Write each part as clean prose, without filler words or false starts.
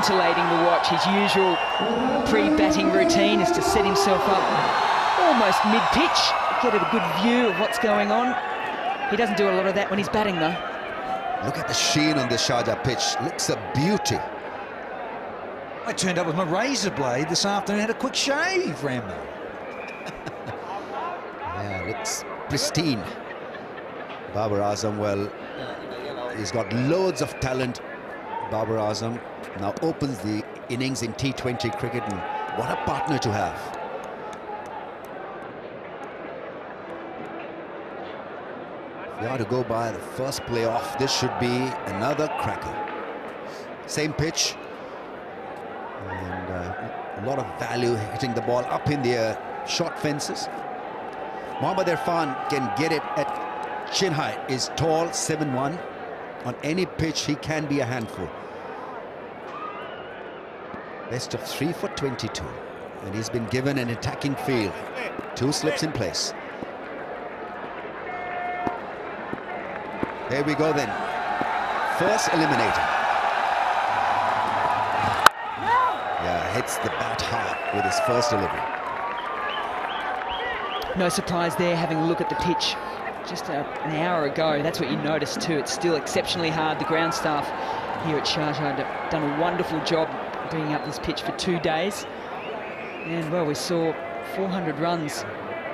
scintillating to watch. His usual pre-batting routine is to set himself up almost mid-pitch, get a good view of what's going on. He doesn't do a lot of that when he's batting, though. Look at the sheen on the Sharjah pitch. Looks a beauty. I turned up with my razor blade this afternoon, had a quick shave, Rambo. Yeah, looks pristine. Babar Azam, well, he's got loads of talent. Babar Azam now opens the innings in T20 cricket, and what a partner to have. If you are to go by the first playoff, this should be another cracker. Same pitch, and a lot of value hitting the ball up in the air, short fences. Mohammad Irfan can get it at chin height, is tall, 7'1". On any pitch, he can be a handful. Best of 3 for 22. And he's been given an attacking field. 2 slips in place. There we go then. First eliminator. Yeah, hits the bat hard with his first delivery. No surprise there, having a look at the pitch just an hour ago. That's what you noticed too. It's still exceptionally hard. The ground staff here at Sharjah have done a wonderful job bringing up this pitch for 2 days. And well, we saw 400 runs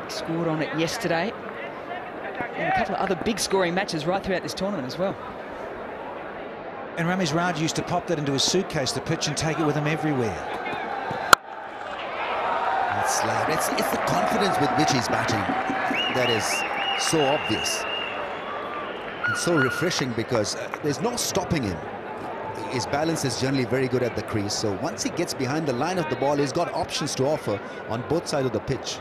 scored on it yesterday, and a couple of other big scoring matches right throughout this tournament as well. And Ramiz Raj used to pop that into his suitcase, the pitch, and take it with him everywhere. That's slab. It's the confidence with which he's batting that is so obvious and so refreshing, because there's no stopping him. His balance is generally very good at the crease, so once he gets behind the line of the ball, he's got options to offer on both sides of the pitch.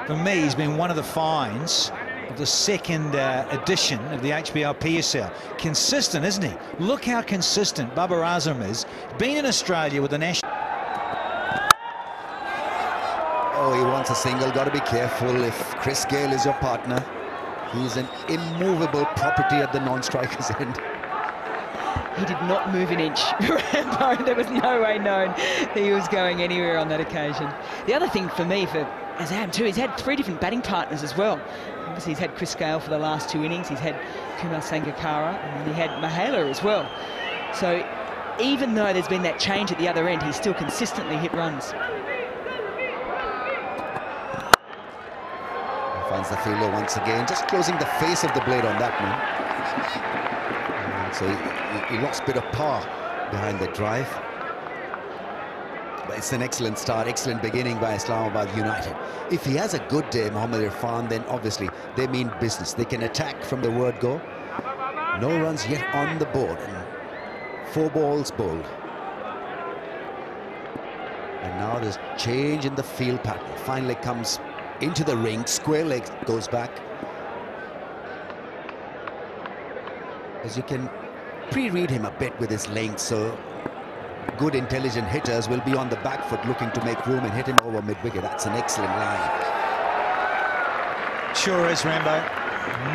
For me, he's been one of the finds of the second edition of the HBL PSL. Consistent, isn't he? Look how consistent Babar Azam is. Been in Australia with the national... Oh, he wants a single. Got to be careful if Chris Gale is your partner. He's an immovable property at the non-striker's end. He did not move an inch. Rambo, there was no way known that he was going anywhere on that occasion. The other thing for me, for Azam too, he's had 3 different batting partners as well. Obviously, he's had Chris Gale for the last 2 innings. He's had Kumar Sangakkara, and then he had Mahela as well. So even though there's been that change at the other end, he's still consistently hit runs. Finds the fielder once again, just closing the face of the blade on that one. So he lost a bit of power behind the drive. But it's an excellent start, excellent beginning by Islamabad United. If he has a good day, Mohammad Irfan, then obviously they mean business. They can attack from the word go. No runs yet on the board, and 4 balls bowled. And now there's change in the field pattern. Finally comes into the ring, square leg goes back. As you can pre-read him a bit with his length, so good intelligent hitters will be on the back foot looking to make room and hit him over mid-wicket. That's an excellent line. Sure is, Rambo.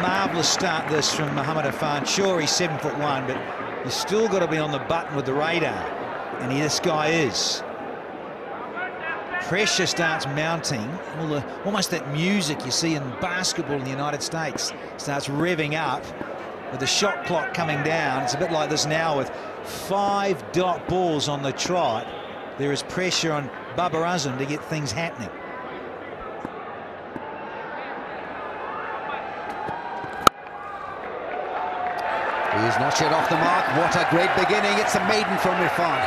Marvellous start this from Mohammad Irfan. Sure, he's 7'1", but you still got to be on the button with the radar, and this guy is. Pressure starts mounting. Almost that music you see in basketball in the United States starts revving up with the shot clock coming down. It's a bit like this now with 5 dot balls on the trot. There is pressure on Babar Azam to get things happening. He's not yet off the mark. What a great beginning. It's a maiden from Irfan.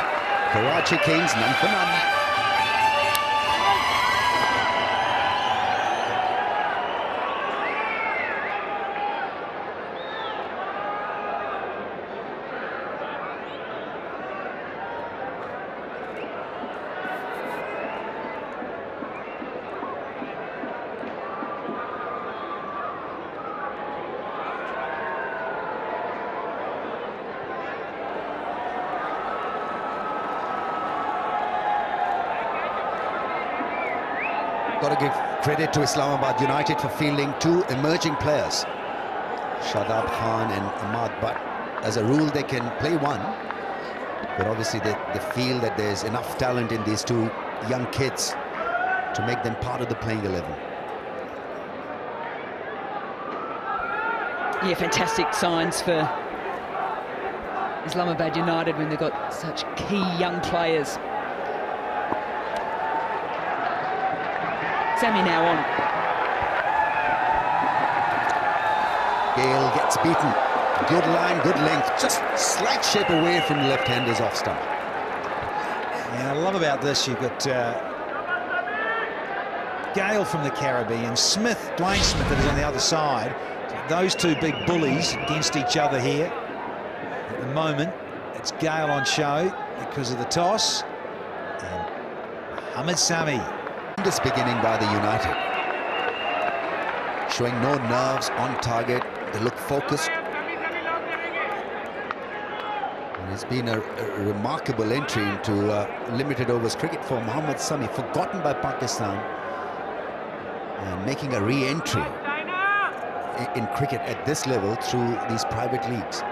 Karachi Kings, none for none. Got to give credit to Islamabad United for fielding 2 emerging players, Shadab Khan and Ahmad, but as a rule they can play one. But obviously they feel that there's enough talent in these two young kids to make them part of the playing 11. Yeah, fantastic signs for Islamabad United when they've got such key young players. Sami now on. Gale gets beaten. Good line, good length. Just slight shape away from the left-hander's off stump. Yeah, I love about this, you've got Gale from the Caribbean, Dwayne Smith that is on the other side. Those two big bullies against each other here. At the moment, it's Gale on show because of the toss. And Mohamed Sami. This beginning by the United. Showing no nerves, on target. They look focused. And it's been a remarkable entry into limited overs cricket for Mohamed Sami, forgotten by Pakistan, and making a re-entry in cricket at this level through these private leagues.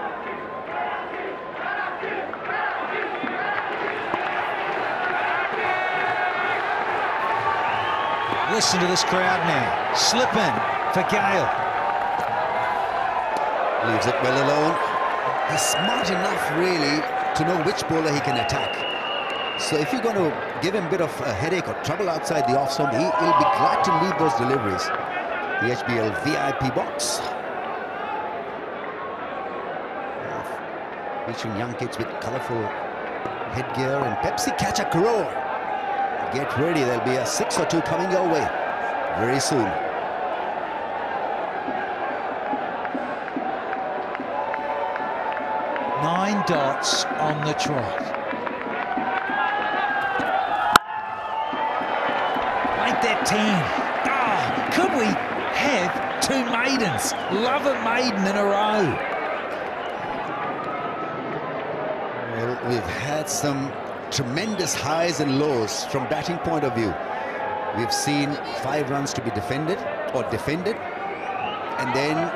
Listen to this crowd now. Slipping for Gale. Leaves it well alone. He's smart enough, really, to know which bowler he can attack. So if you're going to give him a bit of a headache or trouble outside the off stump, he'll be glad to leave those deliveries. The HBL VIP box. Featuring young kids with colourful headgear and Pepsi catch a crore. Get ready, there'll be a 6 or 2 coming your way very soon. Nine dots on the trot. Make that 10. Oh, could we have 2 maidens? Love a maiden in a row. Well, we've had some tremendous highs and lows from batting point of view. We've seen 5 runs to be defended, and then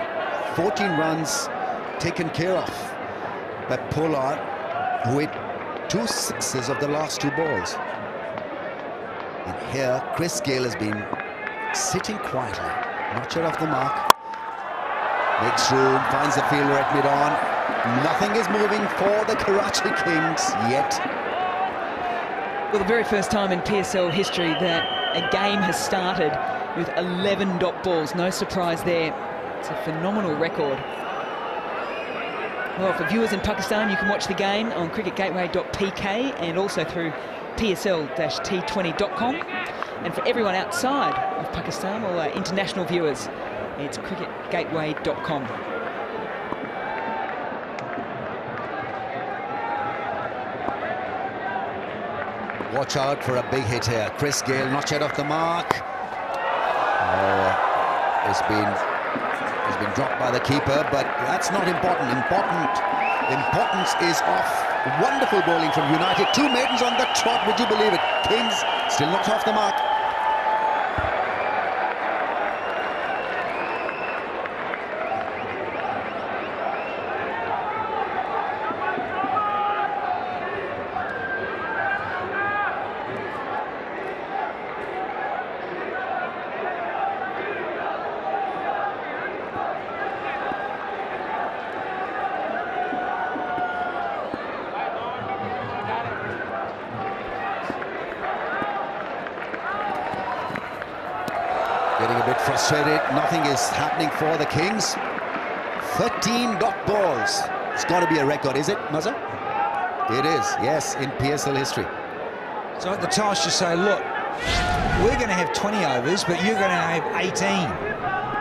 14 runs taken care of by Pollard, who hit 2 sixes of the last 2 balls. And here, Chris Gale has been sitting quietly, not sure of the mark. Makes room, finds the fielder at mid-on. Nothing is moving for the Karachi Kings yet. Well, the very first time in PSL history that a game has started with 11 dot balls. No surprise there. It's a phenomenal record. Well, for viewers in Pakistan, you can watch the game on cricketgateway.pk and also through psl-t20.com. And for everyone outside of Pakistan, all our international viewers, it's cricketgateway.com. Watch out for a big hit here. Chris Gale not yet off the mark. Oh, he's been dropped by the keeper, but that's not important. Importance is off. Wonderful bowling from United. 2 maidens on the trot, would you believe it? Kings still not off the mark. Getting a bit frustrated. Nothing is happening for the Kings. 13 dot balls. It's got to be a record, is it, Mazza? It is, yes, in PSL history. So at the toss, you say, look, we're going to have 20 overs, but you're going to have 18.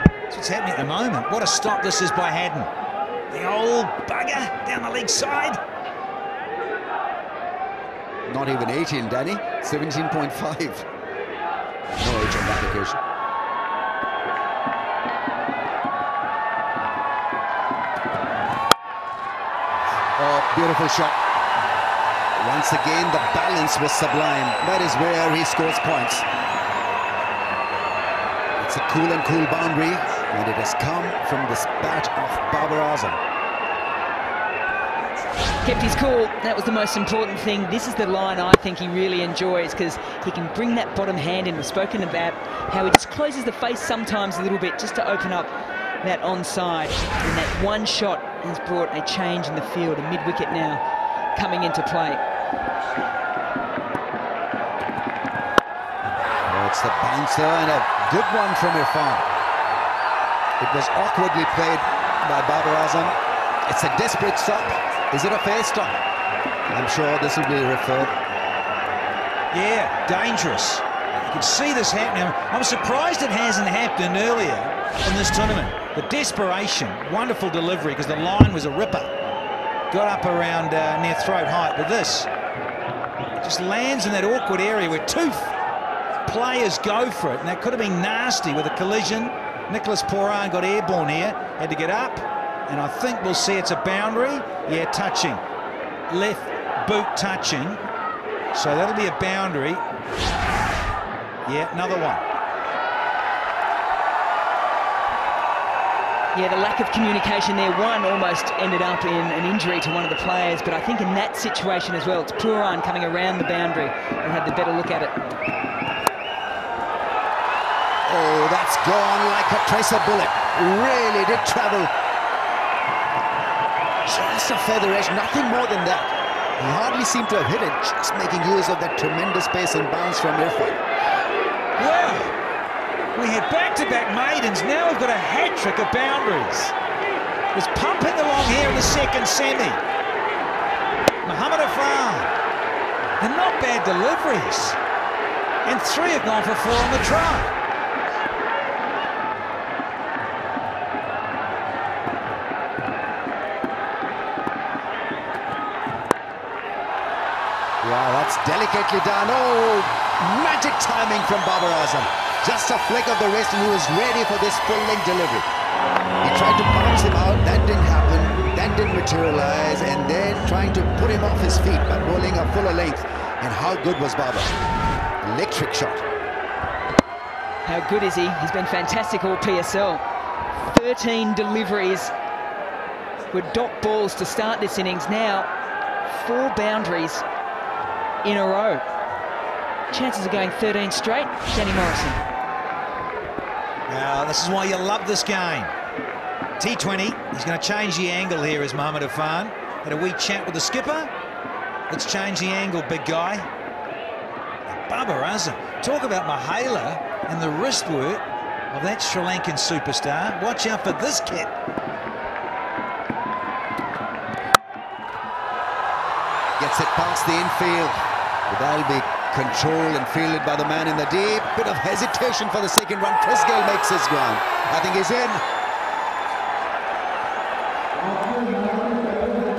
That's what's happening at the moment. What a stop this is by Haddon. The old bugger down the leg side. Not even 18, Danny. 17.5. No age on that occasion. Oh, beautiful shot. Once again, the balance was sublime. That is where he scores points. It's a cool and cool boundary, and it has come from this bat of Babar Azam. kept his cool. That was the most important thing. This is the line I think he really enjoys, because he can bring that bottom hand in. We've spoken about how he just closes the face sometimes a little bit just to open up that onside. And that one shot has brought a change in the field. A mid-wicket now coming into play. Oh, it's the bouncer and a good one from Irfan. It was awkwardly played by Babar Azam. It's a desperate stop. Is it a fair stop? I'm sure this will be referred. Yeah, dangerous. You can see this happening. I'm surprised it hasn't happened earlier in this tournament. The desperation, wonderful delivery, because the line was a ripper. Got up around near throat height, but this, it just lands in that awkward area where two players go for it, and that could have been nasty with a collision. Nicholas Pooran got airborne here, had to get up, and I think we'll see it's a boundary. Yeah, touching. Left boot touching. So that'll be a boundary. Yeah, another one. Yeah, the lack of communication there. One almost ended up in an injury to one of the players, but I think in that situation as well, it's Pooran coming around the boundary and had the better look at it. Oh, that's gone like a tracer bullet. Really did travel. Just a feather edge, nothing more than that. He hardly seemed to have hit it, just making use of that tremendous pace and bounce from Irfan. Well, we had back-to-back maidens, now we've got a hat-trick of boundaries. It was pumping along here in the second semi. Mohamed Afan. They're not bad deliveries. And three have gone for four on the try. Yeah, that's delicately done. Oh, magic timing from Babar Azam. Just a flick of the wrist and he was ready for this full-length delivery. He tried to bounce him out, that didn't happen, that didn't materialize, and then trying to put him off his feet by bowling a fuller length. And how good was Babar? Electric shot. How good is he? He's been fantastic all PSL. 13 deliveries with dot balls to start this innings. Now, 4 boundaries in a row. Chances of going 13 straight. Danny Morrison. Now, this is why you love this game. T20, he's going to change the angle here as Mohamed Afan. Had a wee chat with the skipper. Let's change the angle, big guy. Babar Azam. Talk about Mahela and the wrist work of that Sri Lankan superstar. Watch out for this kid. Gets it past the infield. But that'll be controlled and fielded by the man in the deep. Bit of hesitation for the second run. Chris Gayle makes his ground. I think he's in.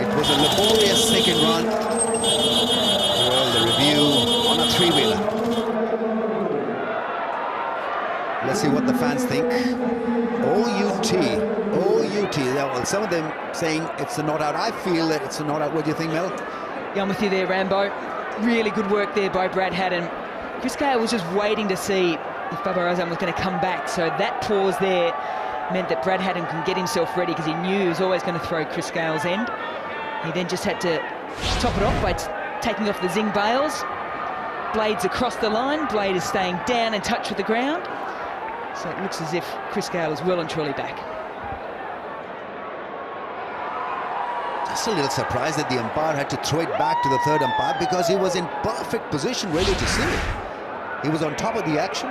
It was a laborious second run. Well, the review on a 3-wheeler. Let's see what the fans think. OUT. OUT. Well, some of them saying it's a not out. I feel that it's a not out. What do you think, Mel? Yeah, I'm with you there, Rambo. Really good work there by Brad Haddin. Chris Gayle was just waiting to see if Babar Azam was going to come back. So that pause there meant that Brad Haddin can get himself ready, because he knew he was always going to throw Chris Gayle's end. He then just had to top it off by taking off the zing bails. Blade's across the line. Blade is staying down in touch with the ground. So it looks as if Chris Gayle is well and truly back. Just a little surprised that the umpire had to throw it back to the third umpire, because he was in perfect position ready to see it. He was on top of the action.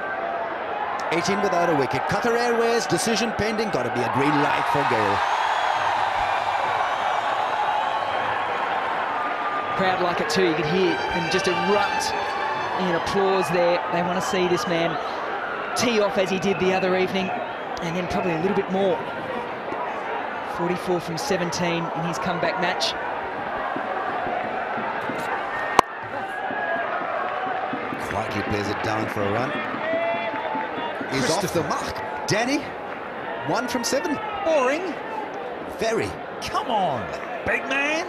18 without a wicket. Qatar Airways, decision pending. Got to be a green light for Gayle. Crowd like it too. You could hear them just erupt in applause there. They want to see this man tee off as he did the other evening, and then probably a little bit more. 44 from 17 in his comeback match. Quietly plays it down for a run. He's off the mark. Danny, 1 from 7. Boring. Very. Come on, big man.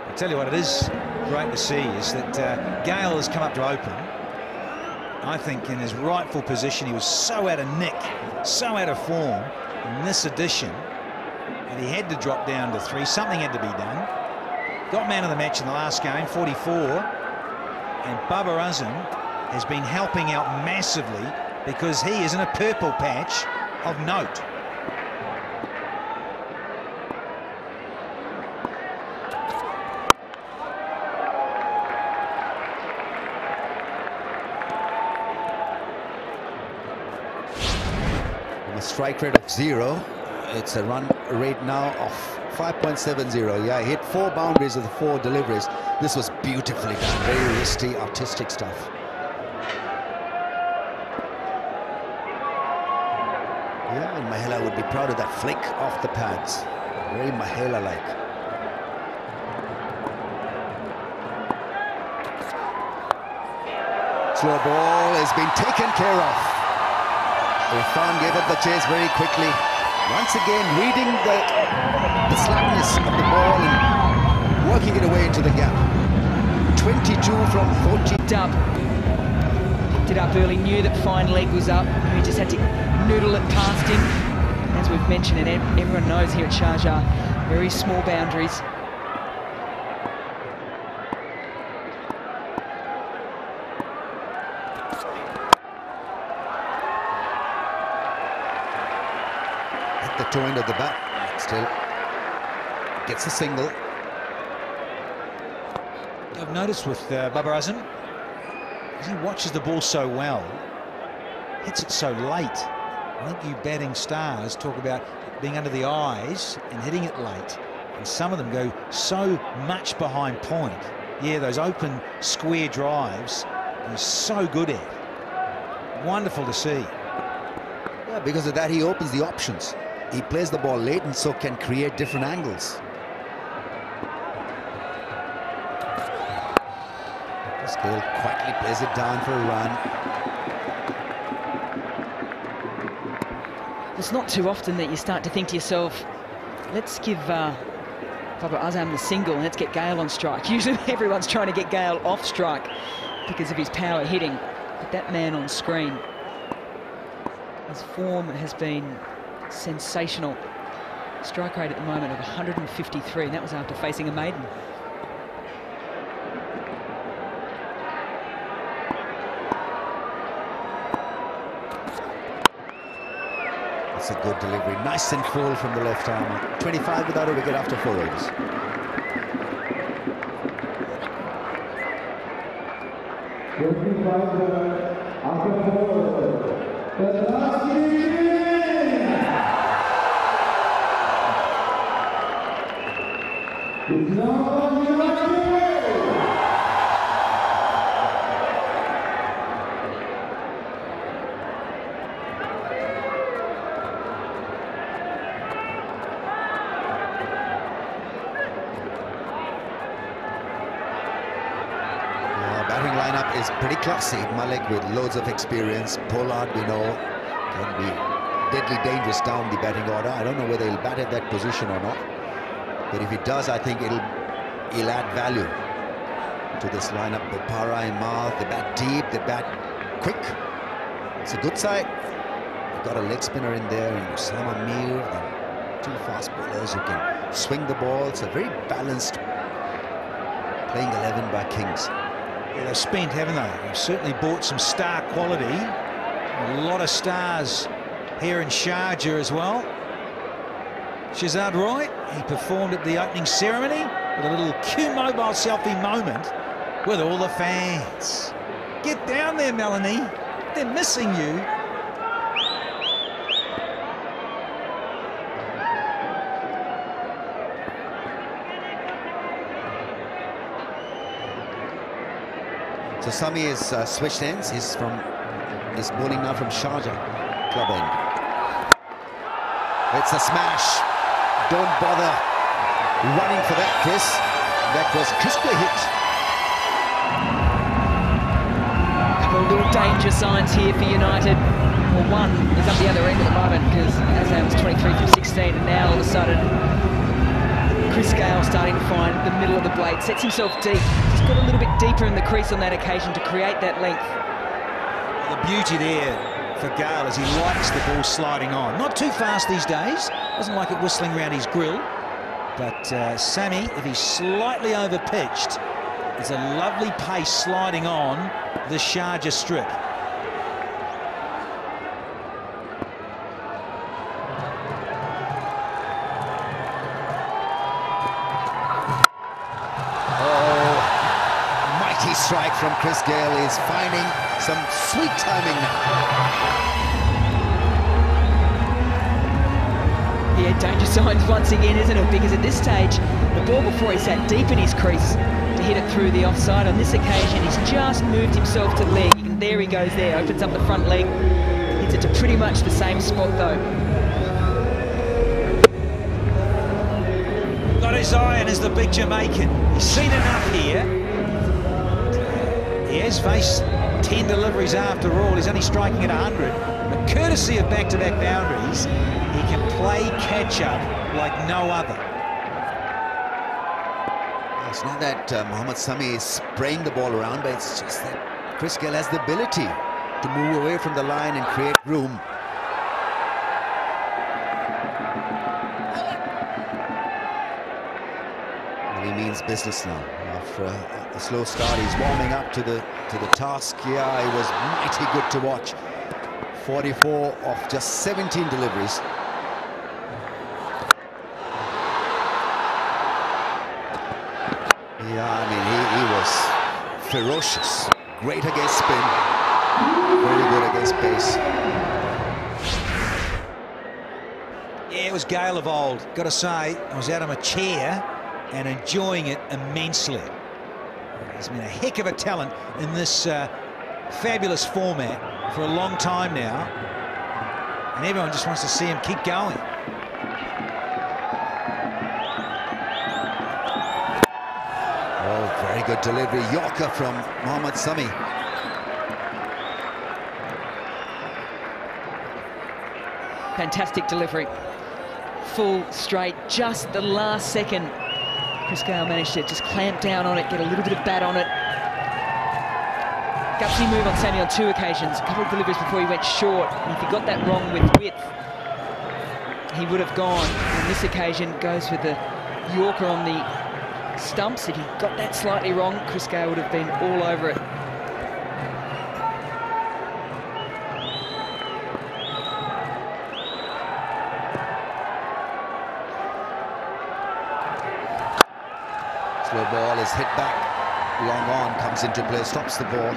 I'll tell you what, it is great to see is that Gayle has come up to open. I think in his rightful position, he was so out of nick, so out of form in this edition. And he had to drop down to 3. Something had to be done. got man of the match in the last game, 44. And Babar Azam has been helping out massively because he is in a purple patch of note. A strike rate of 0. It's a run rate now of 5.70. Yeah, he hit 4 boundaries of the 4 deliveries. This was beautifully done. Very wristy, artistic stuff. Yeah, and Mahela would be proud of that flick off the pads. Very Mahela-like. Slow ball has been taken care of. Irfan gave up the chase very quickly. Once again, reading the slackness of the ball and working it away into the gap. 22 from 40. Picked it up early, knew that fine leg was up. He just had to noodle it past him. As we've mentioned, and everyone knows here at Sharjah, very small boundaries. The toe end of the bat, still gets a single. I've noticed with Babar Azam, he watches the ball so well, hits it so late. I think you batting stars talk about being under the eyes and hitting it late, and some of them go so much behind point. Yeah, those open square drives he's so good at. Wonderful to see. Yeah, because of that he opens the options. He plays the ball late and so can create different angles. Scale quietly plays it down for a run. It's not too often that you start to think to yourself, let's give Babar Azam the single and let's get Gale on strike. Usually everyone's trying to get Gale off strike because of his power hitting. But that man on screen, his form has been sensational. Strike rate at the moment of 153, and that was after facing a maiden. That's a good delivery, nice and full from the left arm. 25 without a wicket after 4 overs. Batting lineup is pretty classy. Malik with loads of experience. Pollard, we know, can be deadly dangerous down the batting order. I don't know whether he'll bat at that position or not, but if he does, I think he'll add value to this lineup. Bopara and Mal, they bat deep, they bat quick. It's a good side. You've got a leg spinner in there, and Osama Mir, and 2 fast bowlers who can swing the ball. It's a very balanced playing 11 by Kings. Yeah, they've spent, haven't they? They've certainly bought some star quality. A lot of stars here in Sharjah as well. Shazad Roy, he performed at the opening ceremony with a little Q-Mobile selfie moment with all the fans. Get down there, Melanie. They're missing you. So Sami is switched ends. He's bowling now from Sharjah club end. It's a smash. Don't bother running for that, Chris. That was crisply hit. A couple of little danger signs here for United. Well, one is up the other end at the moment because Azam's 23 from 16, and now all of a sudden Chris Gale starting to find the middle of the blade, sets himself deep. He's got a little bit deeper in the crease on that occasion to create that length. The beauty there for Gale is he likes the ball sliding on. Not too fast these days. Doesn't like it whistling around his grill. But Sammy, if he's slightly over-pitched, it's a lovely pace sliding on the Sharjah strip. Oh, mighty strike from Chris Gayle. Is finding some sweet timing now. Yeah, danger signs once again, isn't it? Because at this stage, the ball before he sat deep in his crease to hit it through the offside. On this occasion, he's just moved himself to the leg. And there he goes there, opens up the front leg. Hits it to pretty much the same spot, though. Not as iron as the big Jamaican. He's seen enough here. He has faced 10 deliveries after all. He's only striking at 100. But courtesy of back-to-back boundaries, he can play catch-up like no other. It's not that Mohammad Sami is spraying the ball around, but it's just that Chris Gayle has the ability to move away from the line and create room. And he means business now. After a slow start, he's warming up to the task. Yeah, he was mighty good to watch. 44 of just 17 deliveries. Yeah, I mean, he was ferocious. Great against spin. Very good against pace. Yeah, it was Gayle of old. Got to say, I was out of my chair and enjoying it immensely. He's been a heck of a talent in this fabulous format for a long time now. And everyone just wants to see him keep going. Very good delivery, Yorker from Mohammad Sami. Fantastic delivery. Full, straight, just the last second. Chris Gayle managed to just clamp down on it, get a little bit of bat on it. Gutsy move on Sammy on 2 occasions. A couple of deliveries before he went short. And if he got that wrong with width, he would have gone. On this occasion, goes with the Yorker on the stumps. If he got that slightly wrong, Chris Gayle would have been all over it. Slow ball is hit back, long on, comes into play, stops the ball.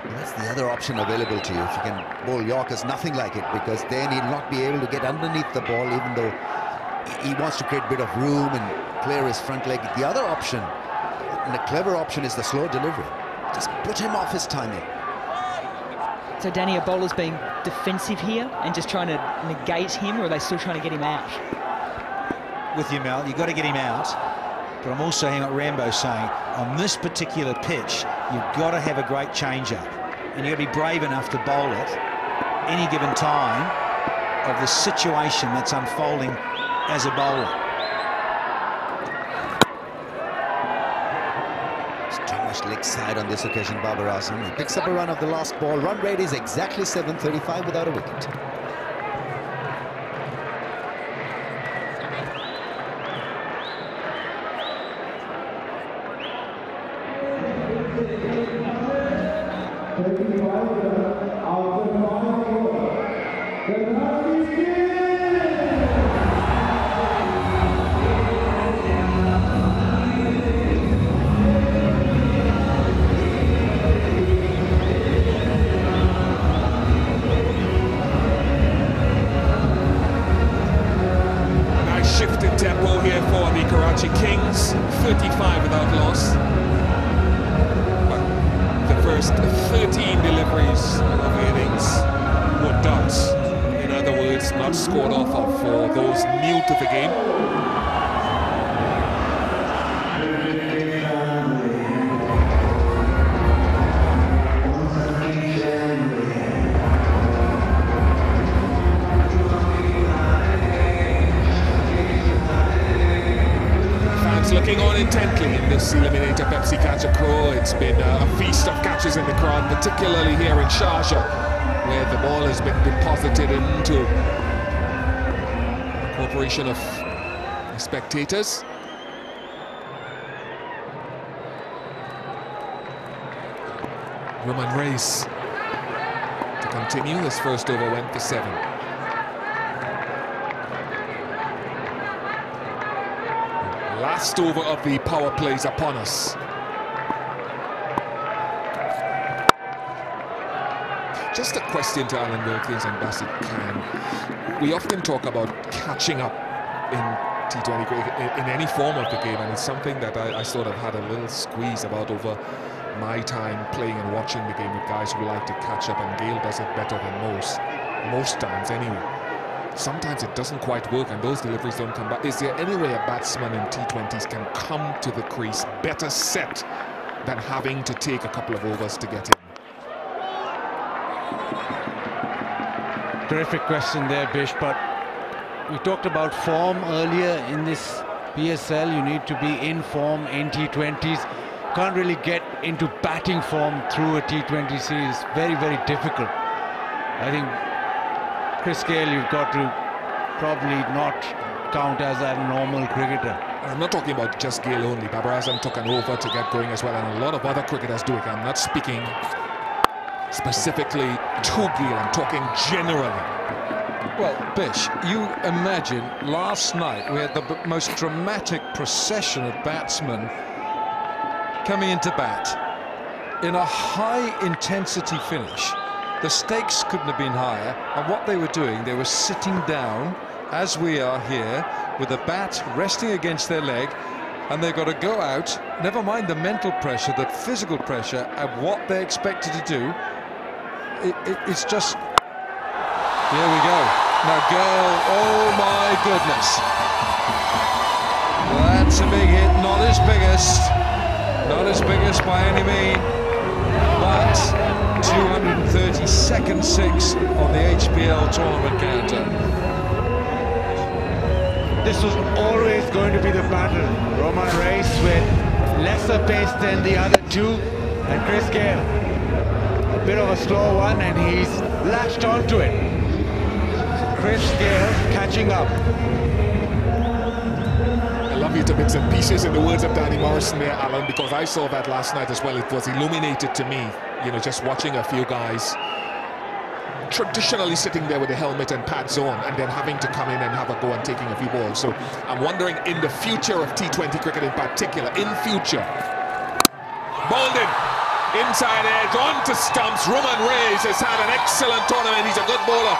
And that's the other option available to you. If you can bowl Yorkers, nothing like it, because then he'll not be able to get underneath the ball, even though he wants to create a bit of room and clear his front leg. The other option, and the clever option, is the slow delivery. Just put him off his timing. So Danny, are bowlers being defensive here and just trying to negate him, or are they still trying to get him out? With you, Mel, you've got to get him out. But I'm also hearing what Rambo's saying. On this particular pitch, you've got to have a great change-up. And you've got to be brave enough to bowl it any given time of the situation that's unfolding as a bowler. It's too much leg side on this occasion, Babar Azam. He picks up a run of the last ball. Run rate is exactly 735 without a wicket. Shift in tempo here for the Karachi Kings, 35 without loss. But the first 13 deliveries of the innings were dots. In other words, not scored off of for those new to the game. Looking on intently in this Eliminator Pepsi Catch a Crow. It's been a feast of catches in the crowd, particularly here in Sharjah, where the ball has been deposited into a corporation of spectators. Roman Reis to continue. His first over went for 7. Last over of the power plays upon us. Just a question to Alan Wilkins and Bassett Khan. We often talk about catching up in T20 cricket in any form of the game, and it's something that I sort of had a little squeeze about over my time playing and watching the game with guys who like to catch up, and Gale does it better than most times anyway. Sometimes it doesn't quite work and those deliveries don't come back. Is there any way a batsman in T20s can come to the crease better set than having to take a couple of overs to get in? Terrific question there, Bish, but we talked about form earlier in this PSL. You need to be in form in T20s. Can't really get into batting form through a T20 series. Very, very difficult. I think Chris Gale, you've got to probably not count as a normal cricketer. I'm not talking about just Gale only. Babar Azam took an over to get going as well, and a lot of other cricketers do it. I'm not speaking specifically to Gale, I'm talking generally. Well, Bish, you imagine last night we had the most dramatic procession of batsmen coming into bat in a high-intensity finish. The stakes couldn't have been higher, and what they were doing, they were sitting down, as we are here, with the bat resting against their leg, and they've got to go out, never mind the mental pressure, the physical pressure, and what they're expected to do. It's just... Here we go. Now Gale, oh my goodness. That's a big hit, not his biggest. Not his biggest by any means, but 232nd 6 on the HBL tournament counter. This was always going to be the battle. Roman Reis with lesser pace than the other two, and Chris Gale, a bit of a slow one, and he's latched onto it. Chris Gale catching up. I love you to bits and pieces, in the words of Danny Morrison there, Alan, because I saw that last night as well. It was illuminated to me, you know, just watching a few guys traditionally sitting there with the helmet and pads on and then having to come in and have a go and taking a few balls. So I'm wondering, in the future of T20 cricket in particular, in future, bowled in, inside edge, on to stumps. Roman Reis has had an excellent tournament. He's a good bowler,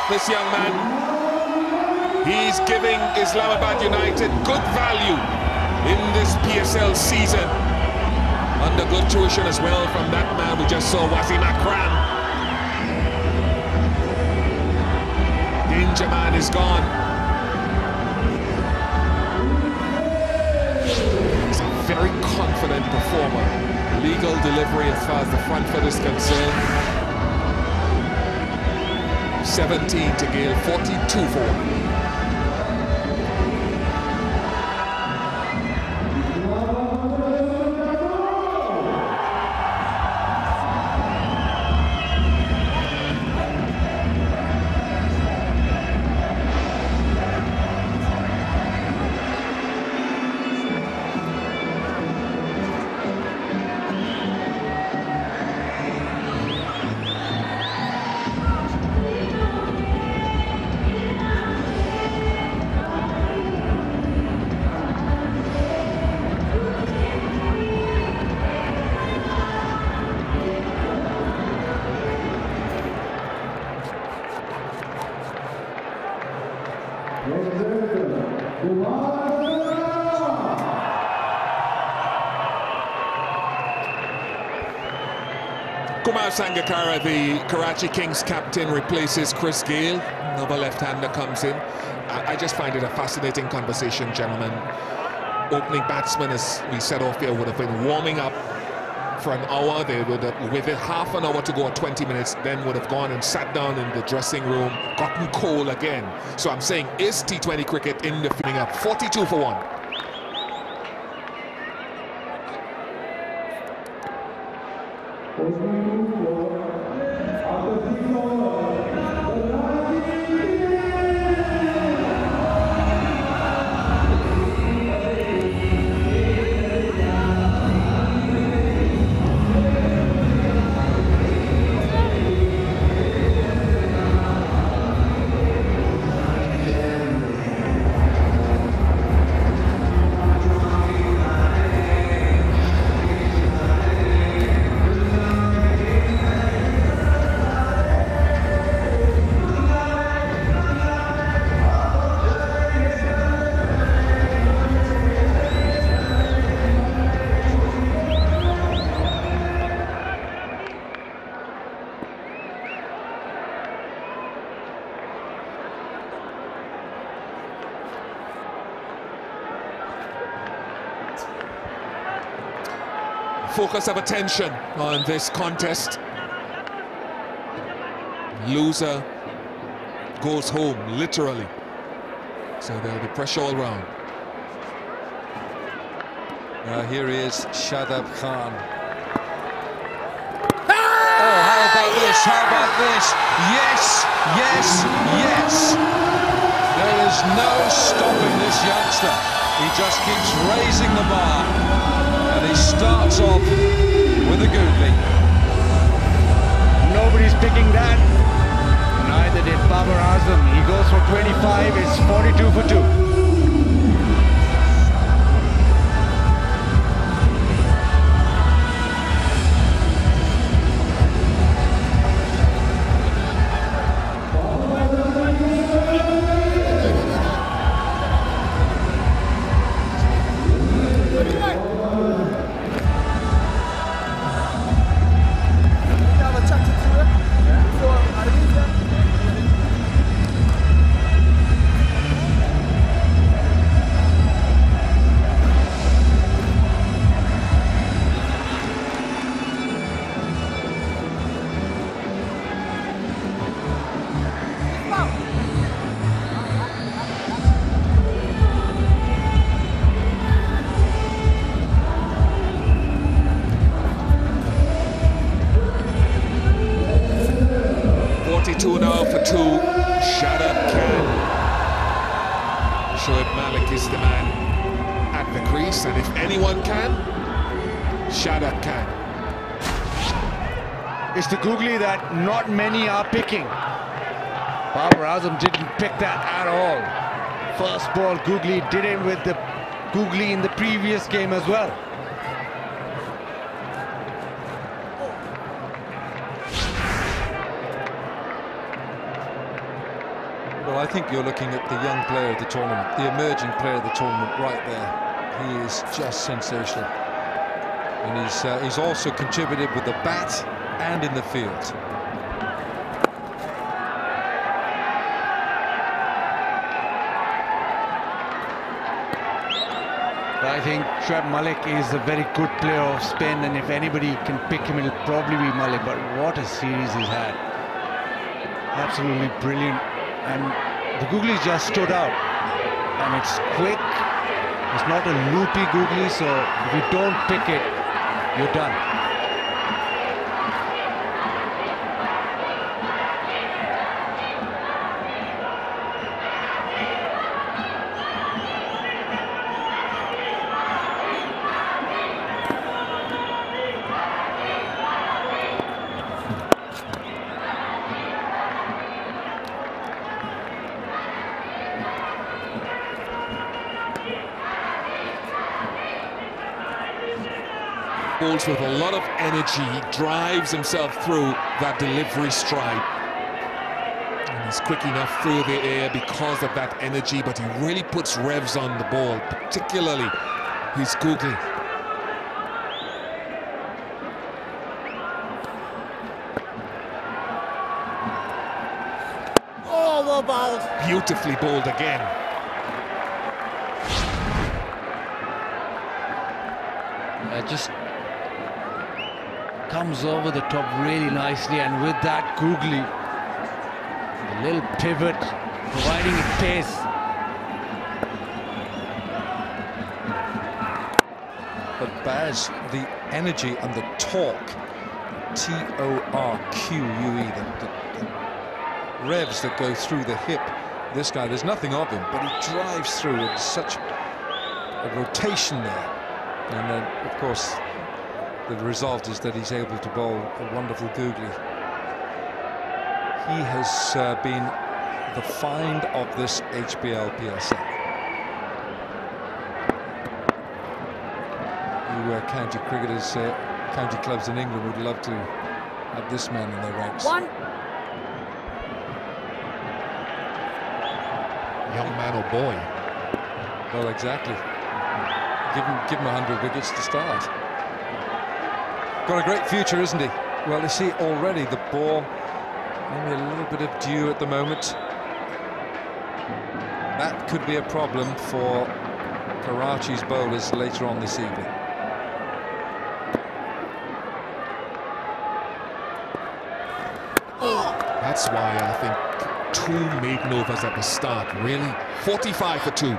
this young man. He's giving Islamabad United good value in this PSL season. Under good tuition as well from that man we just saw, Wasim Akram. Danger man is gone. He's a very confident performer. Legal delivery as far as the front foot is concerned. 17 to Gale, 42 for 1. Kumar Sangakkara, the Karachi Kings captain, replaces Chris Gale. Another left-hander comes in. I just find it a fascinating conversation, gentlemen. Opening batsmen, as we said off here, would have been warming up for an hour. They would have, with it half an hour to go, or 20 minutes, then would have gone and sat down in the dressing room, gotten cold again. So I'm saying, is T20 cricket in the filling up? 42 for 1. focus of attention on this contest. Loser goes home, literally. So there'll be pressure all round. Here he is, Shadab Khan. Oh, how about this? How about this? Yes, yes, yes. There is no stopping this youngster. He just keeps raising the bar. And he starts off with a googly. Nobody's picking that. Neither did Babar Azam. He goes for 25. It's 42 for 2. Now for 2, Shadab Khan. Shoaib Malik is the man at the crease, and if anyone can, Shadab Khan. It's the googly that not many are picking. Babar Azam didn't pick that at all. First ball googly, did it with the googly in the previous game as well. Well, I think you're looking at the young player of the tournament, the emerging player of the tournament right there. He is just sensational. And he's also contributed with the bat and in the field. I think Shoaib Malik is a very good player of spin, and if anybody can pick him, it'll probably be Malik. But what a series he's had. Absolutely brilliant. And the googly just stood out, and it's quick. It's not a loopy googly, so if you don't pick it, you're done. Bowls with a lot of energy. He drives himself through that delivery stride. And he's quick enough through the air because of that energy, but he really puts revs on the ball, particularly his googly. Oh, well bowled. Beautifully bowled again. Just comes over the top really nicely, and with that googly, a little pivot, providing it pace. But Baz, the energy and the torque, T-O-R-Q-U-E, the revs that go through the hip. This guy, there's nothing of him, but he drives through with such a rotation there. And then, of course, the result is that he's able to bowl a wonderful googly. He has been the find of this HBL PSL. You county cricketers, county clubs in England would love to have this man in their ranks. One. Young man or boy. Well, exactly. Give him 100 wickets to start. Got a great future, isn't he? Well, you see already the ball, maybe a little bit of dew at the moment. That could be a problem for Karachi's bowlers later on this evening. That's why I think 2 maiden overs at the start, really. 45 for 2.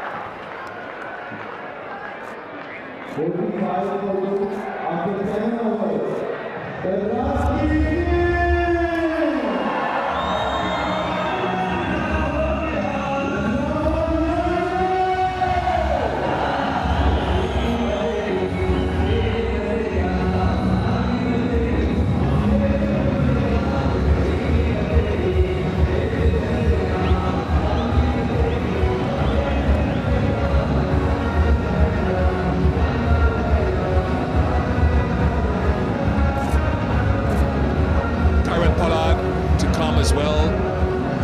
As well,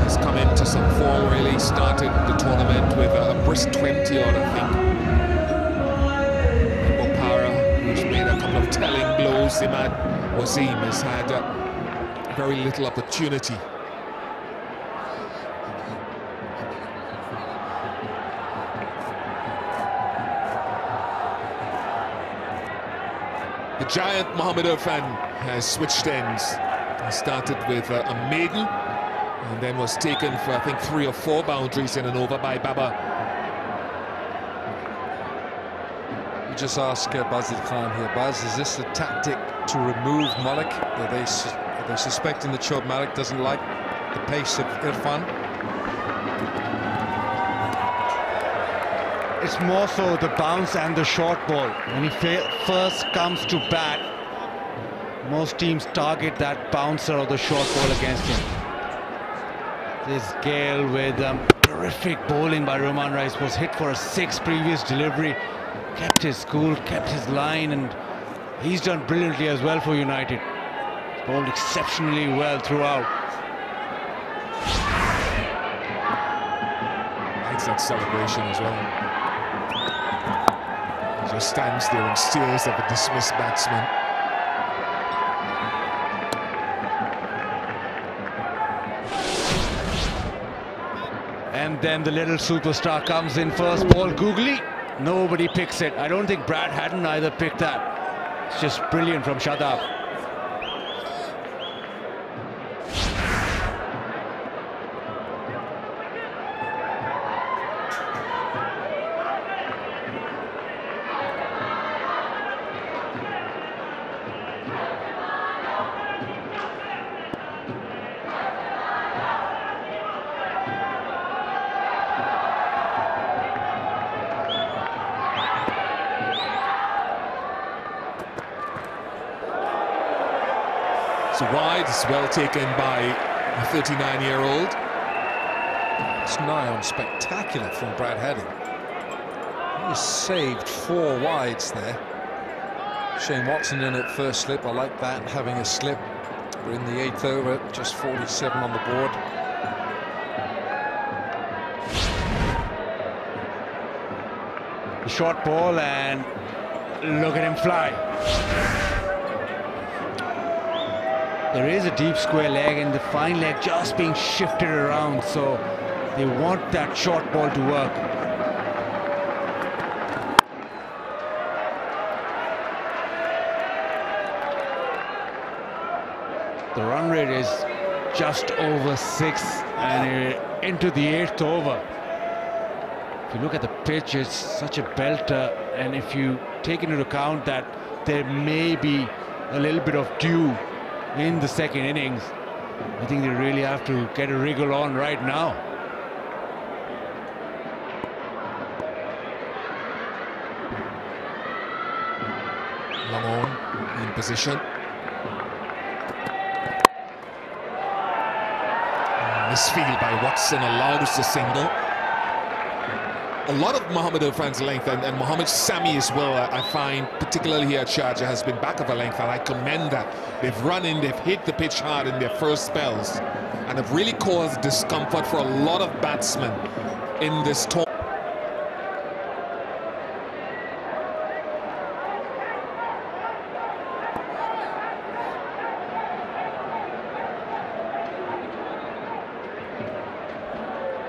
has come into some form, really. Started the tournament with a brisk 20 odd, I think. Bopara, who's made a couple of telling blows. Imad Wasim has had very little opportunity. The giant Mohamed Irfan has switched ends. He started with a maiden and then was taken for, I think, 3 or 4 boundaries in an over by Baba. You just ask Bazid Khan here, Baz, is this a tactic to remove Malik? Are they suspecting that Shoaib Malik doesn't like the pace of Irfan? It's more so the bounce and the short ball. When he first comes to bat, most teams target that bouncer or the short ball against him. This Gale with terrific bowling by Roman Rice, was hit for a 6 previous delivery, kept his cool, kept his line, and he's done brilliantly as well for United. He's bowled exceptionally well throughout. Likes that celebration as well. He just stands there and stares at the dismissed batsman. And then the little superstar comes in first ball, googly. Nobody picks it. I don't think Brad Haddon either picked that. It's just brilliant from Shadab. Wide, is well taken by a 39-year-old. It's nigh on spectacular from Brad Haddon. He saved 4 wides there. Shane Watson in at first slip. I like that, having a slip. We're in the 8th over, just 47 on the board. The short ball, and look at him fly. There is a deep square leg and the fine leg just being shifted around, so they want that short ball to work. The run rate is just over 6 and into the 8th over. If you look at the pitch, it's such a belter, and if you take into account that there may be a little bit of dew in the second innings, I think they really have to get a wriggle on right now. Long on in position. Misfield by Watson allows the single. A lot of Mohamed Irfan's length and Mohamed Sami as well, I find, particularly here at Sharjah, has been back of a length, and I commend that. They've run in, they've hit the pitch hard in their first spells, and have really caused discomfort for a lot of batsmen in this tournament.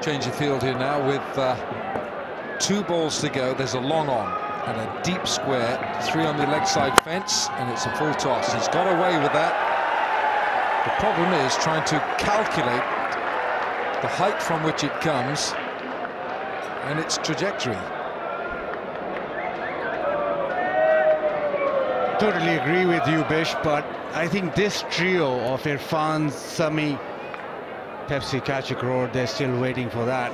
Change of field here now with 2 balls to go. There's a long on and a deep square, 3 on the leg side fence, and it's a full toss. He's got away with that. The problem is trying to calculate the height from which it comes and its trajectory. Totally agree with you, Bish, but I think this trio of Irfan, Sami, Pepsi, Kachik Road, they're still waiting for that.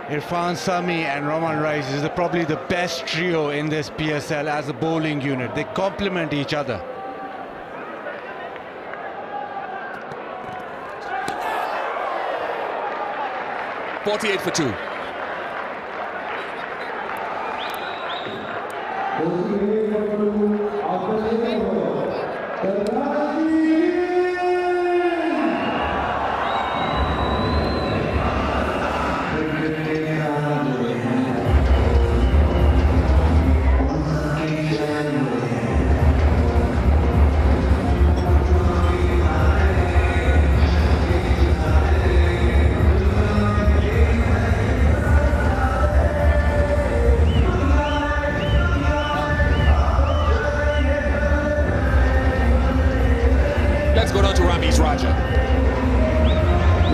Irfan, Sami and Roman Rice is probably the best trio in this PSL as a bowling unit. They complement each other. .48 for 2.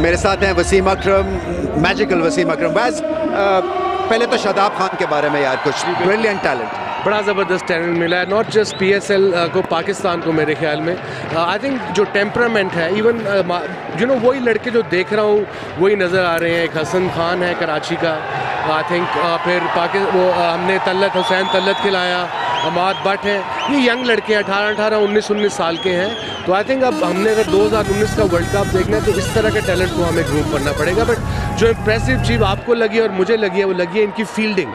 मेरे साथ हैं वसीम अकरम, magical Wasim अकरम। बस पहले तो शादाब खान के बारे में यार कुछ ब्रिलियंट टैलेंट, बड़ा ज़बरदस्त टैलेंट मिला है, नॉट जस्ट PSL को, पाकिस्तान को मेरे ख्याल में। आई थिंक जो टेम्परामेंट है, इवन यू नो वही लड़के जो देख रहा हूँ वही नज़र आ रहे हैं। एक हसन खान है कराची का, आई थिंक फिर हमने तल्लत हुसैन तल्लत खिलाया, अमाद भट्ट है, ये यंग लड़के हैं, 18, 19 साल के हैं। तो आई थिंक अब हमने अगर 2019 का वर्ल्ड कप देखना है तो इस तरह के टैलेंट को हमें ग्रूप करना पड़ेगा। बट जो इम्प्रेसिव चीज़ आपको लगी और मुझे लगी है वो लगी है इनकी फील्डिंग।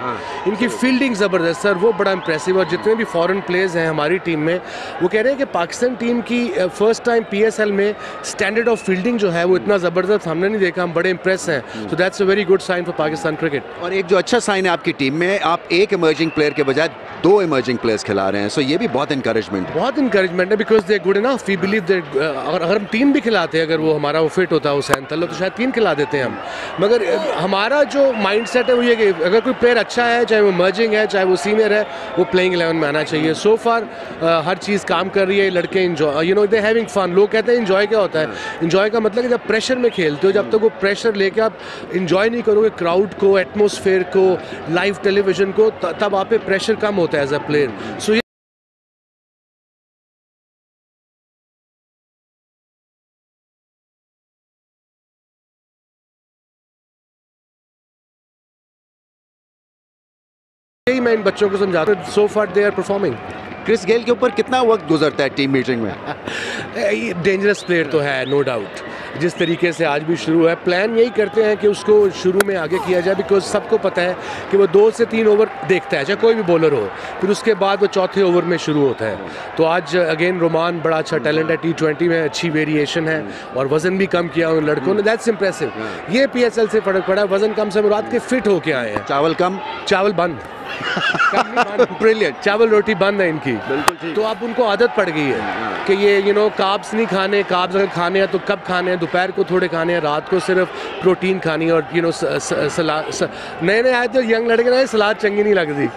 इनकी फील्डिंग ज़बरदस्त सर, वो बड़ा इम्प्रेसिव। और जितने भी फॉरेन प्लेयर्स हैं हमारी टीम में, वो कह रहे हैं कि पाकिस्तान टीम की फर्स्ट टाइम PSL में स्टैंडर्ड ऑफ फील्डिंग जो है वो इतना ज़बरदस्त हमने नहीं देखा, हम बड़े इम्प्रेस हैं। So that's a very good sign for Pakistan cricket. और एक जो अच्छा साइन है आपकी टीम में, आप एक इमर्जिंग प्लेयर के बजाय 2 इमर्जिंग प्लेयर्स खिला रहे हैं, सो ये भी बहुत इंकरेजमेंट है because they good enough, we believe that. अगर हम 3 भी खिलाते हैं, अगर वो हमारा वो फिट होता है हुसैन तल्लत, तो शायद 3 खिला देते हैं हम। मगर हमारा जो माइंडसेट है वो ये कि अगर कोई प्लेयर अच्छा है, चाहे वो इमर्जिंग है चाहे वो सीनियर है, वो प्लेइंग 11 में आना चाहिए। सो फार हर चीज़ काम कर रही है, लड़के enjoy, you know they having fun. लोग कहते हैं इंजॉय क्या होता है, इंजॉय का मतलब कि जब प्रेशर में खेलते हो, जब तक वो प्रेशर लेके आप इंजॉय नहीं करोगे क्राउड को, एटमोसफेयर को, लाइव टेलीविजन को, तब आप पे प्रेशर कम होता है एज अ प्लेयर। सो यही मैं इन बच्चों को समझाता हूँ। So far they are performing. Chris Gayle के ऊपर कितना वक्त गुजरता है टीम मीटिंग में? डेंजरस प्लेयर तो है, नो डाउट। जिस तरीके से आज भी शुरू है, प्लान यही करते हैं कि उसको शुरू में आगे किया जाए, बिकॉज सबको पता है कि वो 2 से 3 ओवर देखता है, चाहे कोई भी बॉलर हो, फिर उसके बाद वो चौथे ओवर में शुरू होता है। तो आज अगेन रोमान बड़ा अच्छा टैलेंट है, T20 में अच्छी वेरिएशन है और वजन भी कम किया उन लड़कों ने, दैट्स इंप्रेसिव। ये PSL से फर्क पड़ा है, वजन कम से मुराद के फिट होके आए हैं। चावल कम, चावल बंद ब्रिलियंट, चावल रोटी बंद है इनकी। बिल्कुल। तो अब उनको आदत पड़ गई है कि ये यू नो कार्ब्स नहीं खाने, कार्ब्स अगर खाने हैं तो कब खाने हैं, दोपहर को थोड़े खाने हैं, रात को सिर्फ प्रोटीन खानी है। और यू नो सलाद, नए आए थे यंग लड़के ना, सलाद चंगी नहीं लगती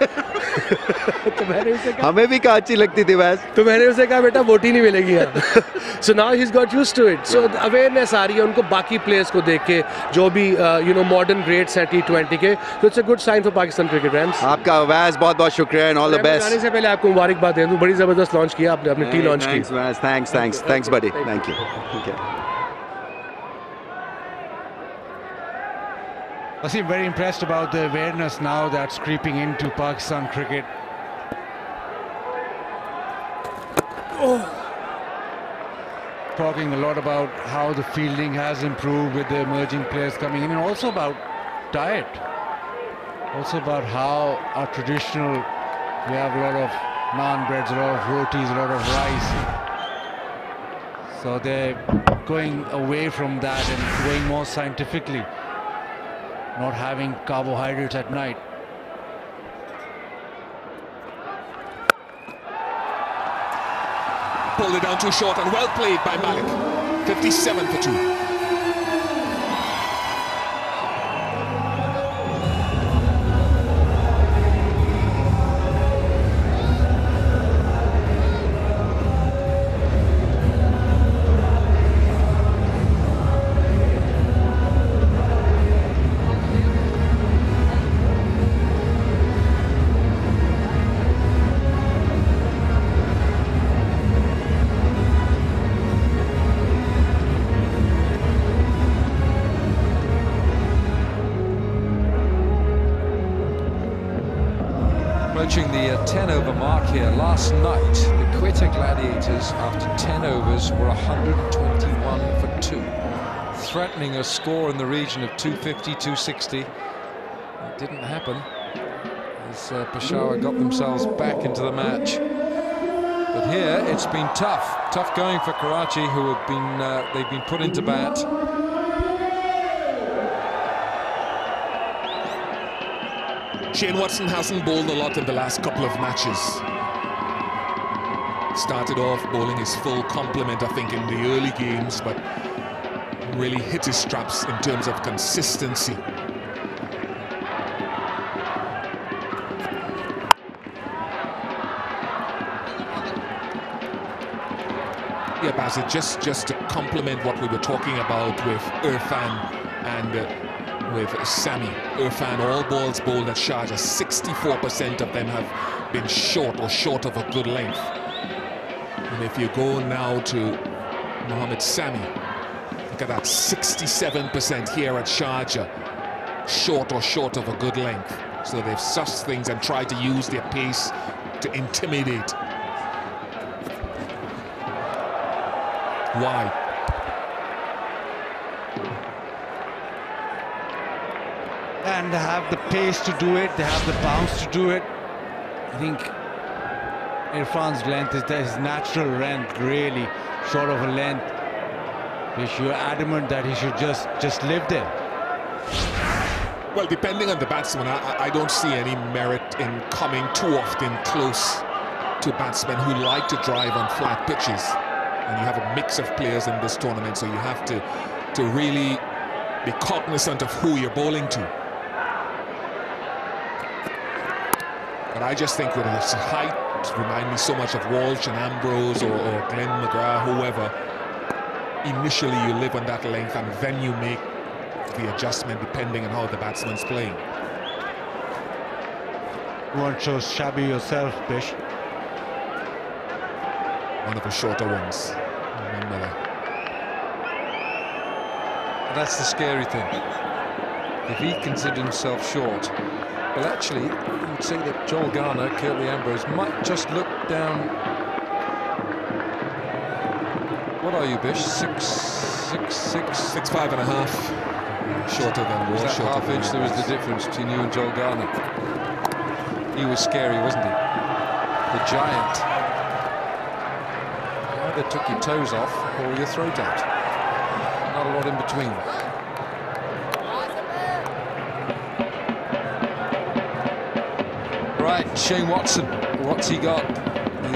तो मैंने उसे कहा, हमें भी कहा अच्छी लगती थी वैसे, तो मैंने उसे कहा बेटा बोटी नहीं मिलेगी यहाँ। So now he is got used to it. So awareness आ रही है उनको बाकी प्लेयर्स को देख के, जो भी यू नो मॉडर्न ग्रेड्स हैं T20 के। तो it's a good sign for Pakistan cricket friends. आपका वैस बहुत बहुत शुक्रिया एंड ऑल द बेस्ट। जाने से पहले आपको मुबारकबाद दें दूं, बड़ी ज़बरदस्त लॉन्च किया आपने, अपनी टी लॉन्च की। Thanks buddy, thank you. I'm very impressed about the awareness now that's creeping into Pakistan cricket. Talking a lot about how the fielding has improved with the emerging players coming in, and also about diet, also about how our traditional, we have a lot of naan breads, a lot of rotis, a lot of rice. So they're going away from that and going more scientifically, not having carbohydrates at night. Pulled it down too short and well played by Malik. 57 for 2. approaching the 10-over mark here. Last night, the Quetta Gladiators, after 10 overs, were 121 for 2, threatening a score in the region of 250, 260. It didn't happen, as Peshawar got themselves back into the match. But here, it's been tough going for Karachi, who have been they've been put into bat. Shane Watson hasn't bowled a lot in the last couple of matches. Started off bowling his full complement, I think, in the early games, but really hit his straps in terms of consistency. Yeah, Bassett, just to complement what we were talking about with Irfan and with Sami. Irfan, all balls bowled at Sharjah, 64% of them have been short or short of a good length. And if you go now to Mohammed Sami, look at that, 67% here at Sharjah, short or short of a good length. So they've sussed things and tried to use their pace to intimidate. Why? And they have the pace to do it, they have the bounce to do it. I think Irfan's length is his natural length, really short of a length, which you're adamant that he should just live there. Well, depending on the batsman, I don't see any merit in coming too often close to batsmen who like to drive on flat pitches. And you have a mix of players in this tournament, so you have to really be cognizant of who you're bowling to. But I just think with his height, remind me so much of Walsh and Ambrose or Glenn McGrath, whoever. Initially you live on that length and then you make the adjustment depending on how the batsman's playing. You weren't so shabby yourself, Bish. One of the shorter ones. Remember that. That's the scary thing. If he considered himself short, well, actually, you would say that Joel Garner, Curtly Ambrose, might just look down. What are you, Bish? 6'5.5". Shorter than Was Walsh. that half inch that was the difference between you and Joel Garner? He was scary, wasn't he? The giant. You either took your toes off or your throat out. Not a lot in between. Right, Shane Watson, what's he got? He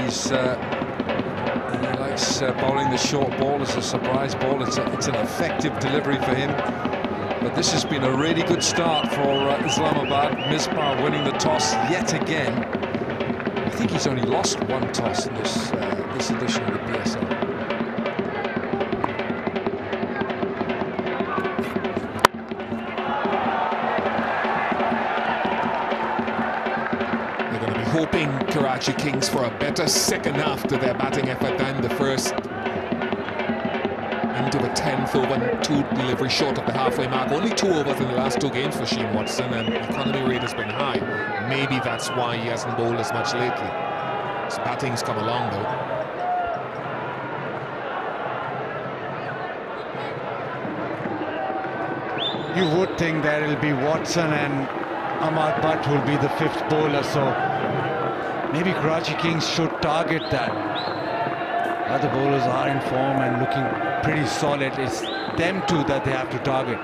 likes bowling the short ball as a surprise ball. It's an effective delivery for him. But this has been a really good start for Islamabad. Misbah winning the toss yet again. I think he's only lost one toss in this edition of the PSL. Hoping Karachi Kings for a better second half to their batting effort than the first. Into the 10th over, 2 deliveries short of the halfway mark. Only 2 overs in the last 2 games for Shane Watson, and the economy rate has been high. Maybe that's why he hasn't bowled as much lately. His batting's come along though. You would think that it'll be Watson and Ahmad Butt will be the 5th bowler, so maybe Karachi Kings should target that. Other bowlers are in form and looking pretty solid. It's them two that they have to target.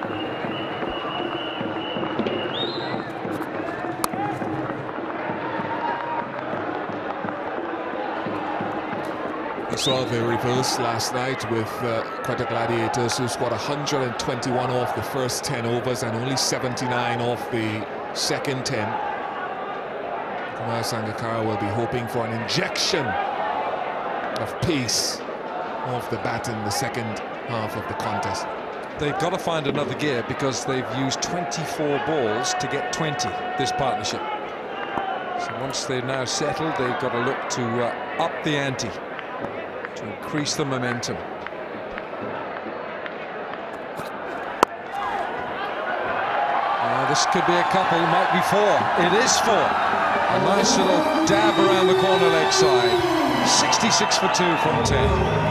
We saw the reverse last night with Quetta Gladiators, who scored 121 off the first 10 overs and only 79 off the second 10. Kumar Sangakkara will be hoping for an injection of pace off the bat in the second half of the contest. They've got to find another gear because they've used 24 balls to get 20, this partnership. So once they're now settled, they've got to look to up the ante, to increase the momentum. This could be a couple, might be 4. It is 4. A nice little dab around the corner leg side. 66 for 2 from 10.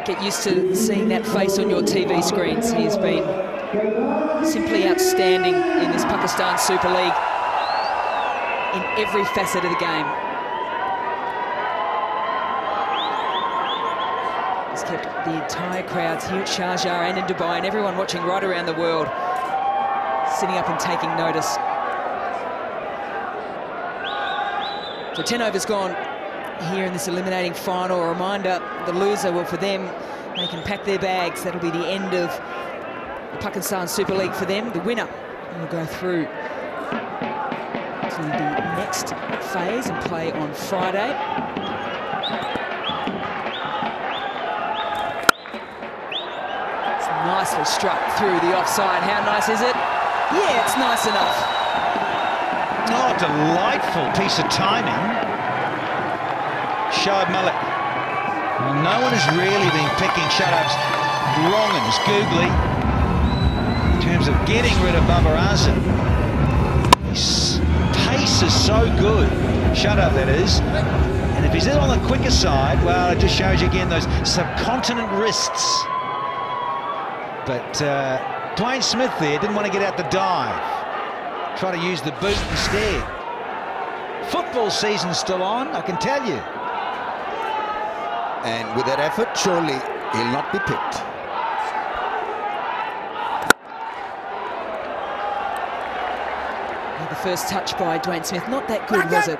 Get used to seeing that face on your TV screens. He has been simply outstanding in this Pakistan Super League in every facet of the game. He's kept the entire crowds here at Sharjah and in Dubai and everyone watching right around the world sitting up and taking notice. So 10 overs gone here in this eliminating final. A reminder, the loser, well, for them, they can pack their bags. That'll be the end of the Pakistan Super League for them. The winner will go through to the next phase and play on Friday. It's nicely struck through the offside. How nice is it? Yeah, it's nice enough. Oh, delightful piece of timing. Shoaib Malik. Well, no one has really been picking Shoaib's wrong and googly in terms of getting rid of Babar Azam. His pace is so good, Shoaib that is, and if he's in on the quicker side, well, it just shows you again those subcontinent wrists. But Dwayne Smith there didn't want to get out the dive, try to use the boot instead. Football season's still on, I can tell you. And with that effort, surely he'll not be picked. And the first touch by Dwayne Smith, not that good, was it?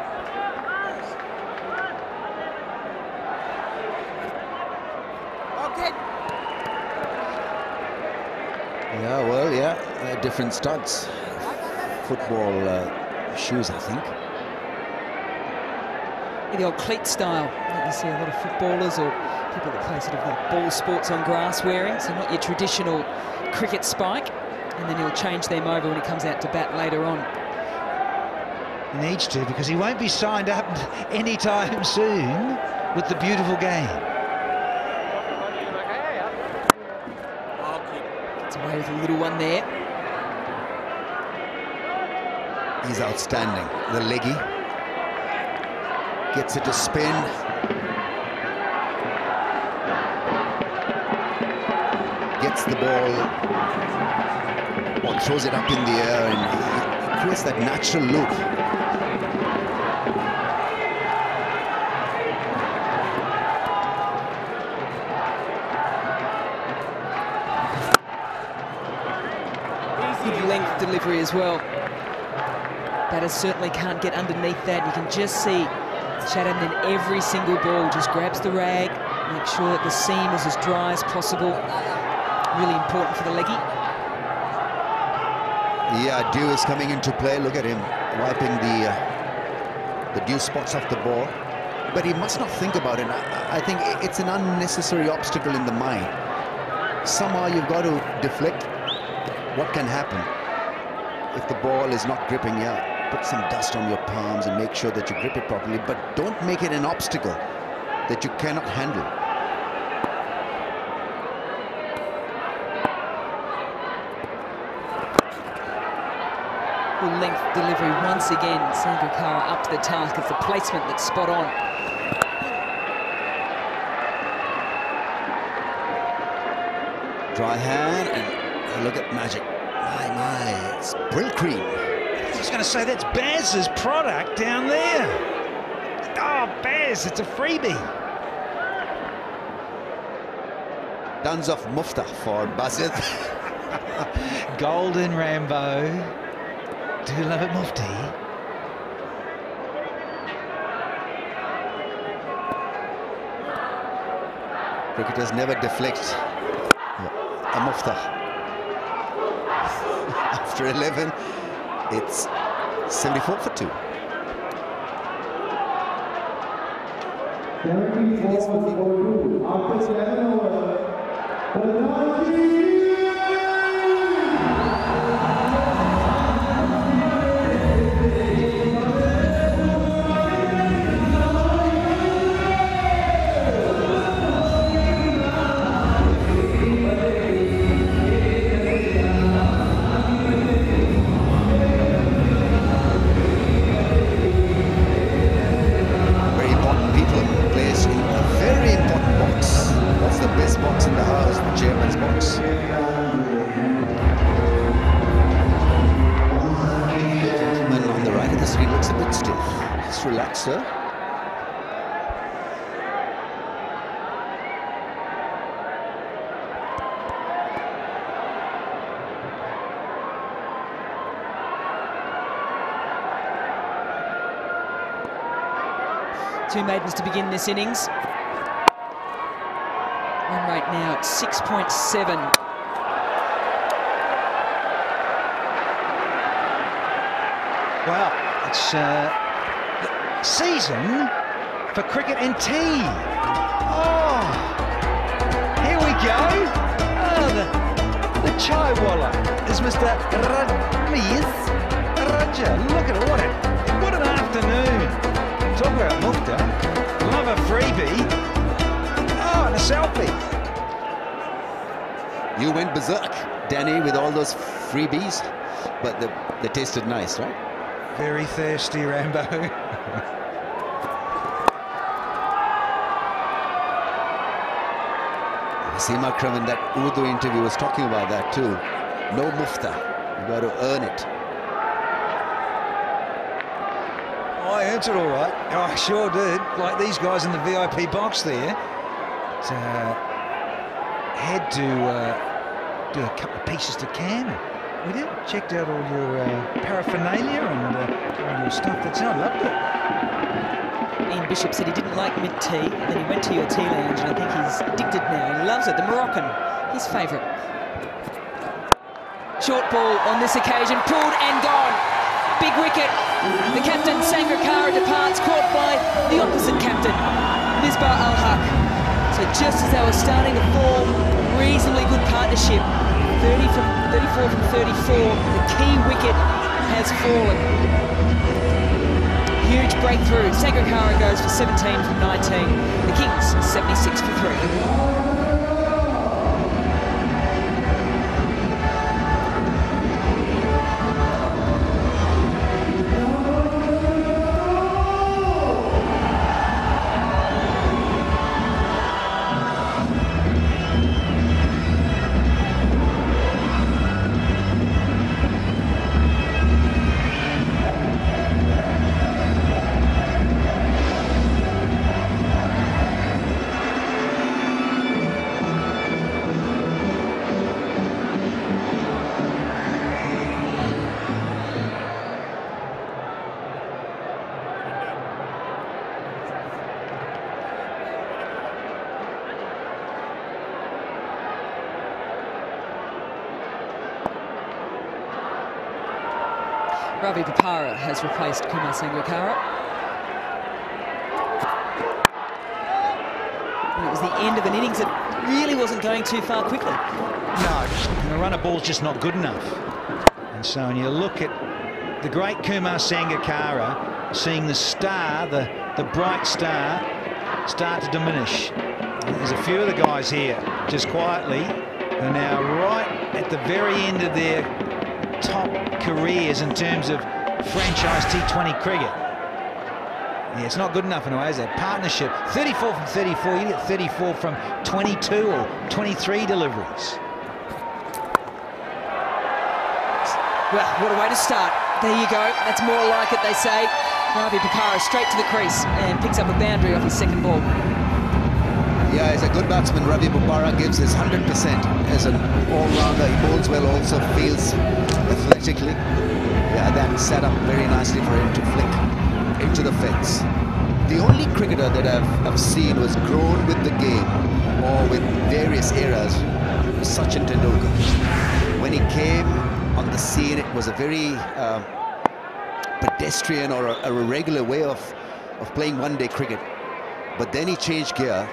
Yeah, well, yeah, different studs. Football shoes, I think. The old cleat style that you see a lot of footballers or people that play sort of like ball sports on grass wearing, so not your traditional cricket spike, and then he'll change them over when he comes out to bat later on. He needs to, because he won't be signed up anytime soon with the beautiful game. Gets away with a little one there. He's outstanding, the leggy. Gets it to spin. Gets the ball, or throws it up in the air, and he creates that natural loop. Good length delivery as well. Batters certainly can't get underneath that. You can just see Chatham in every single ball just grabs the rag, make sure that the seam is as dry as possible. Really important for the leggy. Yeah, dew is coming into play. Look at him wiping the dew spots off the ball. But he must not think about it. I think it's an unnecessary obstacle in the mind. Somehow you've got to deflect. What can happen if the ball is not gripping? Yeah, put some dust on your palms and make sure that you grip it properly, but don't make it an obstacle that you cannot handle. Full length delivery once again. Sangakkara up to the task. It's the placement that's spot on. Dry hand, and look at magic. My, it's Brill Cream. I was going to say, that's Baz's product down there. Oh, Baz, it's a freebie. Tons of mufta for Basit. Golden Rambo. Do love it, Mufti. Cricketers never deflect a mufta. after 11. It's 74 for 2. Relax, sir. Two maidens to begin this innings. Run rate now at 6.7. Well, it's season for cricket in tea. Oh, here we go. Oh, the chai walla is Mr. Raja. Look at it, what an afternoon. Talk about mufta. Love a freebie. Oh, and a selfie. You went berserk, Danny, with all those freebies, but they tasted nice, right? Very thirsty, Rambo. Seema Akram in that Urdu interview was talking about that too. No mufta, you got to earn it. Oh, I earned it all right. Oh, I sure did. Like these guys in the VIP box there. So, had to do a couple of pieces to Cam. We did. Checked out all your paraphernalia and all your stuff that's out. Loved it. Ian Bishop said he didn't like mint tea, and then he went to your tea lounge, and I think he's addicted now. He loves it. The Moroccan, his favourite. Short ball on this occasion, pulled and gone. Big wicket. The captain, Sangakkara, departs, caught by the opposite captain, Misbah Al-Haq. So just as they were starting to form a reasonably good partnership, 34 from 34, the key wicket has fallen. Huge breakthrough. Sangakkara goes for 17 from 19. The Kings 76 for 3. Ravi Bopara has replaced Kumar Sangakkara. And it was the end of an innings that really wasn't going too far quickly. No, the run of ball's just not good enough. And so when you look at the great Kumar Sangakkara, seeing the star, the bright star, start to diminish. There's a few of the guys here, just quietly, who are now right at the very end of their top careers in terms of franchise T20 cricket. Yeah, it's not good enough in a way, is it? Partnership, 34 from 34, you get 34 from 22 or 23 deliveries. Well, what a way to start. There you go. That's more like it, they say. Ravi Bopara straight to the crease and picks up a boundary off his second ball. Yeah, he's a good batsman. Ravi Bopara gives his 100% as an all-rounder. He bowls well, also fields athletically. Yeah, that set up very nicely for him to flick into the fence. The only cricketer that I've seen was grown with the game or with various eras was Sachin Tendulkar. When he came on the scene. It was a very pedestrian or a regular way of playing one-day cricket. But then he changed gear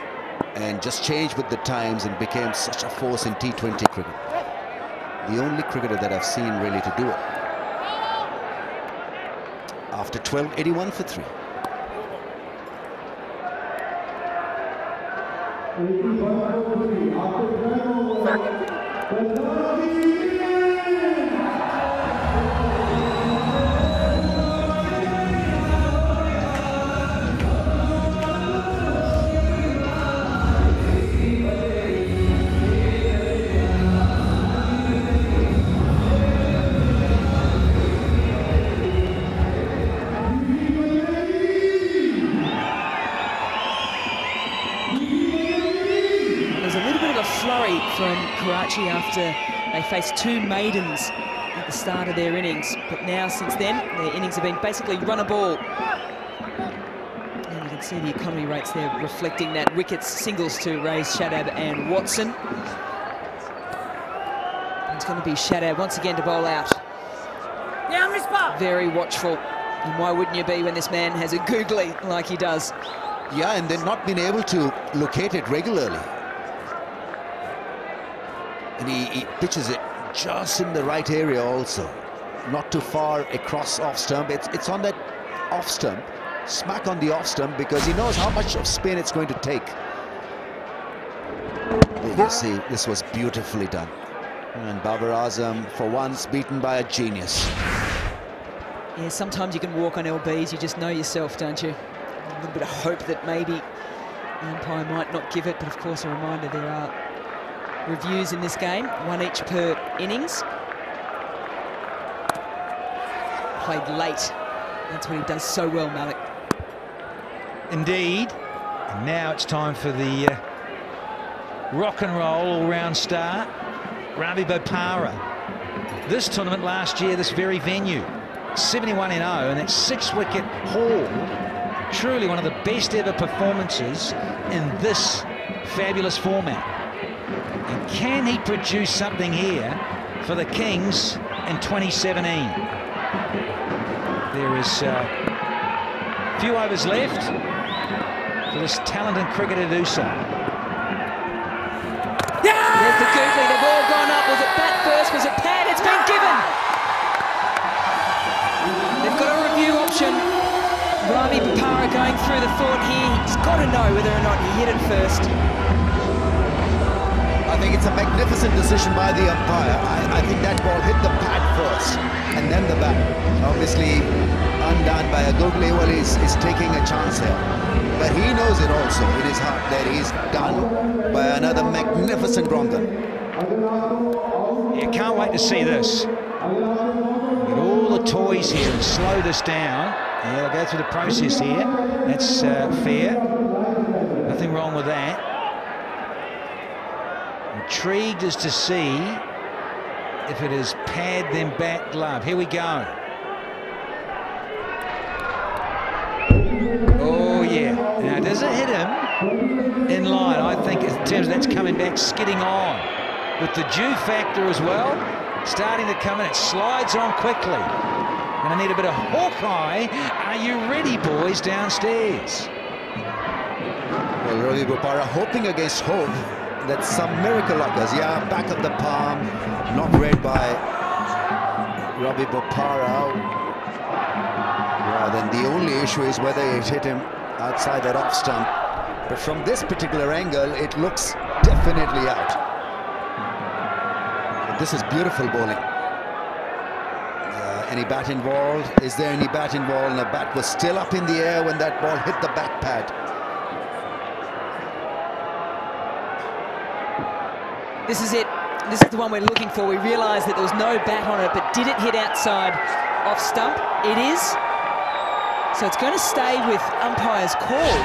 and just changed with the times and became such a force in T20 cricket. The only cricketer that I've seen really to do it. After 12, 81 for 3. From Karachi after they faced 2 maidens at the start of their innings, but now since then their innings have been basically run a ball, and you can see the economy rates there reflecting that. Wickets, singles to Rays, Shadab and Watson. It's going to be Shadab once again to bowl out. Very watchful, and why wouldn't you be when this man has a googly like he does? Yeah, and they've not been able to locate it regularly. And he pitches it just in the right area also. Not too far across off stump. It's on that off stump, smack on the off stump, because he knows how much of spin it's going to take. You see, this was beautifully done. And Babar Azam, for once, beaten by a genius. Yeah, sometimes you can walk on LBs, you just know yourself, don't you? A little bit of hope that maybe the umpire might not give it, but of course a reminder there are reviews in this game, 1 each per innings. Played late. That's what he does so well, Malik. Indeed. And now it's time for the rock and roll all-round star, Ravi Bopara. This tournament last year, this very venue, 71 in 0, and that 6-wicket haul. Truly one of the best ever performances in this fabulous format. And can he produce something here for the Kings in 2017? There is a few overs left for this talented cricketer to do so. There's the googly, the ball gone up. Was it bat first? Was it pad? It's been given. They've got a review option. Ravi Bopara going through the thought here. He's got to know whether or not he hit it first. I think it's a magnificent decision by the umpire. I think that ball hit the pad first and then the bat. Obviously undone by a googly. Well, he's taking a chance here. But he knows it also in his heart that he's done by another magnificent ground gun. Yeah, can't wait to see this. Get all the toys here and slow this down. Yeah, they'll go through the process here. That's fair. Nothing wrong with that. Intrigued as to see if it is pad then bat glove. Here we go. Oh yeah. Now does it hit him in line? I think in terms of that's coming back, skidding on with the dew factor as well starting to come in. It slides on quickly. And I need a bit of Hawkeye. Are you ready, boys, downstairs? Well, Ravi Bopara hoping against hope that some miracle occurs. Yeah, back of the palm, not read by Ravi Bopara. Yeah, then the only issue is whether it hit him outside that off stump. But from this particular angle, it looks definitely out. But this is beautiful bowling. Any bat involved? Is there any bat involved? And the bat was still up in the air when that ball hit the back pad. This is it. This is the one we're looking for. We realised that there was no bat on it, but did it hit outside off stump? It is. So it's going to stay with umpire's call.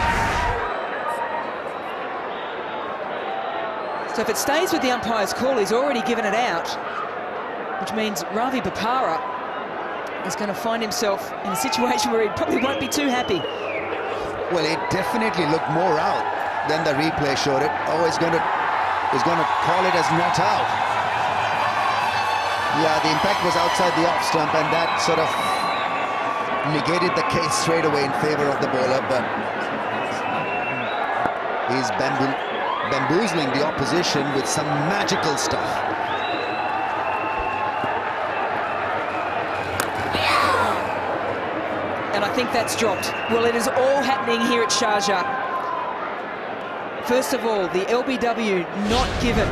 So if it stays with the umpire's call, he's already given it out, which means Ravi Bopara is going to find himself in a situation where he probably won't be too happy. Well, it definitely looked more out than the replay showed it. Oh, he's going to call it as not out. Yeah, the impact was outside the off stump, and that sort of negated the case straight away in favor of the bowler, but he's bamboozling the opposition with some magical stuff. And I think that's dropped. Well, it is all happening here at Sharjah. First of all, the LBW not given.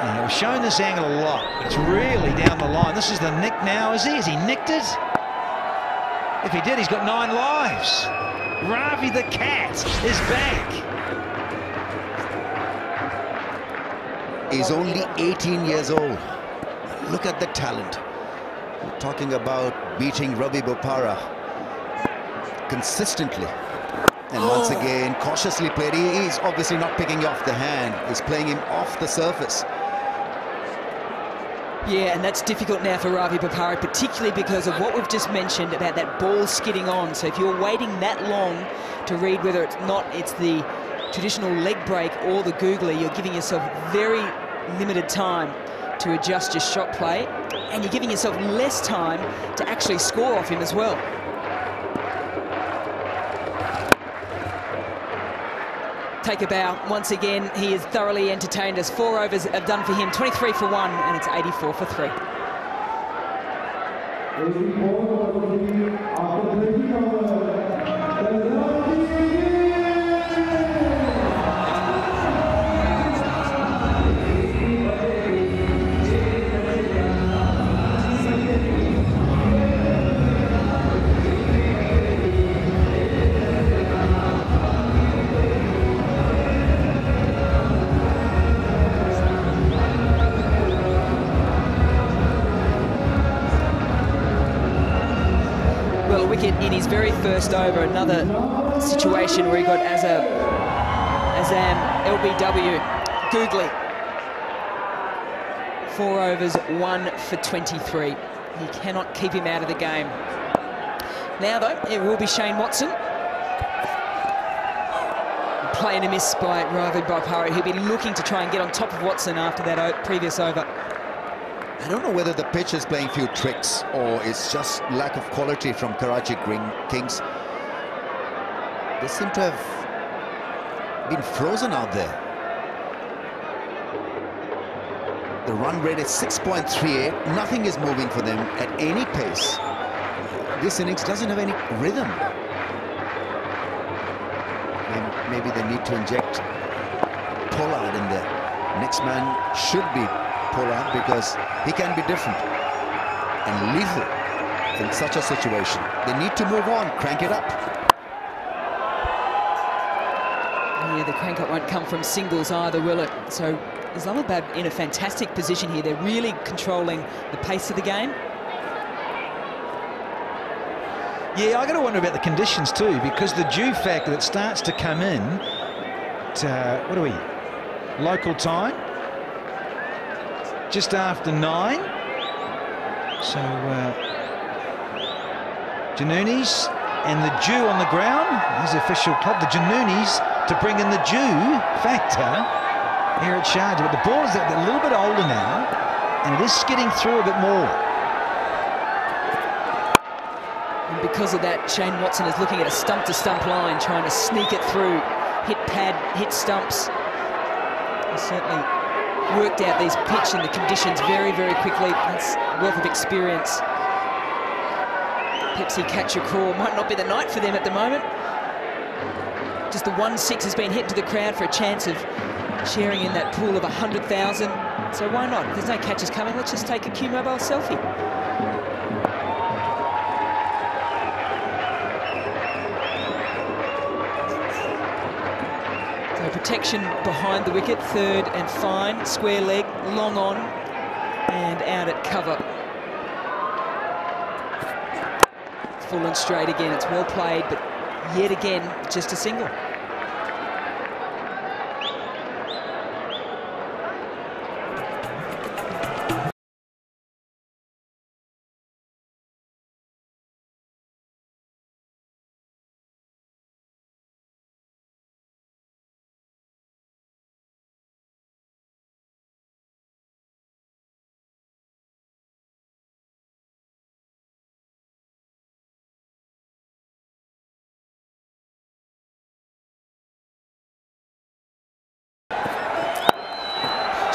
Yeah, we've shown this angle a lot. It's really down the line. This is the nick now, is he? Has he nicked it? If he did, he's got 9 lives. Ravi the cat is back. He's only 18 years old. Look at the talent. We're talking about beating Ravi Bopara consistently. And once again, cautiously played. He's obviously not picking off the hand. He's playing him off the surface. Yeah, and that's difficult now for Ravi Bopara, particularly because of what we've just mentioned about that ball skidding on. So if you're waiting that long to read whether it's the traditional leg break or the googly, you're giving yourself very limited time to adjust your shot play, and you're giving yourself less time to actually score off him as well. Take a bow. Once again, he is thoroughly entertained as 4 overs have done for him. 23 for 1, and it's 84 for 3. In his very first over, another situation where he got Azam LBW googly. 4 overs, 1 for 23. He cannot keep him out of the game. Now though, it will be Shane Watson. Play and a miss by Ravi Bopara. He'll be looking to try and get on top of Watson after that previous over. I don't know whether the pitch is playing few tricks or it's just lack of quality from Karachi Kings. They seem to have been frozen out there. The run rate is 6.38. Nothing is moving for them at any pace. This innings doesn't have any rhythm. Maybe they need to inject Pollard in there. Next man should be Pollard, because he can be different and lethal in such a situation. They need to move on, crank it up. Yeah, the crank up won't come from singles either, will it? So Islamabad in a fantastic position here. They're really controlling the pace of the game. Yeah, I got to wonder about the conditions too, because the dew factor that starts to come in at, what are we, local time? Just after 9. So Janoonis and the dew on the ground. There's the official club, the Janoonis, to bring in the dew factor here at Sharjah. But the ball is a little bit older now, and it is skidding through a bit more. And because of that, Shane Watson is looking at a stump-to-stump line, trying to sneak it through, hit pad, hit stumps. He certainly worked out these pitch and the conditions very, very quickly. That's a wealth of experience. Pepsi Catcher Crawl might not be the night for them at the moment. Just the 1-6 has been hit to the crowd for a chance of sharing in that pool of 100,000. So why not? There's no catches coming. Let's just take a Q-Mobile selfie. Protection behind the wicket, third and fine, square leg, long on, and out at cover. Full and straight again, it's well played, but yet again, just a single.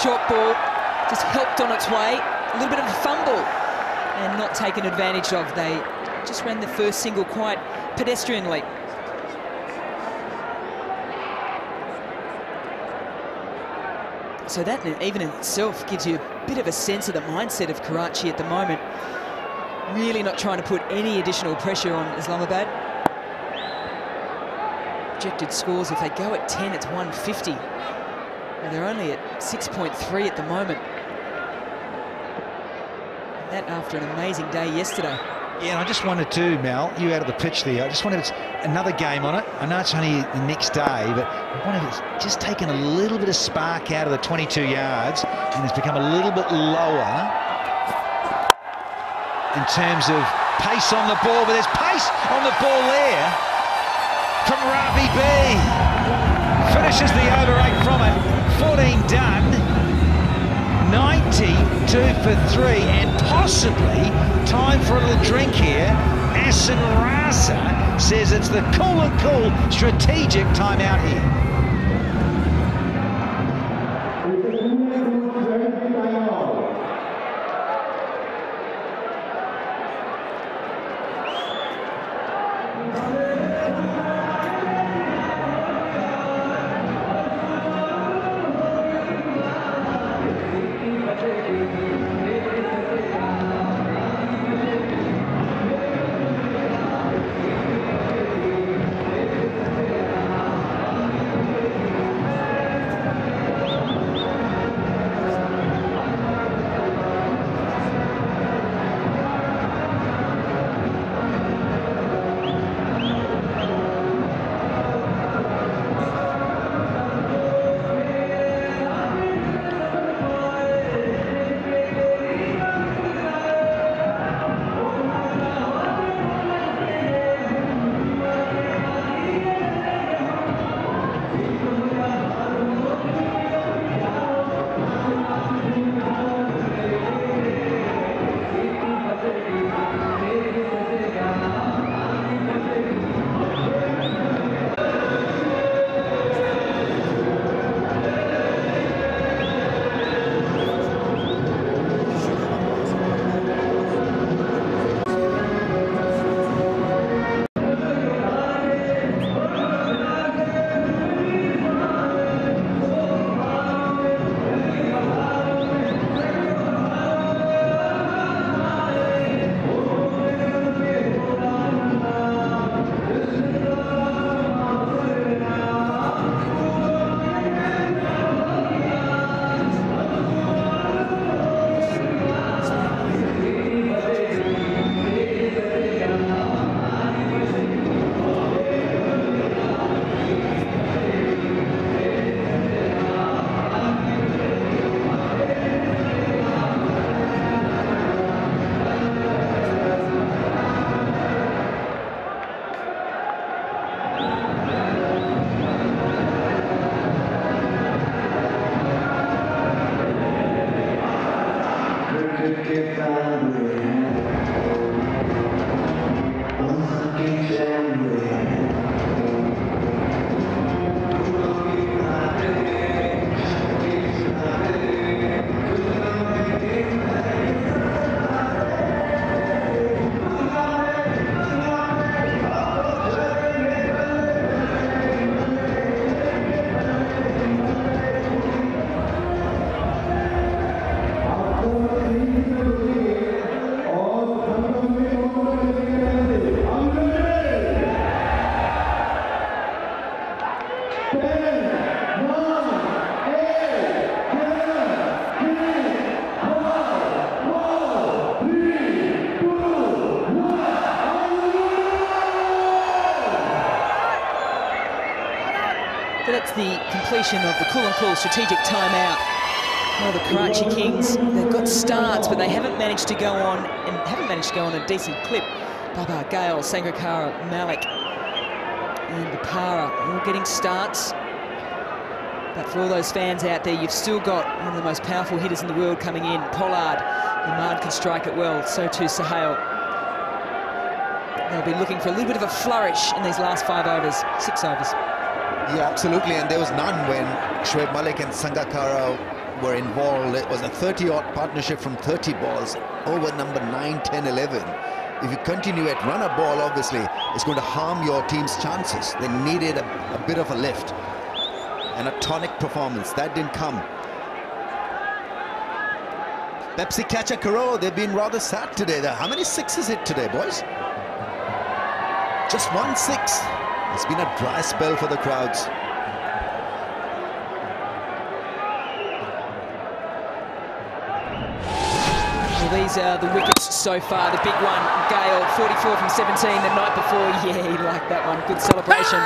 Short ball, just helped on its way. A little bit of a fumble and not taken advantage of. They just ran the first single quite pedestrianly. So that even in itself gives you a bit of a sense of the mindset of Karachi at the moment. Really not trying to put any additional pressure on Islamabad. Projected scores, if they go at 10, it's 150. And they're only at 6.3 at the moment. And that after an amazing day yesterday. Yeah, and I just wanted to, Mel, you out of the pitch there, I just wanted another game on it. I know it's only the next day, but I wanted it just taken a little bit of spark out of the 22 yards, and it's become a little bit lower in terms of pace on the ball, but there's pace on the ball there from Ravi B. Finishes the over 8 from it, 14 done. 92 for 3, and possibly time for a little drink here. Asan Rasa says it's the cool and cool strategic timeout here. That's the completion of the cool and cool strategic timeout. Well, the Karachi Kings, they've got starts, but they haven't managed to go on a decent clip. Baba, Gale, Sangakkara, Malik, and Bapara all getting starts. But for all those fans out there, you've still got one of the most powerful hitters in the world coming in, Pollard. Ahmad can strike it well, so too Sahel. They'll be looking for a little bit of a flourish in these last 5 overs, 6 overs. Yeah, absolutely, and there was none when Shoaib Malik and Sangakkara were involved. It was a 30-odd partnership from 30 balls over number 9, 10, 11. If you continue at run a ball, obviously, it's going to harm your team's chances. They needed a bit of a lift and a tonic performance. That didn't come. Pepsi catcher Karo, they've been rather sad today. How many sixes hit today, boys? Just 1 6. It's been a dry spell for the crowds. Well, these are the wickets so far. The big one, Gale, 44 from 17 the night before. Yeah, he liked that one. Good celebration.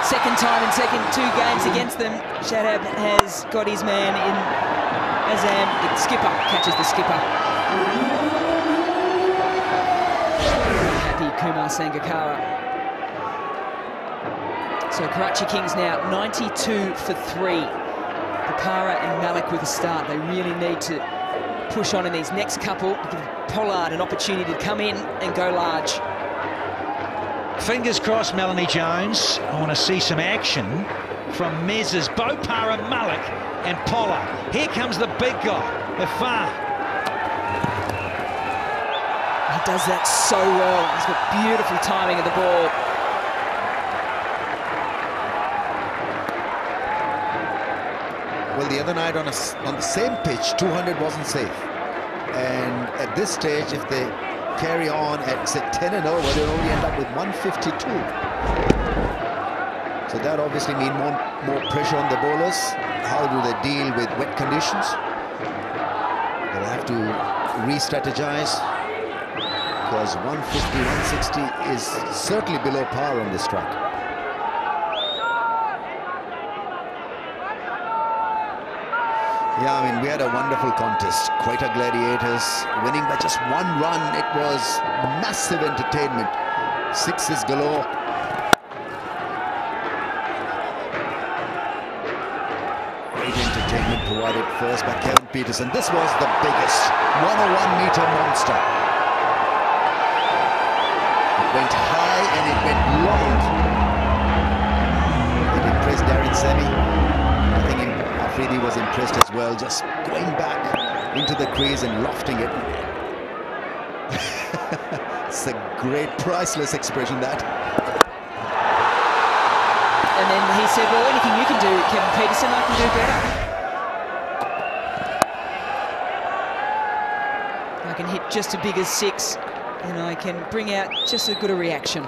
Second time in 2 games against them. Shadab has got his man in. Azam, the skipper, catches the skipper. Happy Kumar Sangakkara. So Karachi Kings now 92 for 3. Pucara and Malik with a start. They really need to push on in these next couple to give Pollard an opportunity to come in and go large. Fingers crossed, Melanie Jones. I want to see some action from Mez's Bopara, Malik and Pollard. Here comes the big guy, the far. He does that so well. He's got beautiful timing of the ball. Well, the other night on the same pitch, 200 wasn't safe. And at this stage, if they carry on at, say, 10 and over, they'll only end up with 152. So that obviously means more pressure on the bowlers. How do they deal with wet conditions? They'll have to re-strategize, because 150, 160 is certainly below par on this track. Yeah, I mean, we had a wonderful contest. Quetta Gladiators winning by just 1 run. It was massive entertainment. Sixes galore. Great entertainment provided first by Kevin Peterson. This was the biggest 101-meter monster. It went high and it went long. It impressed Darren Semi. Afridi was impressed as well, just going back into the crease and lofting it. It's a great, priceless expression, that. And then he said, well, anything you can do, Kevin Peterson, I can do better. I can hit just as big as 6, and I can bring out just as good a reaction.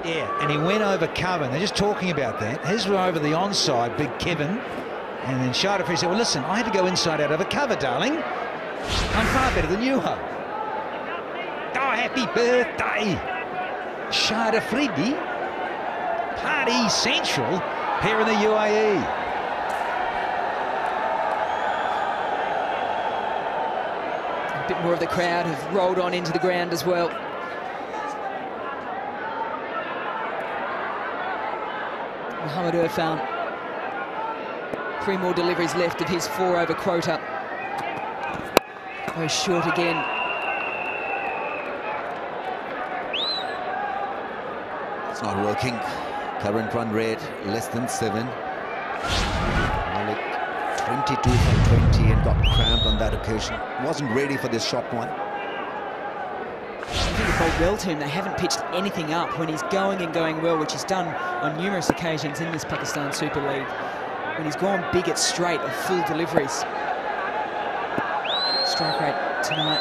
Yeah, and he went over cover. They're just talking about that. His were over the onside, big Kevin. And then Shadafri said, well, listen, I had to go inside out of a cover, darling. I'm far better than you are. Oh, happy birthday, Shadafridi. Party central here in the UAE. A bit more of the crowd have rolled on into the ground as well. Mohamed Irfan. 3 more deliveries left of his 4-over quota. Goes short again. It's not working. Current run rate less than 7. Malik 22 from 20 and got cramped on that occasion. Wasn't ready for this short one. I think it bowled well to him. They haven't pitched anything up when he's going and going well, which he's done on numerous occasions in this Pakistan Super League. When he's gone big at straight or full deliveries. Strike rate tonight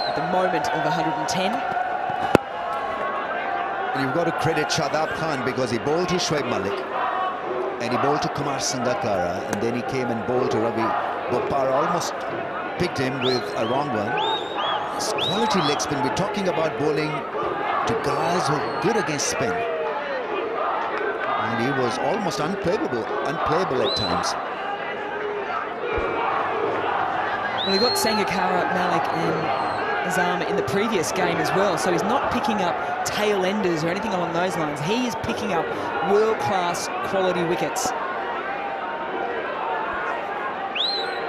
at the moment of 110. And you've got to credit Shadab Khan, because he bowled to Shoaib Malik and he bowled to Kumar Sangakkara, and then he came and bowled to Ravi Bopara. Almost picked him with a wrong one. It's quality leg spin. We're talking about bowling to guys who are good against spin. And he was almost unplayable at times. Well, he got Sangakkara, Malik and Azam in the previous game as well, so he's not picking up tail enders or anything along those lines. He is picking up world-class quality wickets.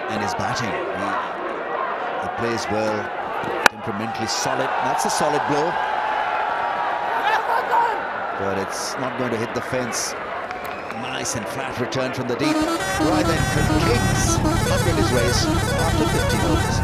And his batting, he plays well, temperamentally solid. That's a solid blow. But it's not going to hit the fence. Nice and flat return from the deep. Right then, Kings 100 his race after 15 overs.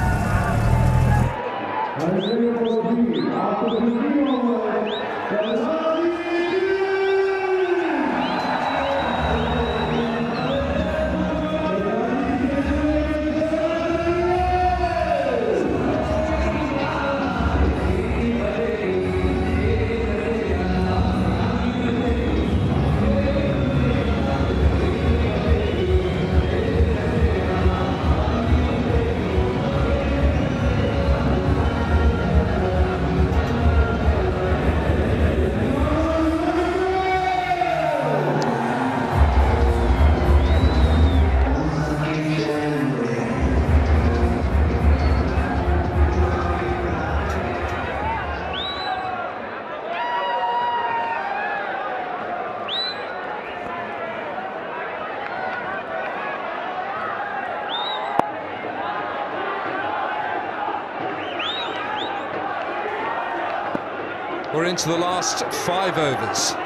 We're into the last 5 overs.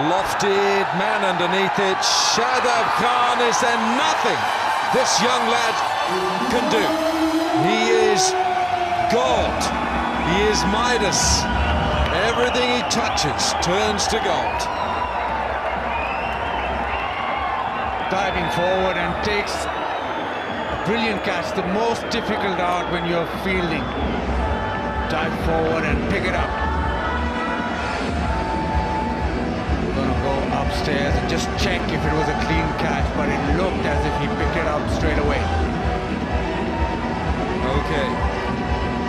Lofted, man underneath it. Shadab Khan, is there nothing this young lad can do? He is gold. He is Midas. Everything he touches turns to gold. Diving forward and takes a brilliant catch, the most difficult out when you're fielding. Dive forward and pick it up. We're going to go upstairs and just check if it was a clean catch, but it looked as if he picked it up straight away. Okay,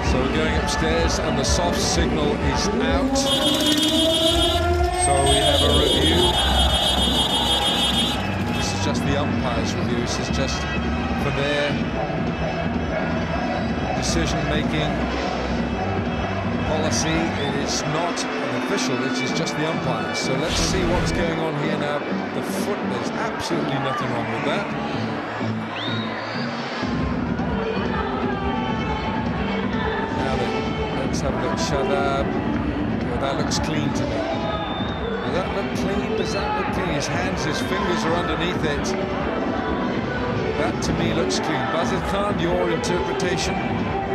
so we're going upstairs and the soft signal is out. So we have a review. This is just the umpire's review. This is just for their decision-making policy. It is not an official, it is just the umpire. So let's see what's going on here now. The foot, there's absolutely nothing wrong with that. Now then, let's have a look. Shadab. Oh, that looks clean to me. Does that look clean? Does that look clean? His hands, his fingers are underneath it. That to me looks clean. Bazir Khan, your interpretation,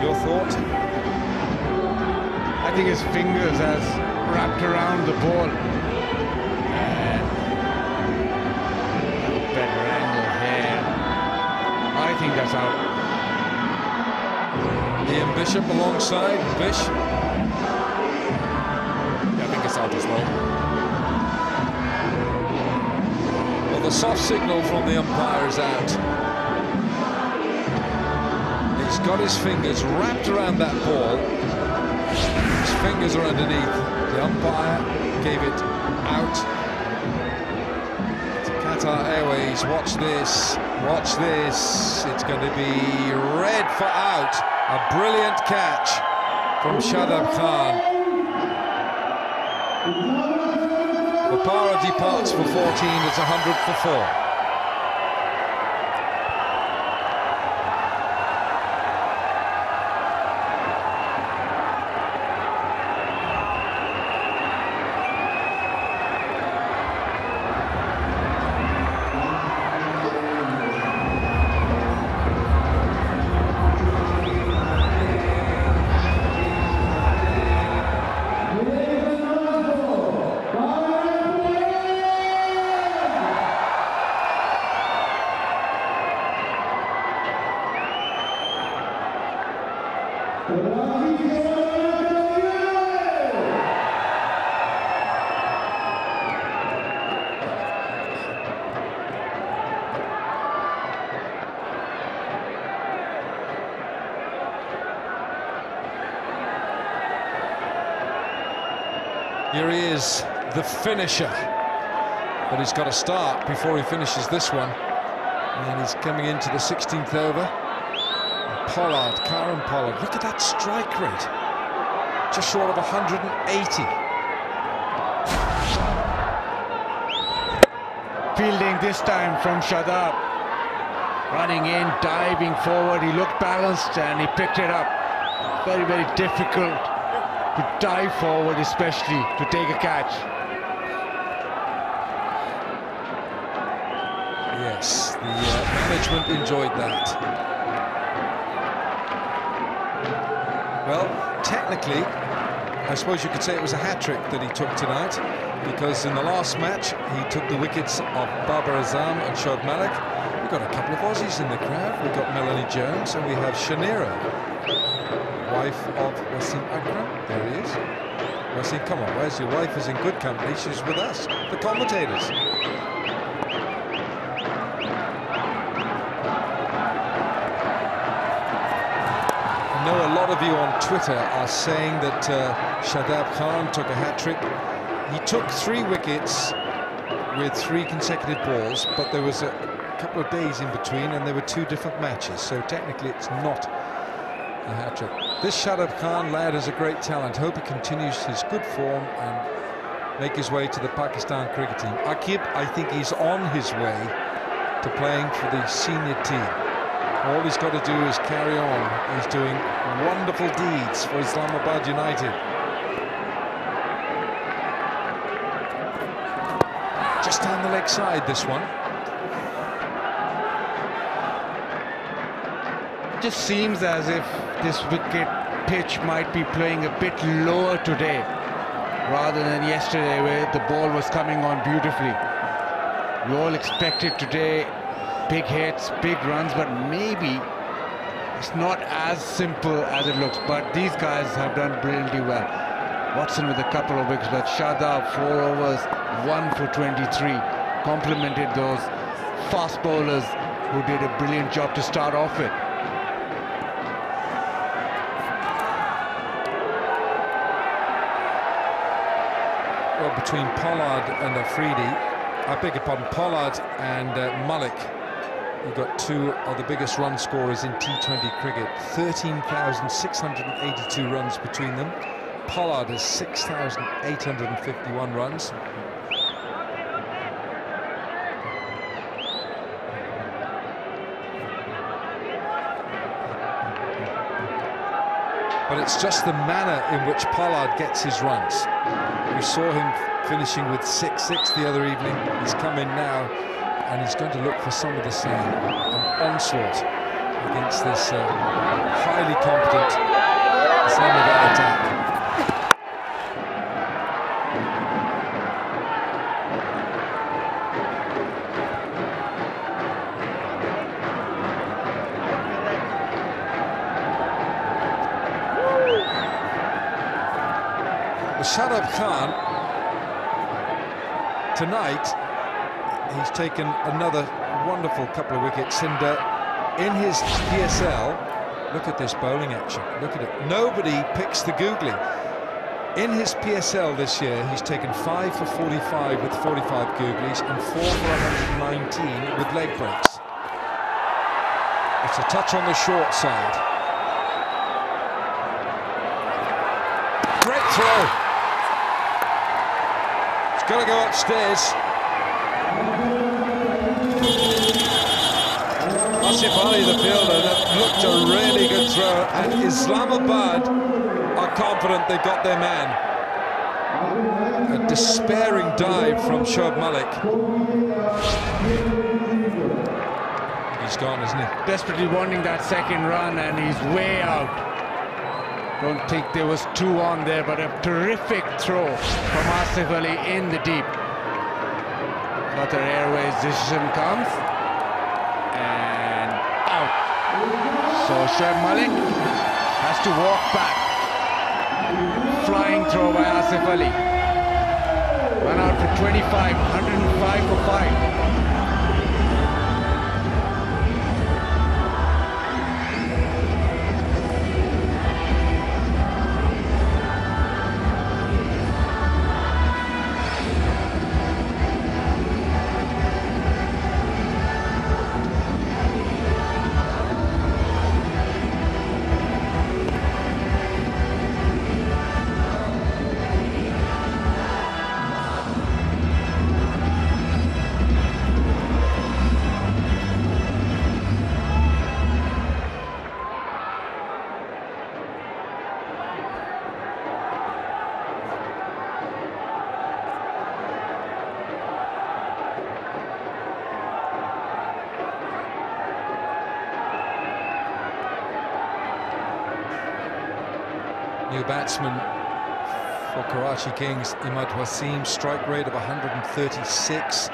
your thought? I think his fingers has wrapped around the ball. And better angle here. I think that's out. Ian Bishop alongside. Bish? Yeah, I think it's out as well. Well, the soft signal from the umpire is out. He's got his fingers wrapped around that ball. His fingers are underneath. The umpire gave it out to Qatar Airways. Watch this. Watch this. It's going to be red for out. A brilliant catch from Shadab Khan. The power departs for 14. It's 100 for 4. Here he is, the finisher. But he's got to start before he finishes this one. And he's coming into the 16th over. Pollard, Karen Pollard. Look at that strike rate. Just short of 180. Fielding this time from Shadab. Running in, diving forward. He looked balanced and he picked it up. Very, very difficult to dive forward, especially to take a catch. Yes, the management enjoyed that. Well, technically, I suppose you could say it was a hat-trick that he took tonight, because in the last match he took the wickets of Babar Azam and Shoaib Malik. We've got a couple of Aussies in the crowd. We've got Melanie Jones and we have Shanira, wife of Wasim Akram. There he is. Wasim, come on, where's your wife? Is in good company. She's with us, the commentators. I know a lot of you on Twitter are saying that Shadab Khan took a hat-trick. He took 3 wickets with 3 consecutive balls, but there was a couple of days in between and there were 2 different matches, so technically it's not a hat-trick. This Shadab Khan lad is a great talent. Hope he continues his good form and make his way to the Pakistan cricket team. Akib, I think he's on his way to playing for the senior team. All he's got to do is carry on. He's doing wonderful deeds for Islamabad United. Just down the leg side, this one. It just seems as if this wicket pitch might be playing a bit lower today rather than yesterday, where the ball was coming on beautifully. We all expected today big hits, big runs, but maybe it's not as simple as it looks. But these guys have done brilliantly well. Watson with a couple of wickets, but Shadab 4 overs, 1 for 23, complemented those fast bowlers who did a brilliant job to start off with. Well, between Pollard and Afridi, I beg your pardon, Pollard and Malik, you've got 2 of the biggest run scorers in T20 cricket. 13,682 runs between them. Pollard has 6,851 runs. But it's just the manner in which Pollard gets his runs. We saw him finishing with 6-6 the other evening. He's come in now and he's going to look for some of the same. An onslaught against this highly competent Islamabad attack. Shadab Khan, tonight, he's taken another wonderful couple of wickets, and in his PSL, look at this bowling action, look at it. Nobody picks the googly. In his PSL this year, he's taken 5 for 45 with 45 googlies and 4 for 119 with leg breaks. It's a touch on the short side. Great throw. Got to go upstairs. Asif Ali, the fielder, that looked a really good throw, and Islamabad are confident they've got their man. A despairing dive from Shoaib Malik. He's gone, isn't he? Desperately wanting that second run, and he's way out. Don't think there was 2 on there, but a terrific throw from Asif Ali in the deep. Qatar Airways decision comes and out. So Shoaib Malik has to walk back. Flying throw by Asif Ali. Run out for 25, 105 for 5. New batsman for Karachi Kings, Imad Wasim, strike rate of 136. His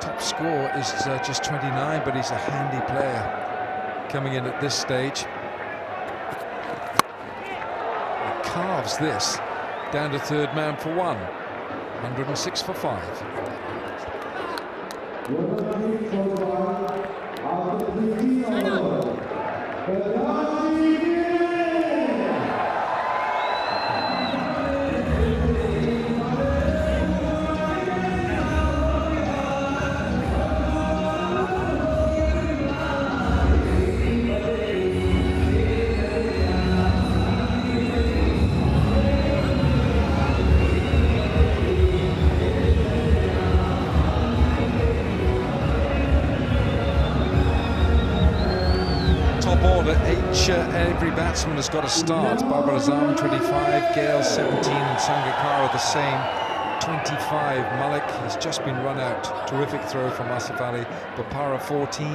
top score is just 29, but he's a handy player coming in at this stage. He carves this down to third man for one. 106 for 5. Every batsman has got a start. Babar Azam 25, Gale 17, and Sangakkara the same 25. Malik has just been run out. Terrific throw from Asif Ali. Bapara 14.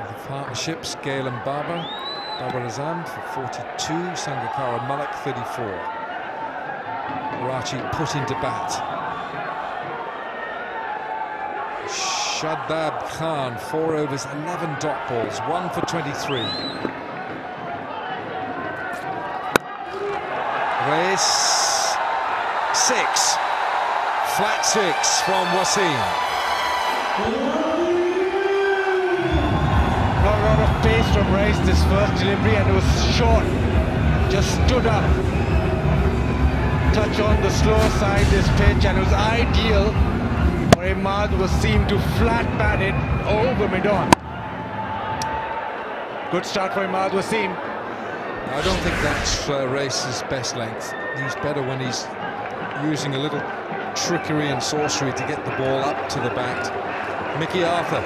The partnerships, Gale and Babar. Babar Azam for 42, Sangakkara, Malik 34. Karachi put into bat. Shadab Khan, 4 overs, 11 dot balls, 1 for 23. Race 6, flat 6 from Wasim. Not a lot of pace from Race this first delivery, and it was short. Just stood up. Touch on the slow side this pitch, and it was ideal. Imad Wasim to flat bat it over mid-on. Good start for Imad Wasim. I don't think that's Race's best length. He's better when he's using a little trickery and sorcery to get the ball up to the bat. Mickey Arthur,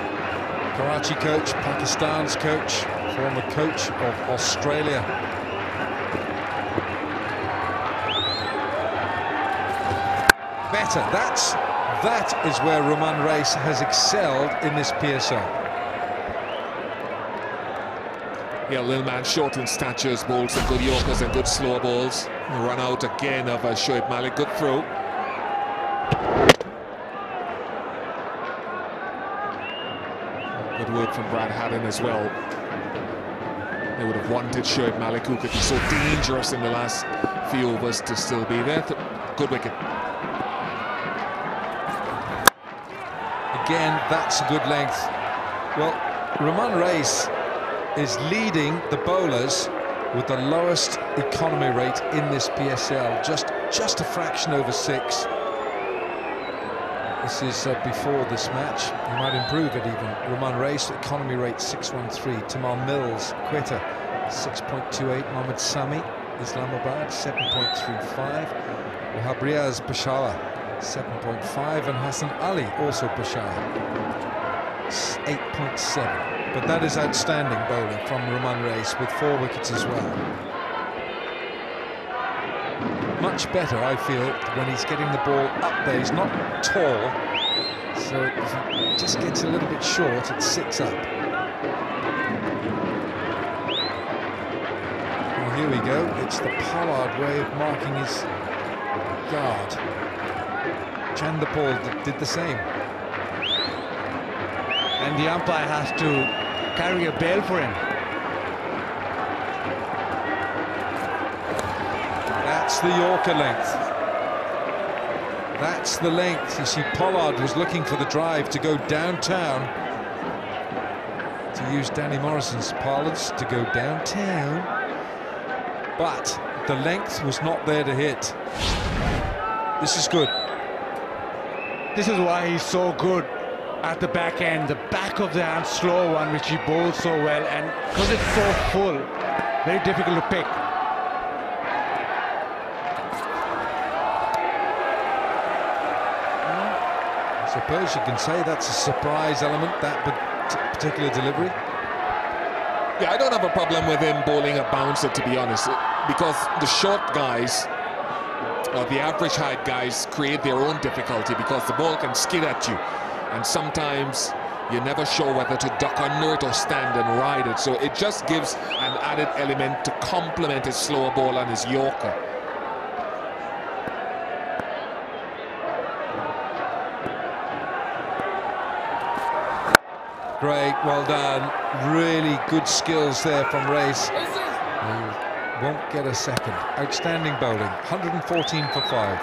Karachi coach, Pakistan's coach, former coach of Australia. Better, that is where Roman Race has excelled in this PSL. Yeah, little man, short in stature, bowls some good Yorkers and good slow balls. Run out again of Shoaib Malik, good throw. Good work from Brad Haddon as well. They would have wanted Shoaib Malik, who could be so dangerous in the last few overs, to still be there. Good wicket. Again, that's a good length. Well, Roman Race is leading the bowlers with the lowest economy rate in this PSL, just a fraction over 6. This is before this match. He might improve it even. Roman Race, economy rate 613. Tamal Mills, Quetta, 6.28. Mohammad Sami, Islamabad, 7.35. Wahab Riaz, Peshawar, 7.5, and Hassan Ali, also Peshawar, 8.7. But that is outstanding bowling from Roman Race, with 4 wickets as well. Much better, I feel, when he's getting the ball up there. He's not tall, so if he just gets a little bit short, it sits up. Well, here we go. It's the Pollard way of marking his guard. Chandapal did the same. And the umpire has to carry a bail for him. That's the Yorker length. That's the length. You see, Pollard was looking for the drive to go downtown, to use Danny Morrison's parlance, to go downtown. But the length was not there to hit. This is good. This is why he's so good at the back end, the back of the hand slow one, which he bowls so well, and because it's so full, very difficult to pick. I suppose you can say that's a surprise element, that particular delivery. Yeah, I don't have a problem with him bowling a bouncer, to be honest, because the short guys, or the average height guys, create their own difficulty because the ball can skid at you, and sometimes you're never sure whether to duck under it or stand and ride it. So it just gives an added element to complement his slower ball and his Yorker. Great, well done. Really good skills there from Race. He won't get a second. Outstanding bowling. 114 for 5.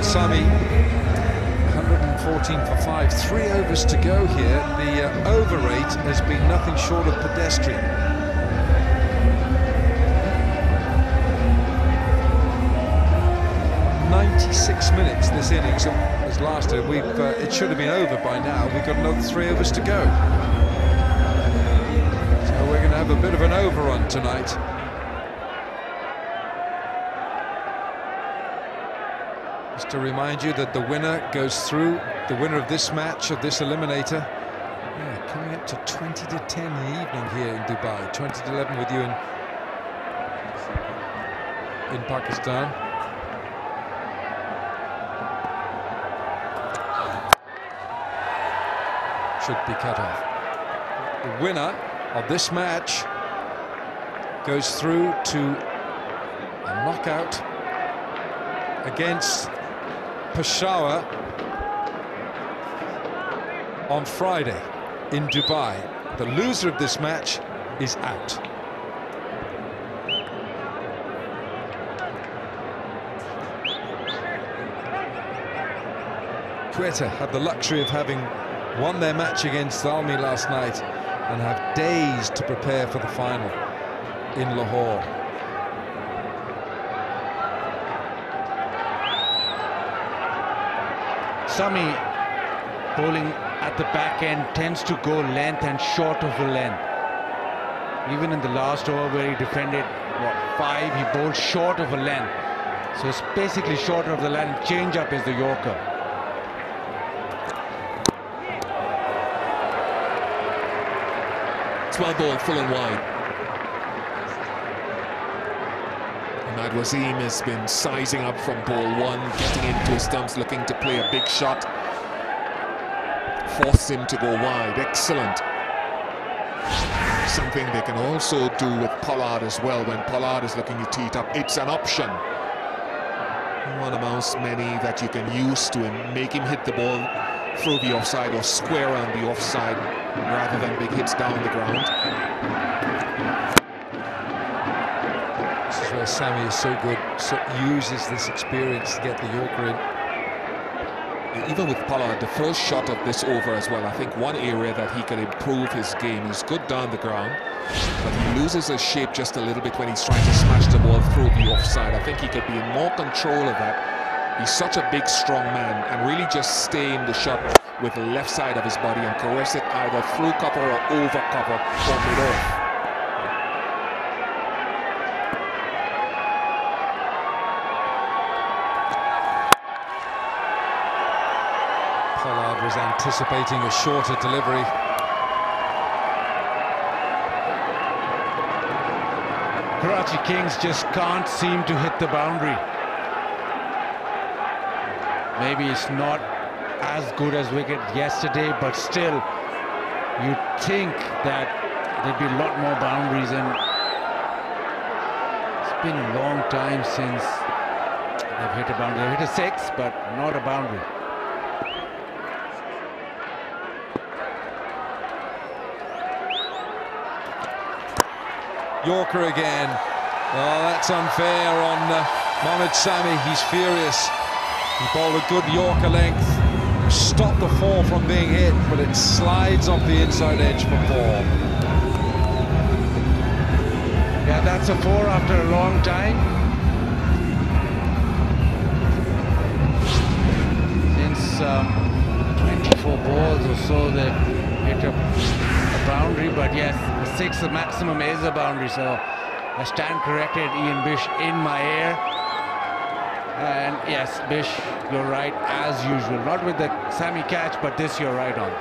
Sami, 114 for 5, 3 overs to go here. The over rate has been nothing short of pedestrian. .96 this innings has lasted. It should have been over by now. We've got another 3 overs to go. So we're going to have a bit of an overrun tonight. Just to remind you that the winner goes through, the winner of this match, of this eliminator. Yeah, coming up to 20 to 10 in the evening here in Dubai. 20 to 11 with you in Pakistan. Should be cut off. The winner of this match goes through to a knockout against Peshawar on Friday in Dubai. The loser of this match is out. Quetta had the luxury of having won their match against Almi last night and have days to prepare for the final in Lahore. Sami bowling at the back end tends to go length and short of the length. Even in the last over where he defended, what, 5, he bowled short of a length. So it's basically short of the length. Change up is the Yorker. It's well bowled, full and wide. Ahmad Wasim has been sizing up from ball 1, getting into his stumps, looking to play a big shot. Force him to go wide. Excellent. Something they can also do with Pollard as well. When Pollard is looking to tee it up, it's an option. One amongst many that you can use to make him hit the ball through the offside or square on the offside rather than big hits down the ground. Where Sami is so good, so uses this experience to get the Yorker in. Even with Pollard, the first shot of this over as well, I think one area that he could improve his game. He's good down the ground, but he loses his shape just a little bit when he's trying to smash the ball through the offside. I think he could be in more control of that. He's such a big, strong man, and really just stay in the shot with the left side of his body and caress it either through cover or over cover or mid-off. Pollard was anticipating a shorter delivery. Karachi Kings just can't seem to hit the boundary. Maybe it's not as good as wicket yesterday, but still, you'd think that there'd be a lot more boundaries, and it's been a long time since they've hit a boundary. They've hit a 6, but not a boundary. Yorker again. Oh, that's unfair on Mohamed Sami. He's furious. He bowled a good Yorker length, stopped the 4 from being hit, but it slides off the inside edge for 4. Yeah, that's a 4 after a long time. Since 24 balls or so, they've hit a boundary, but yes, the 6, the maximum is a boundary, so I stand corrected, Ian Bish in my ear. And yes, Bish, you're right as usual. Not with the Sammy catch, but this you're right on.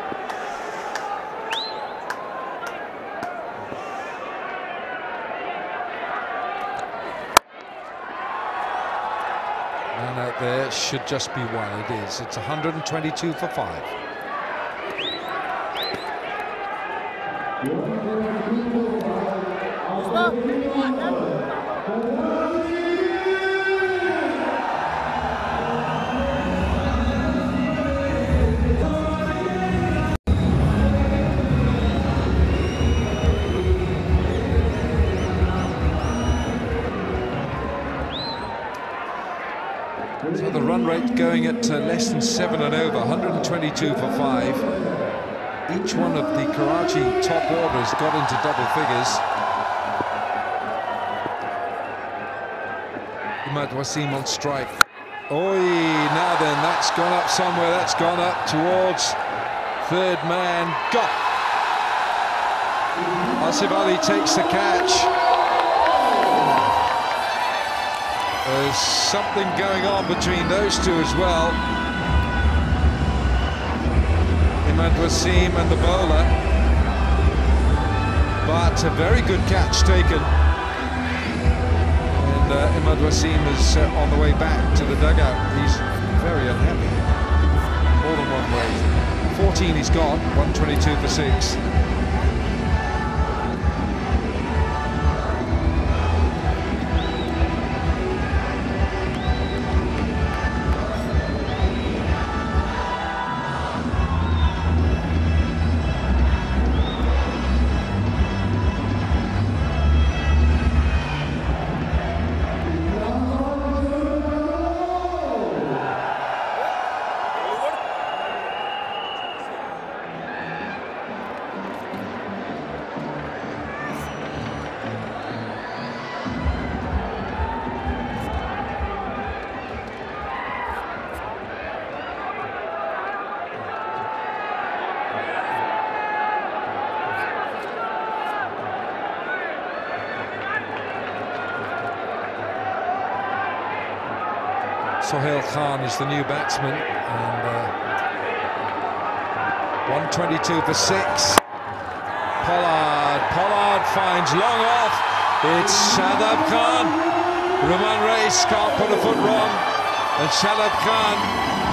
Man out there should just be one. It is. It's 122 for 5. So the run rate going at less than 7 and over, 122 for 5. Each one of the Karachi top orders got into double figures. Imad Wasim on strike. Oi, now then, that's gone up somewhere. That's gone up towards third man. Got. Asif Ali takes the catch. There's something going on between those two as well. Imad Wasim and the bowler. But a very good catch taken. And Imad Wasim is on the way back to the dugout. He's very unhappy. More than one way. 14 he's got, 122 for 6. Sohail Khan is the new batsman, and 122 for 6. Pollard finds long off. It's Shadab Khan. Ruman Reis can't put a foot wrong, and Shadab Khan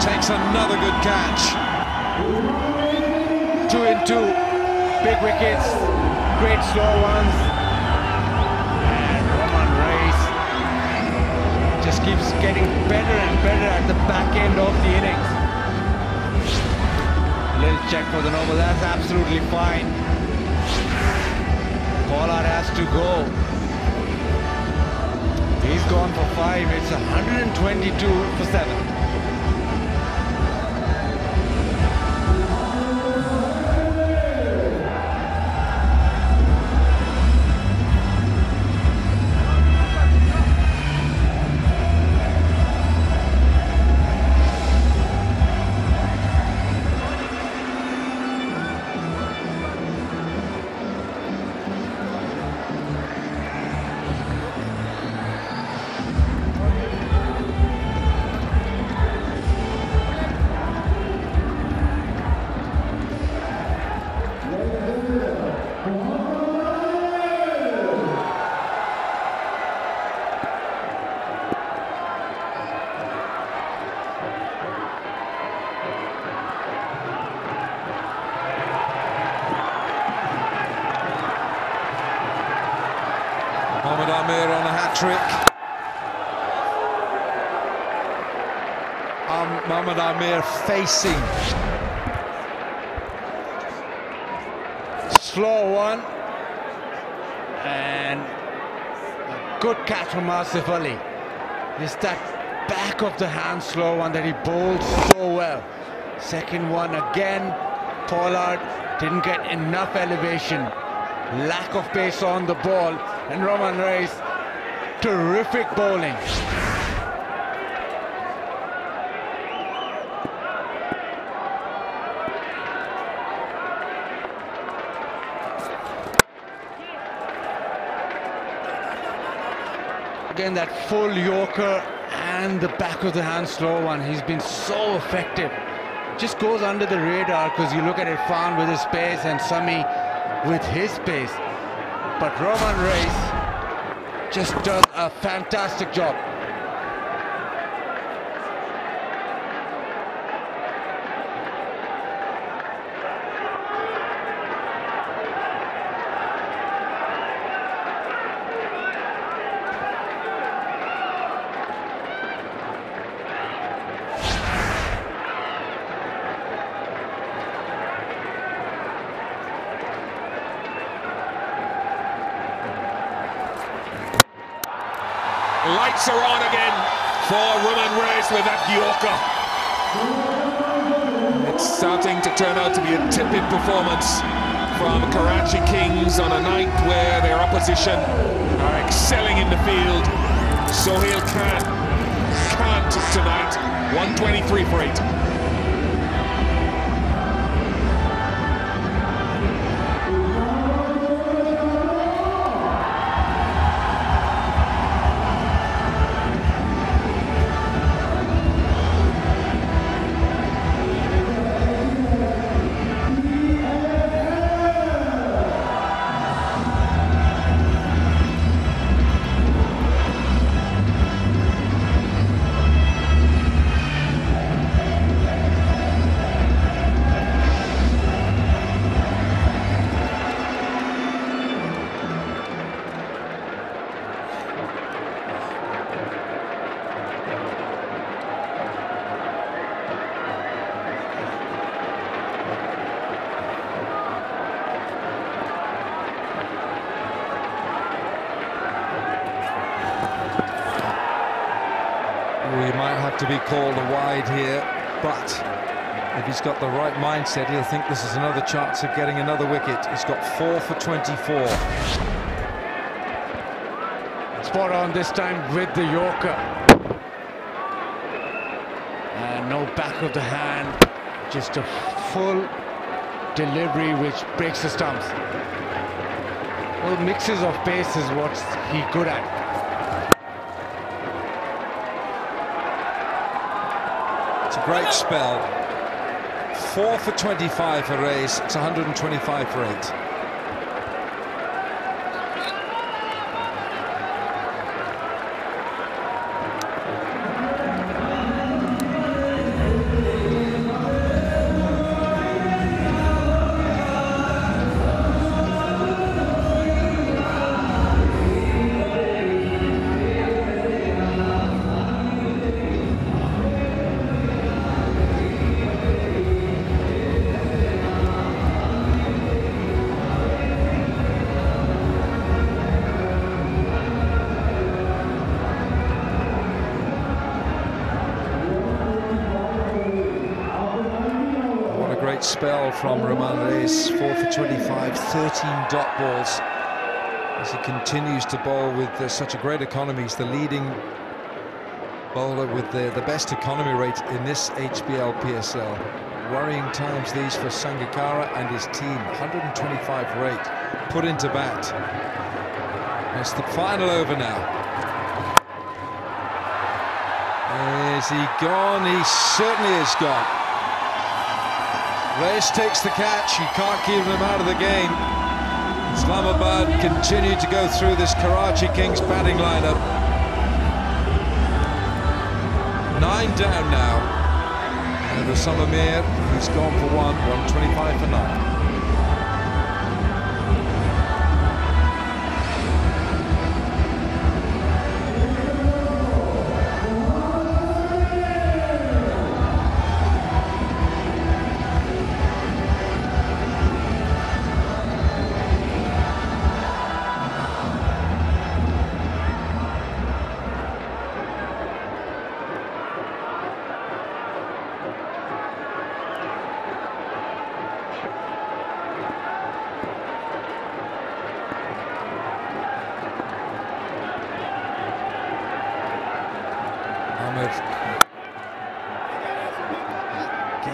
takes another good catch. 2 and 2, big wickets, great slow ones, and Ruman Reis just keeps getting better and better at the back end of the innings. Little check for the no-ball, that's absolutely fine. Pollard has to go. He's gone for 5, it's 122 for 7. Mohammad Amir on a hat-trick. Mohammad Amir facing. Slow one. And a good catch from Asif Ali. It's that back of the hand slow one that he bowled so well. Second one again. Pollard didn't get enough elevation. Lack of pace on the ball. And Roman Reis, terrific bowling. Again, that full Yorker and the back of the hand slow one. He's been so effective. Just goes under the radar because you look at Irfan with his pace and Sami with his pace. But Roman Reis just does a fantastic job. Lights are on again for Roman Reis with that Yorker. It's starting to turn out to be a tepid performance from Karachi Kings on a night where their opposition are excelling in the field. Sohail can't tonight. 123 for 8. We might have to be called a wide here, but if he's got the right mindset, he'll think this is another chance of getting another wicket. He's got 4 for 24. Spot on this time with the Yorker. And no back of the hand, just a full delivery which breaks the stumps. Well, mixes of pace is what he's good at. It's a great spell. 4 for 25 for Reis. It's 125 for 8. Spell from Roman Reis, 4 for 25, 13 dot balls as he continues to bowl with such a great economy. He's the leading bowler with the best economy rate in this HBL PSL. Worrying times these for Sangakkara and his team. 125 for 8 put into bat. It's the final over now. Is he gone? He certainly is gone. Reis takes the catch. You can't keep him out of the game. Islamabad continue to go through this Karachi Kings batting lineup. 9 down now. And Osama Mir, he's gone for 125 for 9.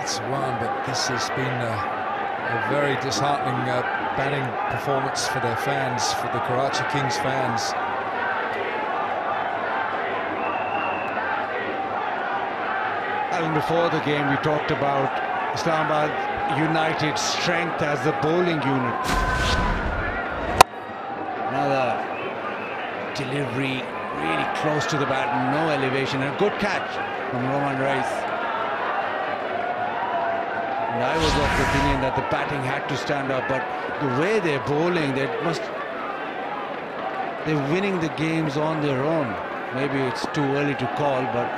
That's one, but this has been a very disheartening batting performance for their fans, for the Karachi Kings fans. And before the game, we talked about Islamabad United's strength as a bowling unit. Another delivery really close to the bat, no elevation, and a good catch from Roman Reis. And I was of the opinion that the batting had to stand up, but the way they're bowling, they're winning the games on their own. Maybe it's too early to call, but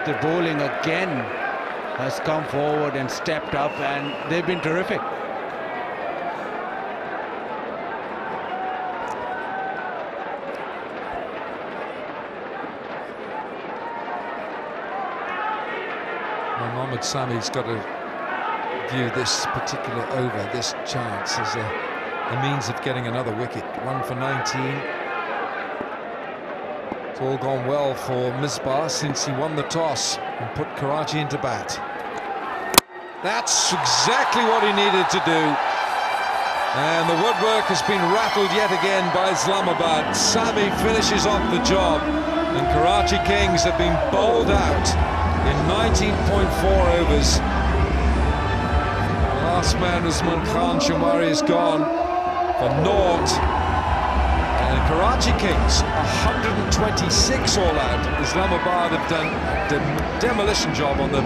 the bowling again has come forward and stepped up, and they've been terrific. Mohammad Sami's got to view this particular over, this chance, as a means of getting another wicket. 1 for 19. It's all gone well for Misbah since he won the toss and put Karachi into bat. That's exactly what he needed to do. And the woodwork has been rattled yet again by Islamabad. Sami finishes off the job, and Karachi Kings have been bowled out in 19.4 overs. The last man, Usman Khan Shumari, is gone for naught. And Karachi Kings, 126 all out. Islamabad have done a demolition job on them.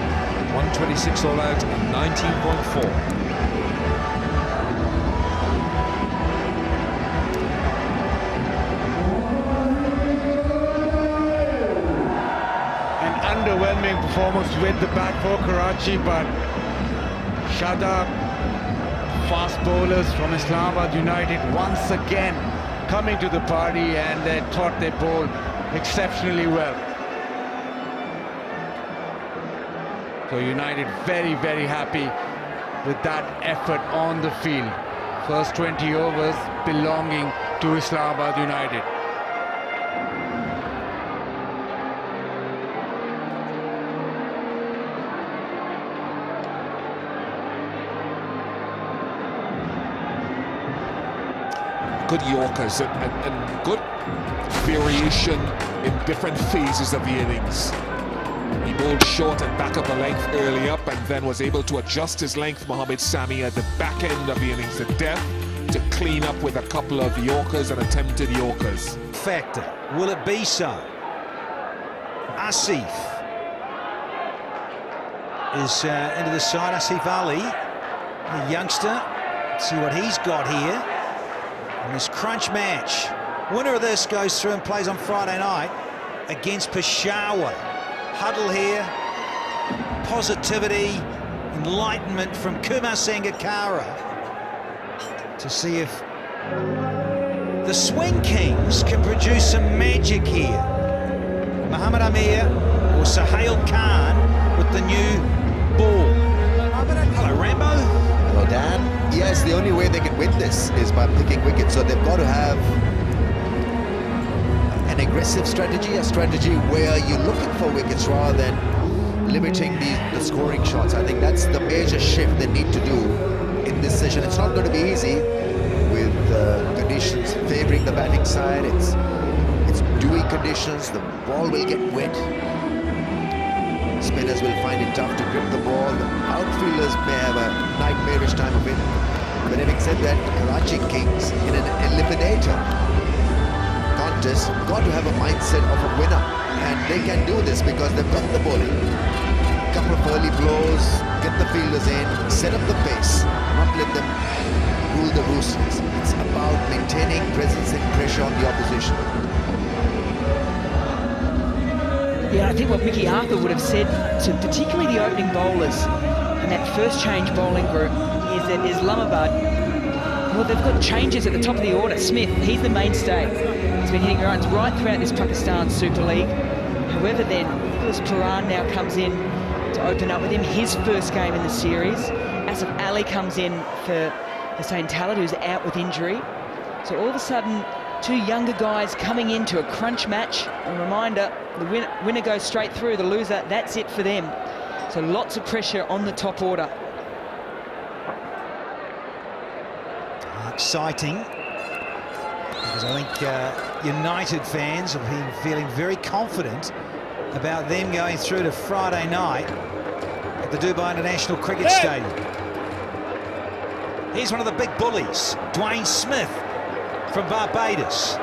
126 all out and 19.4. Underwhelming performance with the bat for Karachi, but Shadab, fast bowlers from Islamabad United once again coming to the party, and they thought they bowled exceptionally well. So United very, very happy with that effort on the field. First 20 overs belonging to Islamabad United. Good Yorkers and good variation in different phases of the innings. He bowled short and back of the length early up, and then was able to adjust his length, Mohammad Sami, at the back end of the innings, the depth, to clean up with a couple of Yorkers and attempted Yorkers. Factor. Will it be so? Asif is into the side. Asif Ali, the youngster. Let's see what he's got here. In this crunch match, winner of this goes through and plays on Friday night against Peshawar. Huddle here, positivity, enlightenment from Kumar Sangakkara to see if the Swing Kings can produce some magic here. Muhammad Amir or Suhail Khan with the new ball. Hello, Rambo. Hello, Dan. Yes, the only way they can win this is by picking wickets, so they've got to have an aggressive strategy, a strategy where you're looking for wickets rather than limiting the scoring shots. I think that's the major shift they need to do in this session. It's not going to be easy with conditions favouring the batting side. It's dewy conditions, the ball will get wet. Spinners will find it tough to grip the ball. The outfielders may have a nightmarish time of it. But having said that, Karachi Kings in an eliminator contest got to have a mindset of a winner, and they can do this because they've got the bowling. A couple of early blows, get the fielders in, set up the pace, not let them rule the roost. It's about maintaining presence and pressure on the opposition. Yeah, I think what Mickey Arthur would have said to particularly the opening bowlers and that first change bowling group is that Islamabad, well, they've got changes at the top of the order. Smith, he's the mainstay. He's been hitting runs right throughout this Pakistan Super League. However, then, Nicholas Puran now comes in to open up with him his first game in the series. Asif Ali comes in for Hussain Talib, who's out with injury. So all of a sudden, Two younger guys coming into a crunch match. A reminder, the winner goes straight through, the loser, that's it for them. So lots of pressure on the top order. Exciting, because I think United fans have been feeling very confident about them going through to Friday night at the Dubai International Cricket Stadium. Here's one of the big bullies, Dwayne Smith from Barbados.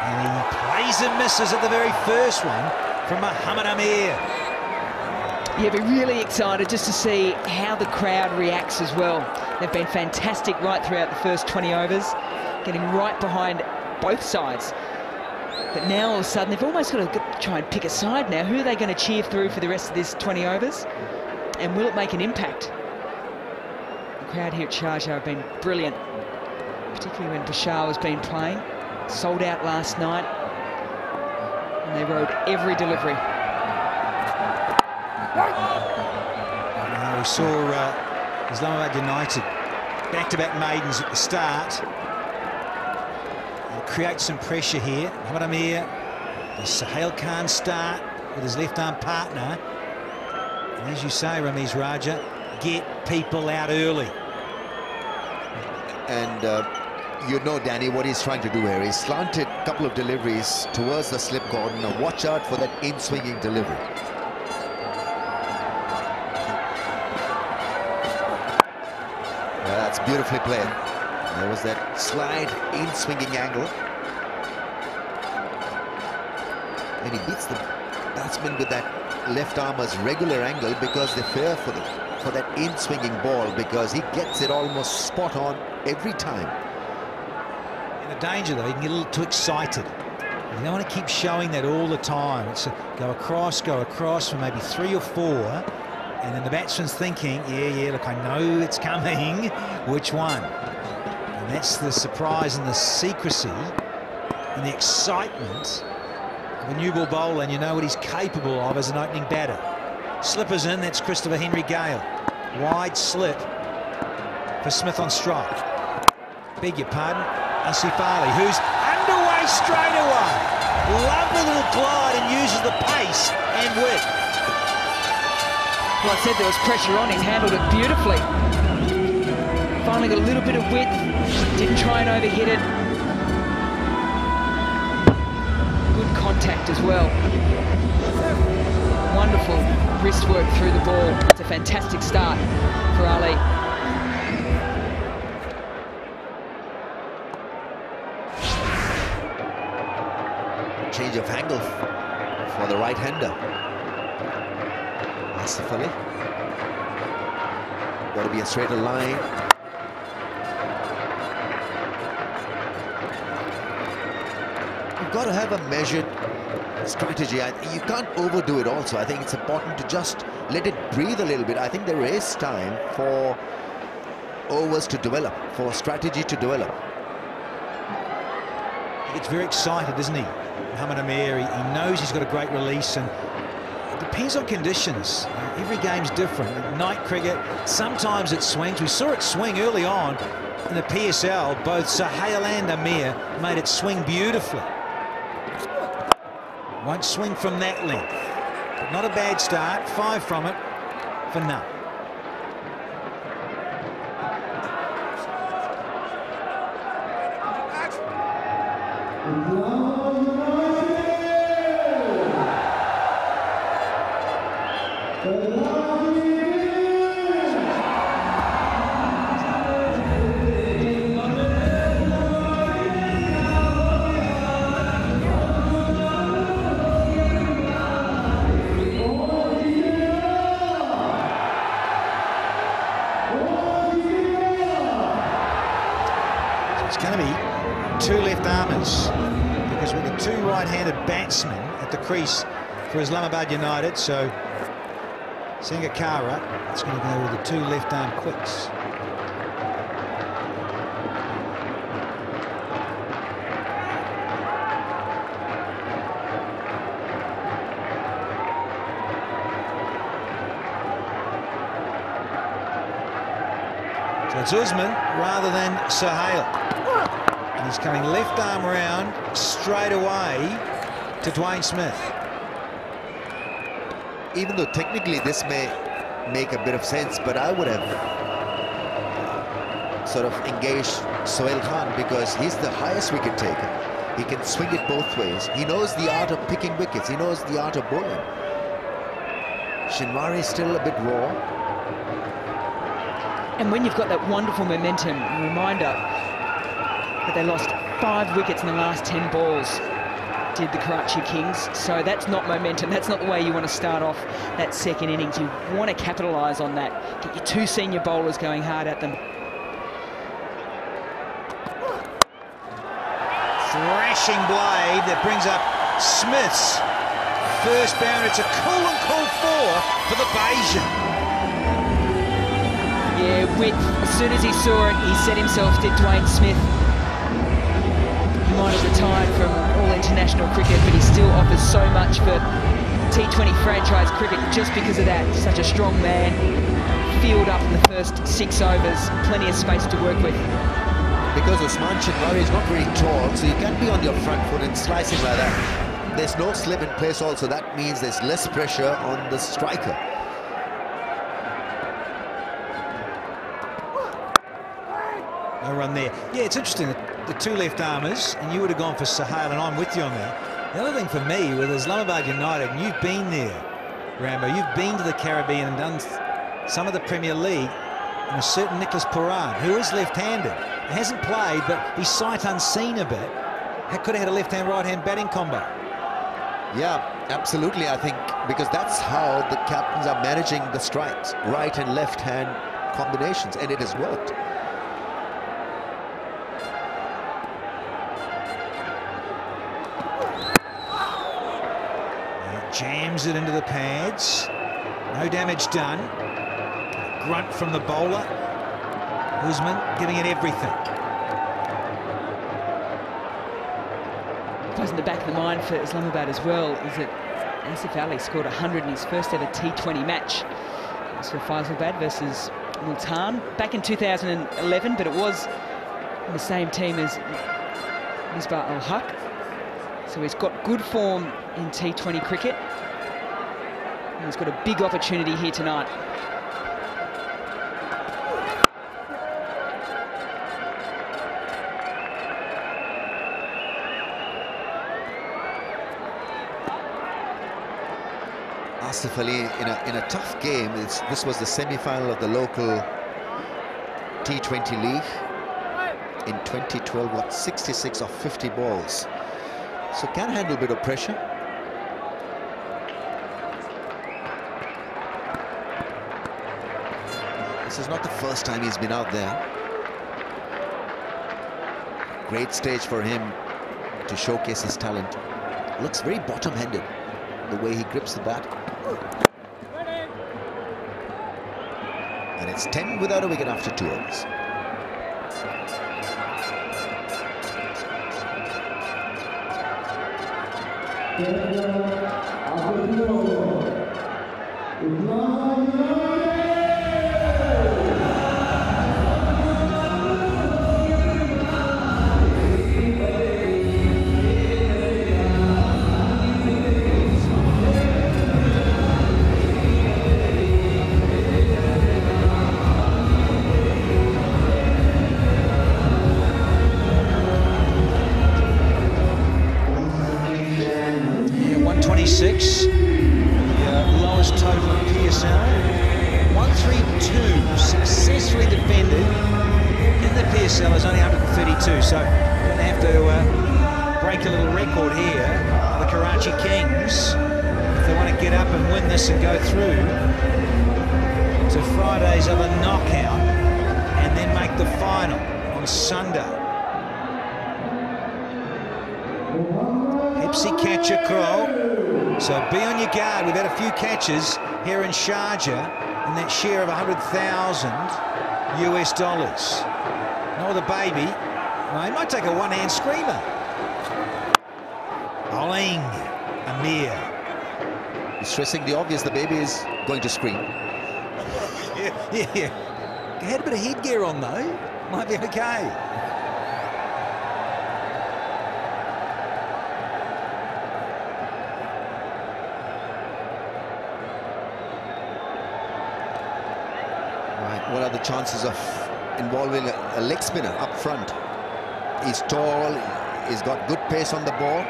And he plays and misses at the very first one from Mohamed Amir. Yeah, be really excited just to see how the crowd reacts as well. They've been fantastic right throughout the first 20 overs, getting right behind both sides. But now all of a sudden they've almost got to try and pick a side now. Who are they going to cheer through for the rest of this 20 overs? And will it make an impact? The crowd here at Sharjah have been brilliant, particularly when Bashar has been playing. Sold out last night, and they rode every delivery. We saw Islamabad United back-to-back maidens at the start. Create some pressure here. Mohamed Amir, the Sohail Khan start with his left-arm partner. And as you say, Ramiz Raja, get people out early. And you know, Danny, what he's trying to do here. He's slanted a couple of deliveries towards the slip corner. Now watch out for that in-swinging delivery. That's beautifully played. There was that slide in-swinging angle. And he beats the batsman with that left armer's regular angle because they fear for that in-swinging ball, because he gets it almost spot on every time. In the danger, though, you can get a little too excited. You don't want to keep showing that all the time. It's go across for maybe 3 or 4. And then the batsman's thinking, yeah, look, I know it's coming. Which one? And that's the surprise and the secrecy and the excitement of a new ball bowler, and you know what he's capable of as an opening batter. Slippers in, that's Christopher Henry Gale. Wide slip for Smith on strike. Beg your pardon, Asif Ali, who's underway straight away. Lovely little glide and uses the pace and width. Well, I said there was pressure on him, handled it beautifully. Finally got a little bit of width, didn't try and overhit it. Good contact as well. Wonderful wrist work through the ball. It's a fantastic start for Ali. Change of angle for the right-hander. Asif Ali. Got to be a straighter line. You've got to have a measured strategy. You can't overdo it also. I think it's important to just let it breathe a little bit. I think there is time for overs to develop, for strategy to develop. He gets very excited, doesn't he? Mohamed Amir, he knows he's got a great release, and it depends on conditions. Every game's different. Night cricket, sometimes it swings. We saw it swing early on in the PSL. Both Sohail and Amir made it swing beautifully. Won't swing from that length. But not a bad start. 5 from it for none. It's going to be 2 left-armers, because with the 2 right-handed batsmen at the crease for Islamabad United, so Sangakkara, it's going to go with the 2 left-arm quicks. So it's Usman rather than Sohail. He's coming left arm round straight away to Dwayne Smith. Even though technically this may make a bit of sense, but I would have sort of engaged Sohail Khan because he's the highest wicket taker. He can swing it both ways. He knows the art of picking wickets. He knows the art of bowling. Shinwari is still a bit raw. And when you've got that wonderful momentum, reminder that they lost 5 wickets in the last 10 balls, did the Karachi Kings. So that's not momentum. That's not the way you want to start off that second innings. You want to capitalise on that. Get your 2 senior bowlers going hard at them. Thrashing blade that brings up Smith's first boundary. It's a cool and cool 4 for the Bayesian. Yeah, as soon as he saw it, he set himself, did Dwayne Smith. He might have retired from all international cricket, but he still offers so much for T20 franchise cricket just because of that. Such a strong man, field up in the first 6 overs, plenty of space to work with. Because Usman Shinwari is not very tall, so you can't be on your front foot and slicing like that. There's no slip in place also. That means there's less pressure on the striker. No run there. Yeah, it's interesting, the 2 left-armers, and you would have gone for Sohail, and I'm with you on that. The other thing for me, with Islamabad United, and you've been there, Rambo, you've been to the Caribbean and done some of the Premier League, and a certain Nicholas Puran, who is left-handed, hasn't played, but he's sight unseen a bit. Could have had a left-hand, right-hand batting combo. Yeah, absolutely, I think, because that's how the captains are managing the strikes, right and left-hand combinations, and it has worked. Jams it into the pads. No damage done. Grunt from the bowler. Usman giving it everything. Goes in the back of the mind for Islamabad as well is that Asif Ali scored 100 in his first ever T20 match. It was for Faisalabad versus Multan back in 2011, but it was in the same team as Misbah al-Haq. So he's got good form in T20 cricket. And he's got a big opportunity here tonight. Asif Ali in a tough game. This was the semi-final of the local T20 league in 2012. What, 66 of 50 balls. So can handle a bit of pressure. This is not the first time he's been out there. Great stage for him to showcase his talent. Looks very bottom-handed, the way he grips the bat. And it's 10 without a wicket after 2 overs. The lowest total in PSL. 132 successfully defended in the PSL is only 132, so we're going to have to break a little record here. The Karachi Kings, if they want to get up and win this and go through to Friday's other knockout and then make the final on Sunday. Hepsi catcher Crow. So be on your guard. We've had a few catches here in Sharjah in that share of 100,000 US dollars. No other baby. Well, he might take a one-hand screamer. Bowling. Amir. He's stressing the obvious. The baby is going to scream. Yeah. He had a bit of headgear on though. Might be okay. what are the chances of involving a leg spinner up front? He's tall, he's got good pace on the ball.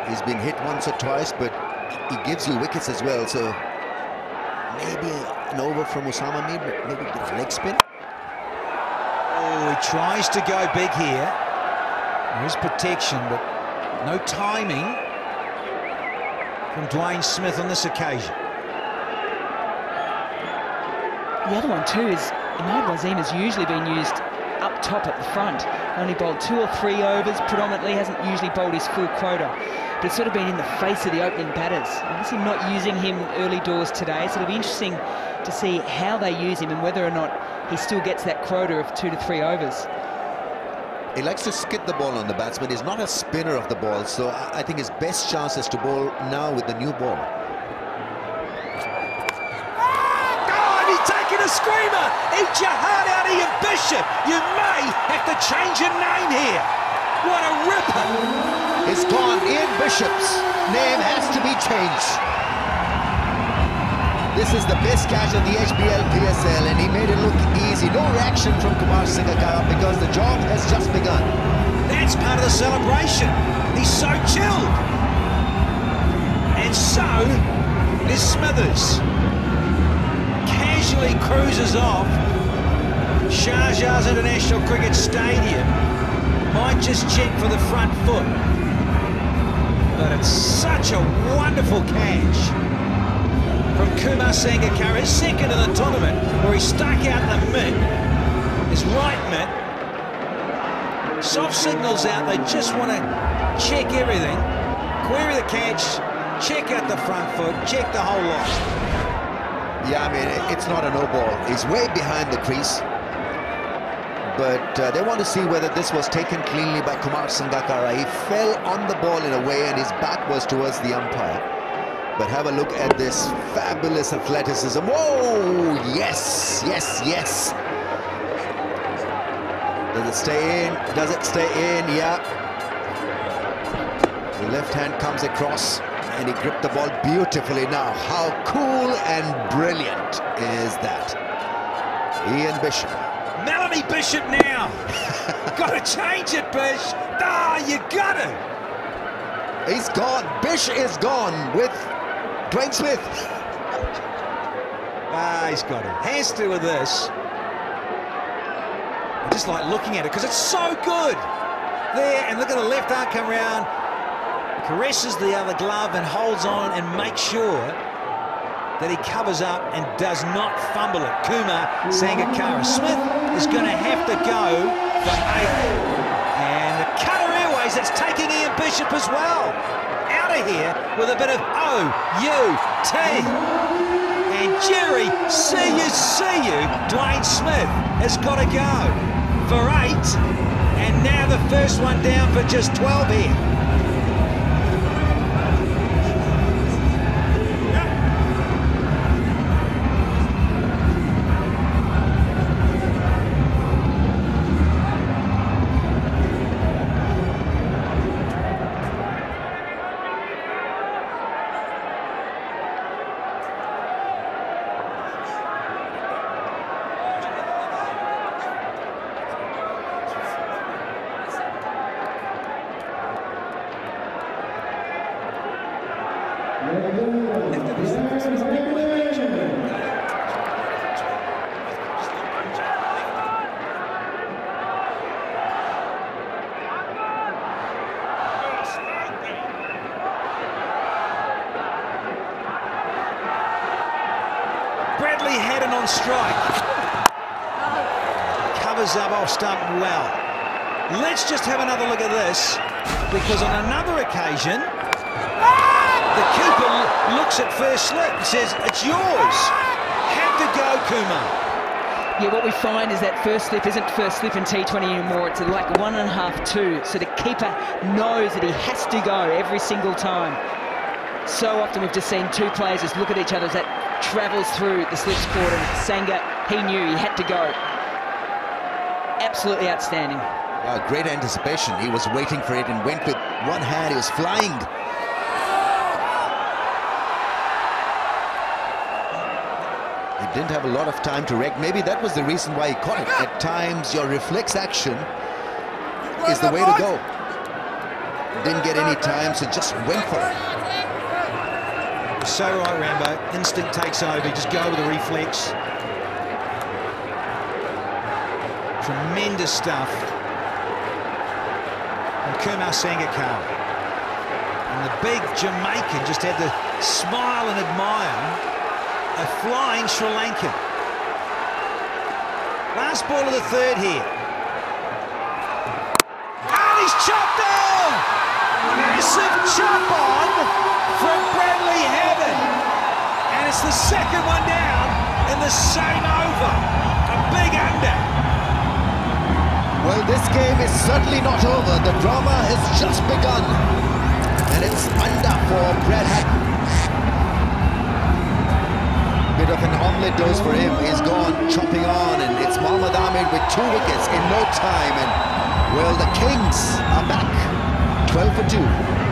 He's been hit once or twice, but he gives you wickets as well. So maybe an over from Osama, maybe a leg spin. Oh, he tries to go big here. There is protection, but no timing from Dwayne Smith on this occasion. The other one too is Imad Wasim has usually been used up top at the front. Only bowled 2 or 3 overs, predominantly hasn't usually bowled his full quota. But it's sort of been in the face of the opening batters. Obviously not using him early doors today, so it'll be interesting to see how they use him and whether or not he still gets that quota of 2 to 3 overs. He likes to skid the ball on the batsman. He's not a spinner of the ball, so I think his best chance is to bowl now with the new ball. God, he's taking a screamer! Eat your heart out, Ian Bishop! You may have to change your name here! What a ripper! It's gone. Ian Bishop's name has to be changed. This is the best catch of the HBL PSL, and he made it look easy. No reaction from Kumar Sangakkara because the job has just begun. That's part of the celebration. He's so chilled. And so is Smithers. Casually cruises off Sharjah's International Cricket Stadium. Might just check for the front foot. But it's such a wonderful catch from Kumar Sangakkara, his second in the tournament, where he stuck out the mid, his right mid. Soft signals out, they just want to check everything, query the catch, check out the front foot, check the whole lot. Yeah, I mean, it's not a no ball. He's way behind the crease. But they want to see whether this was taken cleanly by Kumar Sangakkara. He fell on the ball in a way and his back was towards the umpire. But have a look at this fabulous athleticism. Whoa! Yes, yes, yes. Does it stay in? Does it stay in? Yeah. The left hand comes across and he gripped the ball beautifully. Now, how cool and brilliant is that? Ian Bishop. Melanie Bishop now. Got to change it, Bish. Ah, you got it. He's gone. Bish is gone with Dwayne Smith. Ah, he's got it. Has to with this. I just like looking at it because it's so good. There, and look at the left arm come round, caresses the other glove and holds on and makes sure that he covers up and does not fumble it. Kumar Sangakkara. Smith is going to have to go for 8. And the Qatar Airways, that's taking Ian Bishop as well. Out of here with a bit of O-U-T. And Jerry, see you, Dwayne Smith has got to go for 8. And now the first one down for just 12 here. Bradley Haddon on strike. Covers up off stump well. Let's just have another look at this, because on another occasion, the keeper looks at first slip and says, it's yours. Have to go, Kumar. Yeah, what we find is that first slip isn't first slip in T20 anymore. It's like 1.5, 2. So the keeper knows that he has to go every single time. So often we've just seen two players just look at each other as that travels through the slips court, and Sanga, he knew he had to go. Absolutely outstanding. Great anticipation. He was waiting for it and went with one hand. He was flying. He didn't have a lot of time to react. Maybe that was the reason why he caught it. At times, your reflex action is the way to go. Didn't get any time, so just went for it. So right, Rambo. Instinct takes over. Just go with the reflex. Tremendous stuff from Kumar Sangakkar. And the big Jamaican just had to smile and admire a flying Sri Lankan. Last ball of the third here. And he's chopped on! Massive chop on from Bradley Heaven. And it's the second one down in the same over. A big under. Well, this game is certainly not over. The drama has just begun. And it's under for Brad Hatton. Bit of an omelette dose for him. He's gone chopping on, and it's Mohammad Ahmed with 2 wickets in no time. And, well, the Kings are back. 12 for 2.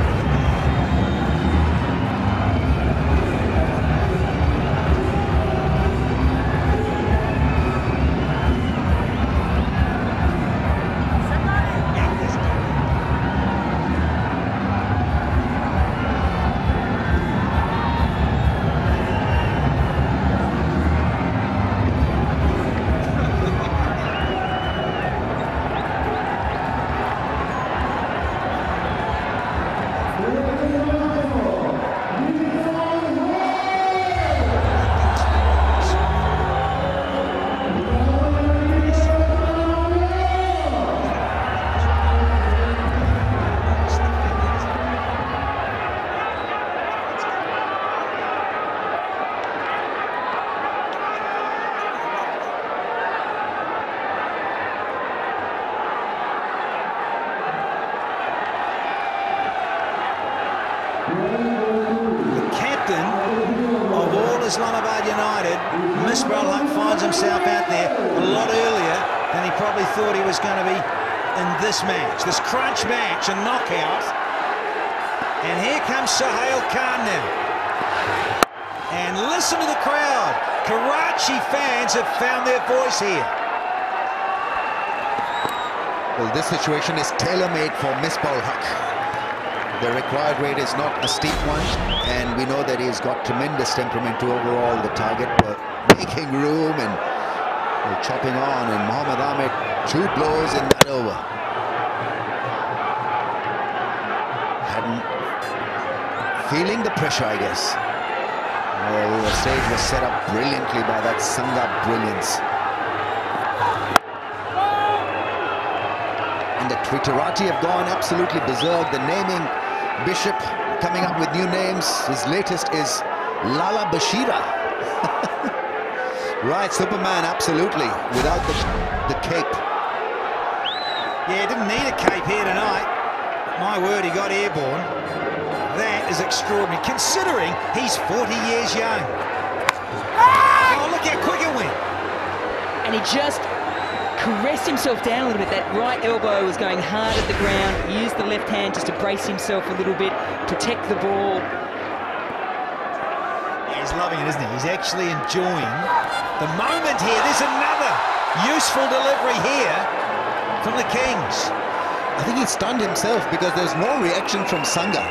Islamabad United, Misbah Al-Haq finds himself out there a lot earlier than he probably thought he was going to be in this match, this crunch match, a knockout. And here comes Sohail Khan now. And listen to the crowd. Karachi fans have found their voice here. Well, this situation is tailor-made for Misbah Al-Haq. The required rate is not a steep one, and we know that he's got tremendous temperament to overall the target, but making room and chopping on, and Mohammad Ahmed 2 blows in that over. Hadn't feeling the pressure, I guess. Well, the stage was set up brilliantly by that Sangha brilliance. And the Twitterati have gone absolutely berserk. The naming Bishop coming up with new names. His latest is Lala Bashira. Right, Superman, absolutely, without the cape. Yeah, didn't need a cape here tonight. My word, he got airborne. That is extraordinary, considering he's 40 years young. Oh, look how quick it went. And he just caressed himself down a little bit. That right elbow was going hard at the ground. He used the left hand just to brace himself a little bit, protect the ball. Yeah, he's loving it, isn't he? He's actually enjoying the moment here. There's another useful delivery here from the Kings. I think he stunned himself because there's no reaction from Sangha.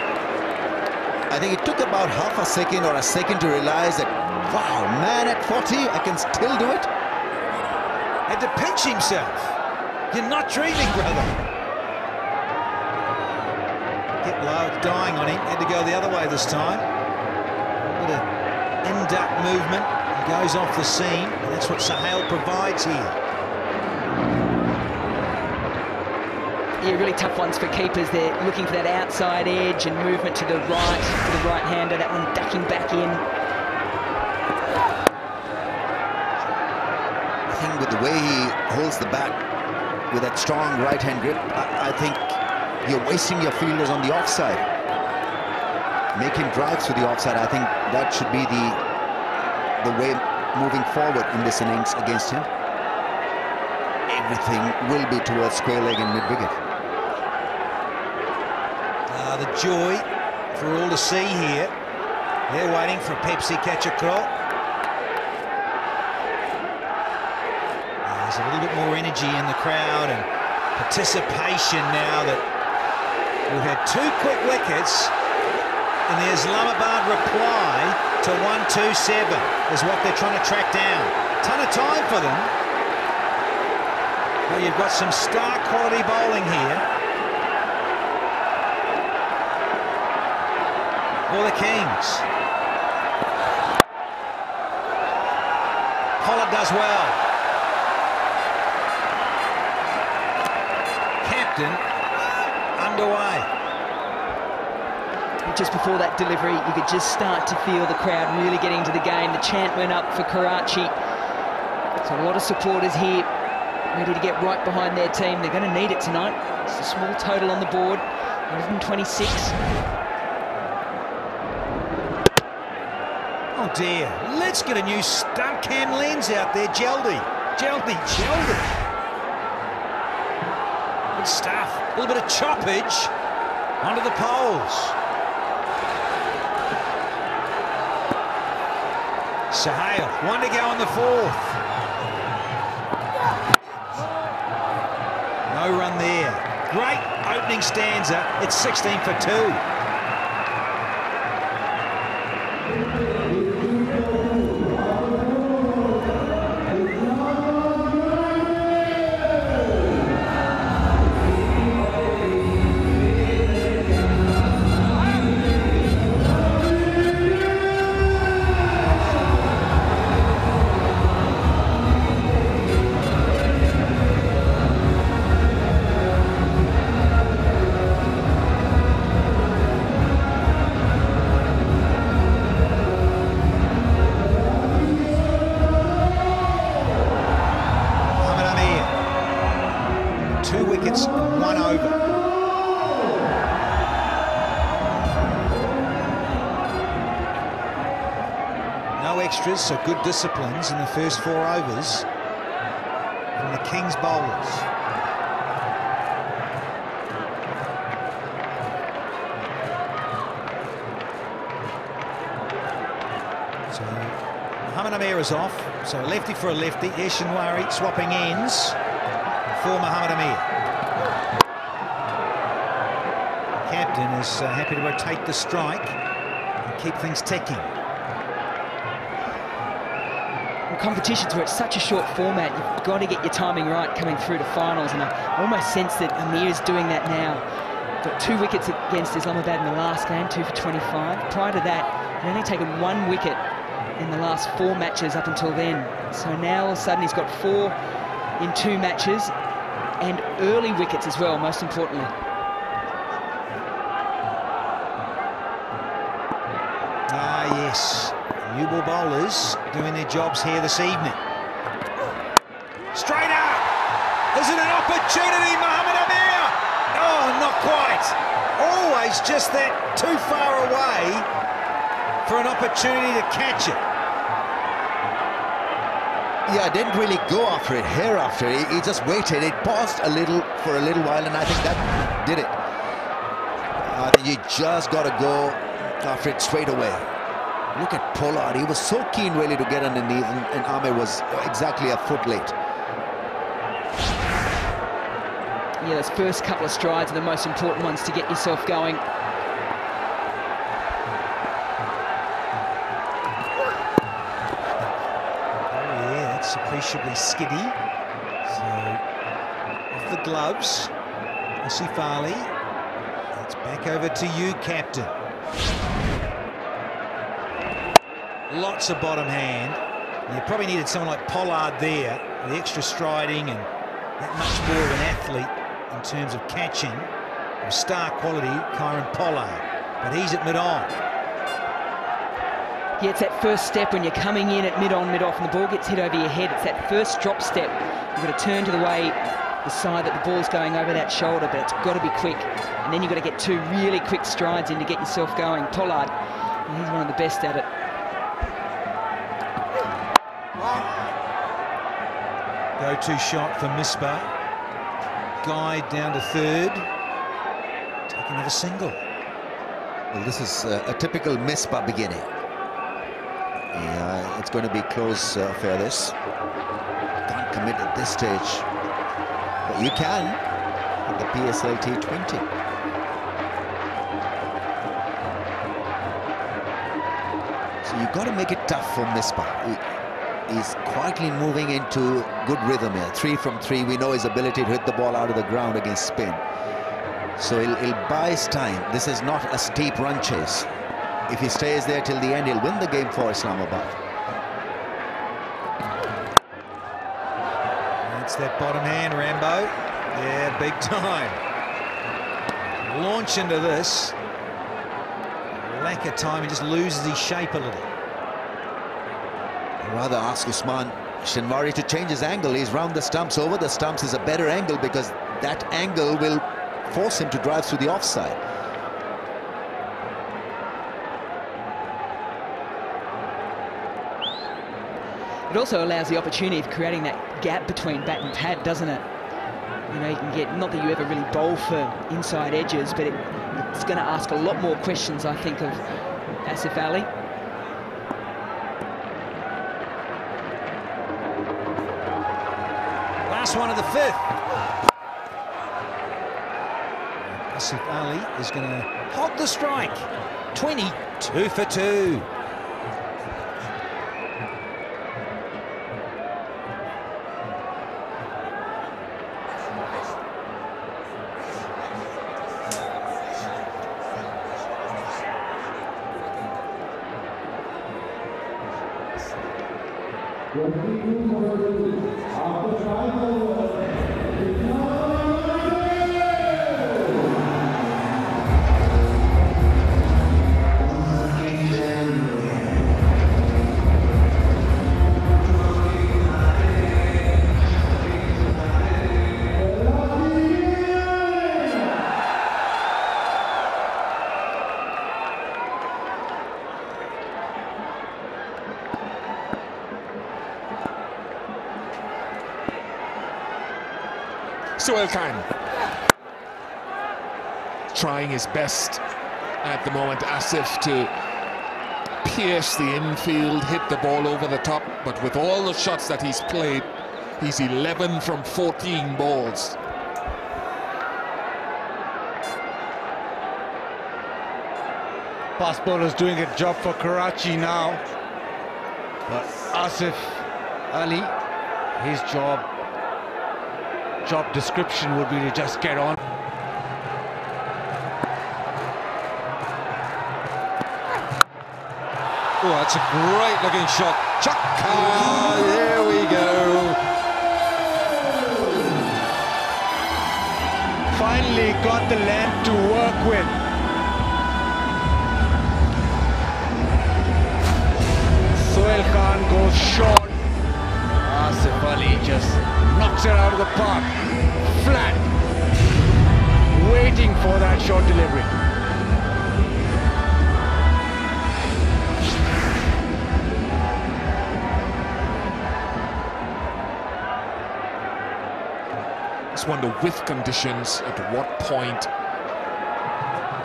I think it took about half a second or a second to realize that, wow, man, at 40, I can still do it. Had to pinch himself. You're not dreaming, brother. Get low, dying on him. Had to go the other way this time. A bit of in-duck movement. He goes off the seam. And that's what Sohail provides here. Yeah, really tough ones for keepers. They're looking for that outside edge and movement to the right, for the right-hander. That one ducking back in. With the way he holds the bat with that strong right-hand grip, I think you're wasting your fielders on the offside. Making drives to the offside, I think that should be the way moving forward in this innings against him. Everything will be towards square leg and mid-wicket. The joy for all to see here. They're waiting for a Pepsi catch a crawl. a little bit more energy in the crowd and participation now that we've had 2 quick wickets, and the Islamabad reply to 127 is what they're trying to track down. Ton of time for them. Well, you've got some star quality bowling here. For the Kings. Pollard does well. Captain underway. Just before that delivery, you could just start to feel the crowd really getting into the game. The chant went up for Karachi. So a lot of supporters here ready to get right behind their team. They're going to need it tonight. It's a small total on the board, 126. Oh dear, let's get a new stunt cam lens out there. Geldy. Good stuff. A little bit of choppage onto the poles. Sahale, 1 to go on the 4th. No run there. Great opening stanza. It's 16 for 2. So good disciplines in the first 4 overs from the Kings bowlers. So Mohammad Amir is off. So a lefty for a lefty. Eshanwari swapping ends for Mohammad Amir. Captain is happy to rotate the strike and keep things ticking. Competitions where it's such a short format, you've got to get your timing right coming through to finals, and I almost sense that Amir is doing that now. Got 2 wickets against Islamabad in the last game, 2 for 25. Prior to that, he'd only taken 1 wicket in the last 4 matches up until then. So now all of a sudden he's got 4 in 2 matches, and early wickets as well, most importantly. Ah, yes. New ball bowlers doing their jobs here this evening. Straight up! Is it an opportunity, Mohammad Amir? Oh, not quite. Always just that too far away for an opportunity to catch it. Yeah, didn't really go after it, hereafter. He just waited. It paused a little for a little while, and I think that did it. I think you just got to go after it straight away. Look at Pollard. He was so keen really to get underneath, and Amir was exactly a foot late. Yeah, those first couple of strides are the most important ones to get yourself going. Oh yeah, that's appreciably skiddy. So, off the gloves, Asif Ali. It's back over to you, Captain. Lots of bottom hand. You probably needed someone like Pollard there, the extra striding and that much more of an athlete in terms of catching. Of star quality, Kyron Pollard, but he's at mid-on. Yeah, it's that first step when you're coming in at mid-on, mid-off, and the ball gets hit over your head. It's that first drop step. You've got to turn to the way, the side that the ball's going over that shoulder, but it's got to be quick. And then you've got to get 2 really quick strides in to get yourself going. Pollard, he's one of the best at it. Go-to shot for Misbah. Guide down to 3rd. Take another single. Well, this is a typical Misbah beginning. Yeah, it's going to be close affair, this. Can't commit at this stage. But you can at the PSL T20. So you've got to make it tough for Misbah. He's quietly moving into good rhythm here. 3 from 3. We know his ability to hit the ball out of the ground against spin. So he'll buy his time. This is not a steep run chase. If he stays there till the end, he'll win the game for Islamabad. That's that bottom hand, Rambo. Yeah, big time. Launch into this. Lack of time, he just loses his shape a little. I'd rather ask Usman Shinwari to change his angle. He's round the stumps. Over the stumps is a better angle because that angle will force him to drive through the offside. It also allows the opportunity of creating that gap between bat and pad, doesn't it? You know, you can get, not that you ever really bowl for inside edges, but it's going to ask a lot more questions, I think, of Asif Ali. Last one of the 5th. Asif Ali is going to hog the strike. 22 for 2. Suhail Khan trying his best at the moment, Asif, to pierce the infield, hit the ball over the top, but with all the shots that he's played, he's 11 from 14 balls. Fast bowler's doing a job for Karachi now. But Asif Ali, his job description would be to just get on. Oh, that's a great looking shot. Chaka! There we go. Finally got the length to work with. Suhail Khan goes short. Asif Ali just knocks it out of the park. Flat. Waiting for that short delivery. Just wonder with conditions at what point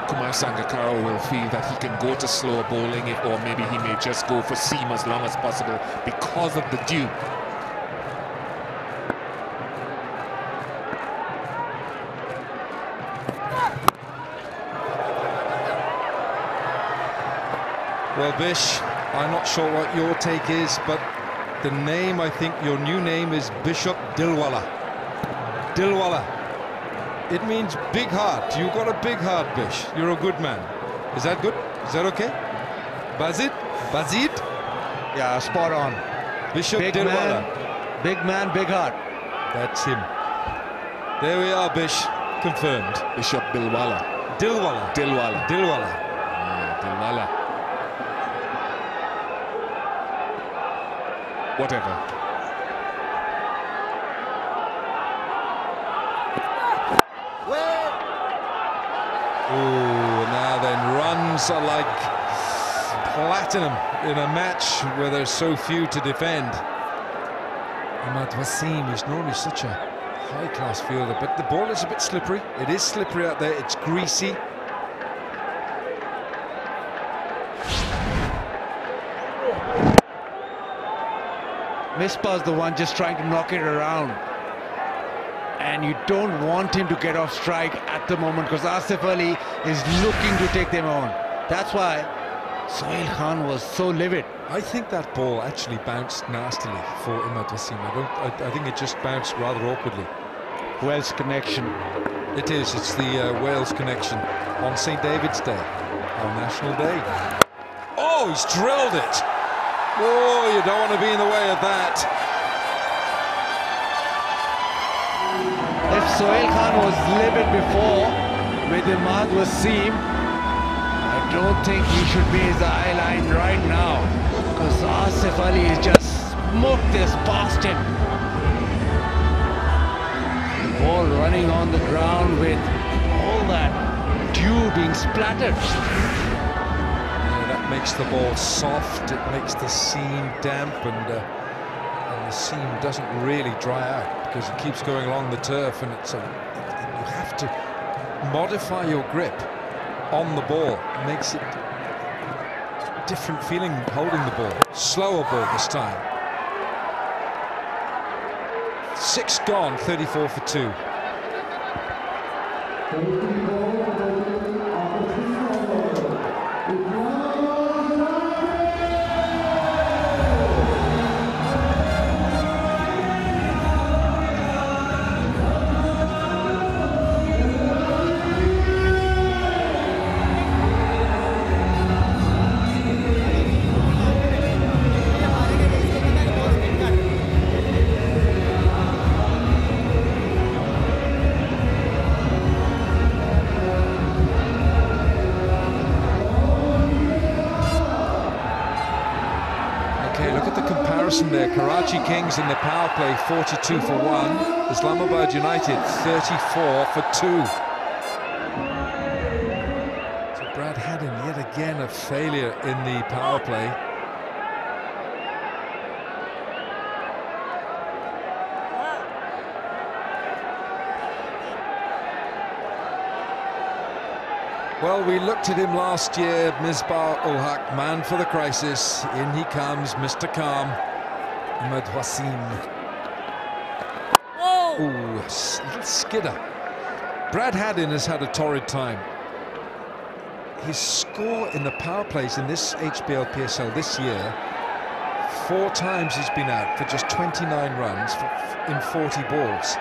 Kumar Sangakkara will feel that he can go to slower bowling, or maybe he may just go for seam as long as possible because of the dew. Well, Bish, I'm not sure what your take is, but the name, I think your new name is Bishop Dilwala. Dilwala. It means big heart. You've got a big heart, Bish. You're a good man. Is that good? Is that okay? Bazid? Bazid? Yeah, spot on. Bishop Big Dilwala. man, big man, big heart. That's him. There we are, Bish. Confirmed. Bishop Dilwala. Dilwala. Dilwala. Dilwala. Yeah, Dilwala. Whatever. Oh, now then, runs are like platinum in a match where there's so few to defend. Ahmad Wasim is normally such a high-class fielder, but the ball is a bit slippery. It is slippery out there. It's greasy. Misbah's the one just trying to knock it around. And you don't want him to get off strike at the moment because Asif Ali is looking to take them on. That's why Sohail Khan was so livid. I think that ball actually bounced nastily for Imad Wasim. I think it just bounced rather awkwardly. Wales connection. It is. It's the Wales connection on St. David's Day, our national day. Oh, he's drilled it. Oh, you don't want to be in the way of that. If Sohail Khan was livid before with Imad Wasim, I don't think he should be his eye line right now, because Asif Ali has just smoked this past him. The ball running on the ground with all that dew being splattered. Yeah, that makes the ball soft, it makes the seam damp, and the seam doesn't really dry out because it keeps going along the turf, and you have to modify your grip on the ball. It makes it a different feeling holding the ball. Slower ball this time. 6 gone, 34 for 2. There, Karachi Kings in the power play 42 for 1, Islamabad United 34 for 2. So Brad Haddin yet again a failure in the power play. Well, we looked at him last year, Misbah-ul-Haq, man for the crisis. In he comes, Mr. Calm. Imad Wasim. Ooh, little skidder. Brad Haddin has had a torrid time. His score in the power plays in this HBL PSL this year, 4 times he's been out for just 29 runs in 40 balls.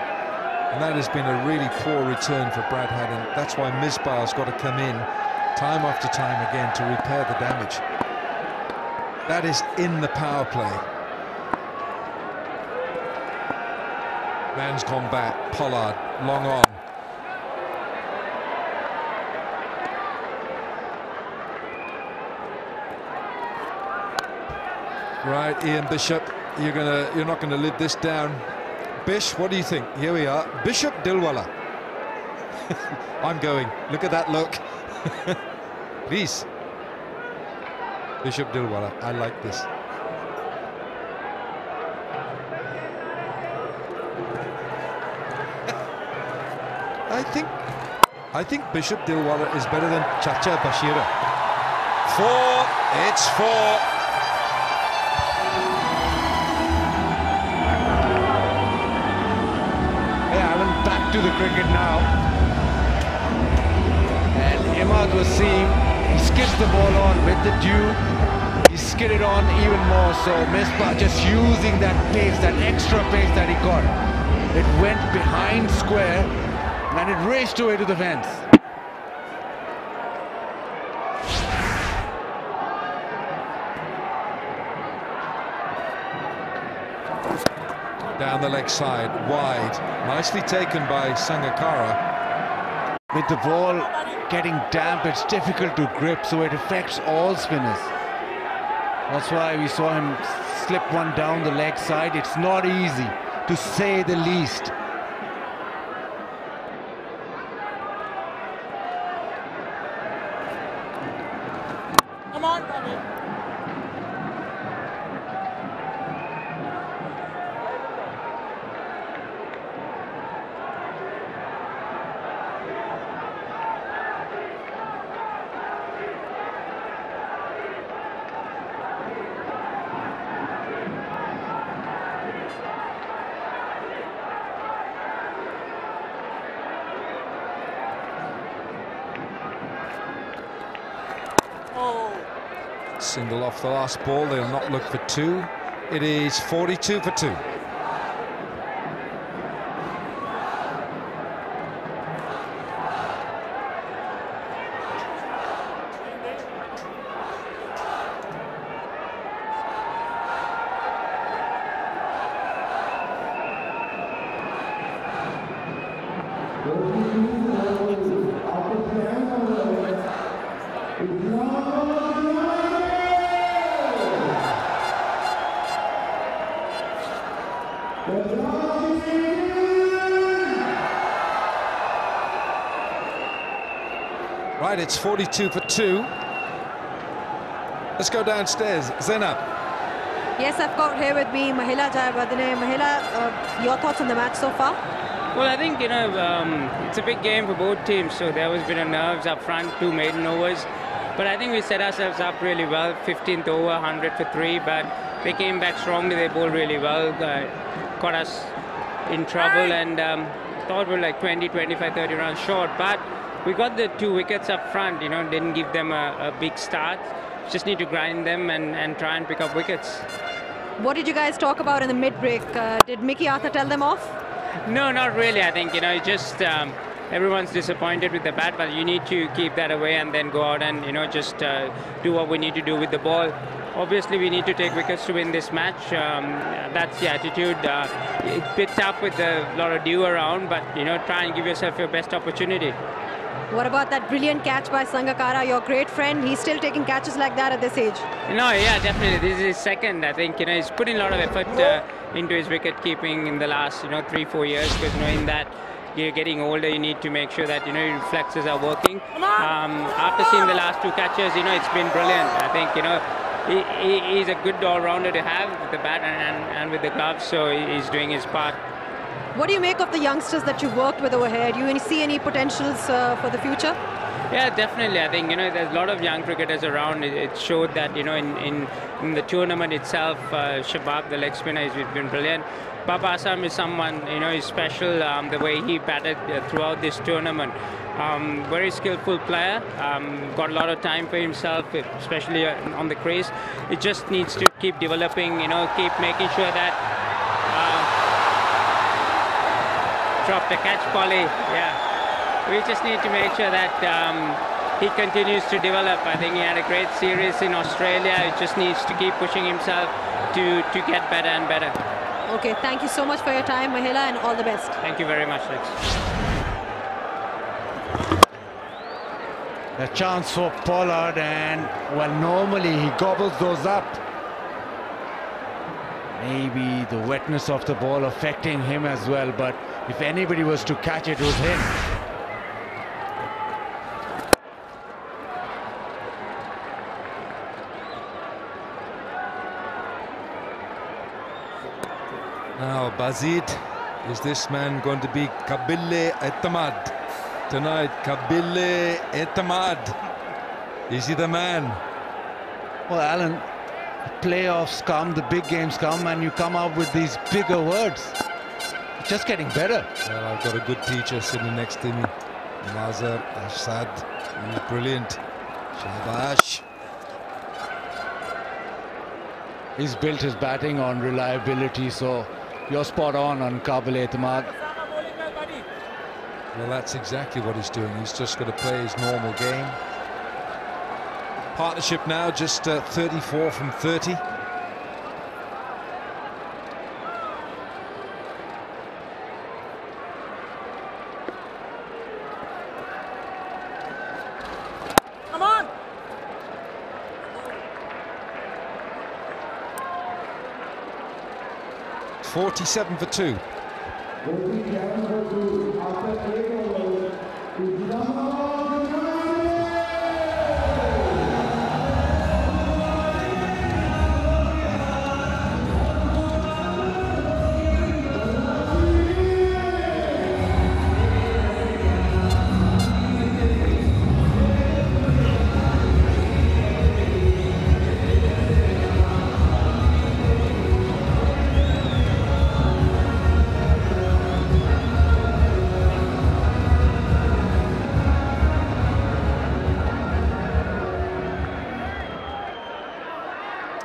And that has been a really poor return for Brad Haddin. That's why Misbah's got to come in time after time again to repair the damage. That is in the power play. Man's gone back, Pollard, long on. Right, Ian Bishop, you're not gonna live this down. Bish, what do you think? Here we are, Bishop Dilwala. I'm going, look at that look. Please. Bishop Dilwala, I like this. I think Bishop Dilwala is better than Chacha Bashira. 4, it's 4. Yeah, I went back to the cricket now. And Imad Wasim, he skids the ball on with the dew. He skidded on even more, so Misbah just using that pace, that extra pace that he got. It went behind square and it raced away to the fence. Down the leg side, wide. Nicely taken by Sangakkara. With the ball getting damp, it's difficult to grip, so it affects all spinners. That's why we saw him slip one down the leg side. It's not easy, to say the least. Come on, buddy. Single off the last ball. They'll not look for two. It is 42 for 2. Right, it's 42 for 2. Let's go downstairs. Zainab. Yes, I've got here with me Mahila Jayawardene. Mahila, your thoughts on the match so far? Well, I think, it's a big game for both teams, so there was a bit of nerves up front, 2 maiden overs. But I think we set ourselves up really well. 15th over, 100 for 3, but they came back strongly. They bowled really well, caught us in trouble, and thought we were like 20, 25, 30 runs short. But we got the 2 wickets up front, didn't give them a big start. Just need to grind them and try and pick up wickets. What did you guys talk about in the mid-break? Did Mickey Arthur tell them off? No, not really. I think, just everyone's disappointed with the bat, but you need to keep that away and then go out and, just do what we need to do with the ball. Obviously, we need to take wickets to win this match. That's the attitude. It's a bit tough with a lot of dew around, but, try and give yourself your best opportunity. What about that brilliant catch by Sangakkara, your great friend? He's still taking catches like that at this age. No, yeah, definitely. This is his second. I think, he's put in a lot of effort into his wicket keeping in the last, 3-4 years, because, in that you're getting older, you need to make sure that, your reflexes are working. After seeing the last 2 catches, it's been brilliant. I think, he's a good all-rounder to have with the bat and with the gloves, so he's doing his part. What do you make of the youngsters that you've worked with over here? Do you see any potentials for the future? Yeah, definitely. I think, there's a lot of young cricketers around. It showed that, in the tournament itself, Shabab, the leg spinner, has been brilliant. Baba Assam is someone, is special, the way he batted throughout this tournament. Very skillful player, got a lot of time for himself, especially on the crease. It just needs to keep developing, keep making sure that drop the catch, Polly. Yeah, we just need to make sure that he continues to develop. I think he had a great series in Australia. He just needs to keep pushing himself to get better and better. Okay, thank you so much for your time, Mahila, and all the best. Thank you very much, Lex. A chance for Pollard, and well, normally he gobbles those up. Maybe the wetness of the ball affecting him as well, but if anybody was to catch it, it was him. Now, Bazid, is this man going to be Kabile Etamad tonight? Kabile Etamad, is he the man? Well, Alan, playoffs come, the big games come, and you come up with these bigger words. It's just getting better. Well, I've got a good teacher sitting next to me. Mazhar Ashad, he's brilliant. Shabash. He's built his batting on reliability, so you're spot on Kabile Etamad. Well, that's exactly what he's doing. He's just got to play his normal game. Partnership now just 34 from 30. Come on! 47 for 2.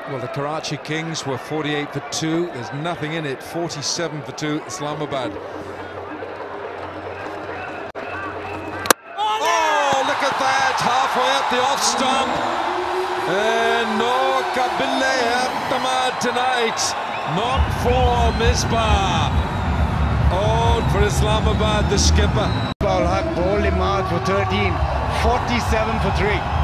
Well, the Karachi Kings were 48 for 2. There's nothing in it. 47 for 2, Islamabad. Oh, look at that! Halfway up the off stump. And no Kabile tonight. Not for Misbah. Oh, for Islamabad, the skipper. Haq bowled him out for 13. 47 for 3.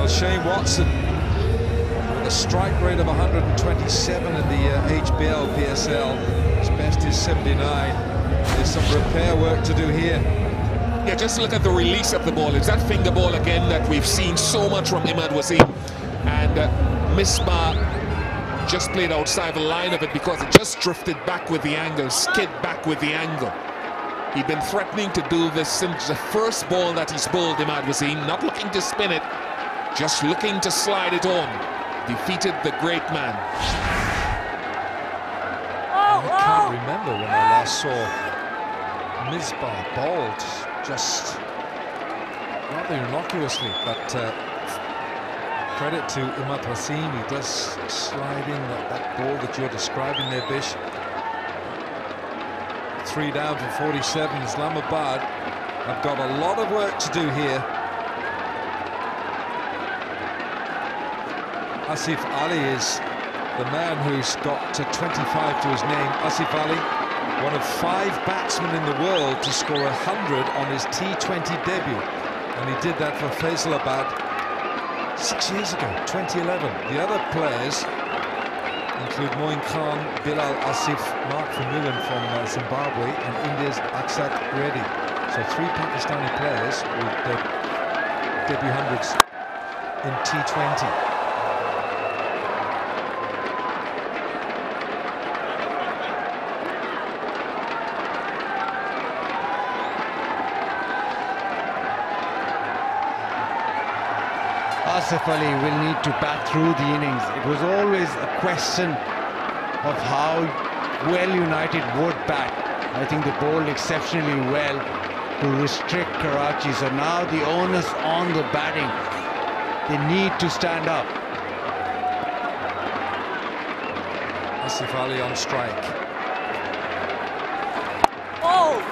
Shane Watson with a strike rate of 127 in the HBL PSL. His best is 79. There's some repair work to do here. Yeah, just look at the release of the ball. It's that finger ball again that we've seen so much from Imad Wasim. And Misbah just played outside the line of it because it just drifted back with the angle, skid back with the angle. He'd been threatening to do this since the first ball that he's bowled, Imad Wasim, not looking to spin it, just looking to slide it on. Defeated the great man. I can't remember when I last saw Misbah bowled just rather innocuously, but credit to Imad Wasim. He does slide in that ball that you're describing there, Bish. 3 down for 47. Islamabad have got a lot of work to do here. Asif Ali is the man who's got 25 to his name. Asif Ali, one of 5 batsmen in the world to score 100 on his T20 debut. And he did that for Faisalabad 6 years ago, 2011. The other players include Moin Khan, Bilal Asif, Mark Vermeulen from Zimbabwe, and India's Akshat Reddy. So 3 Pakistani players with debut hundreds in T20. Asif Ali will need to bat through the innings. It was always a question of how well United would bat. I think they bowled exceptionally well to restrict Karachi. So now the onus on the batting. They need to stand up. Asif Ali on strike. Oh!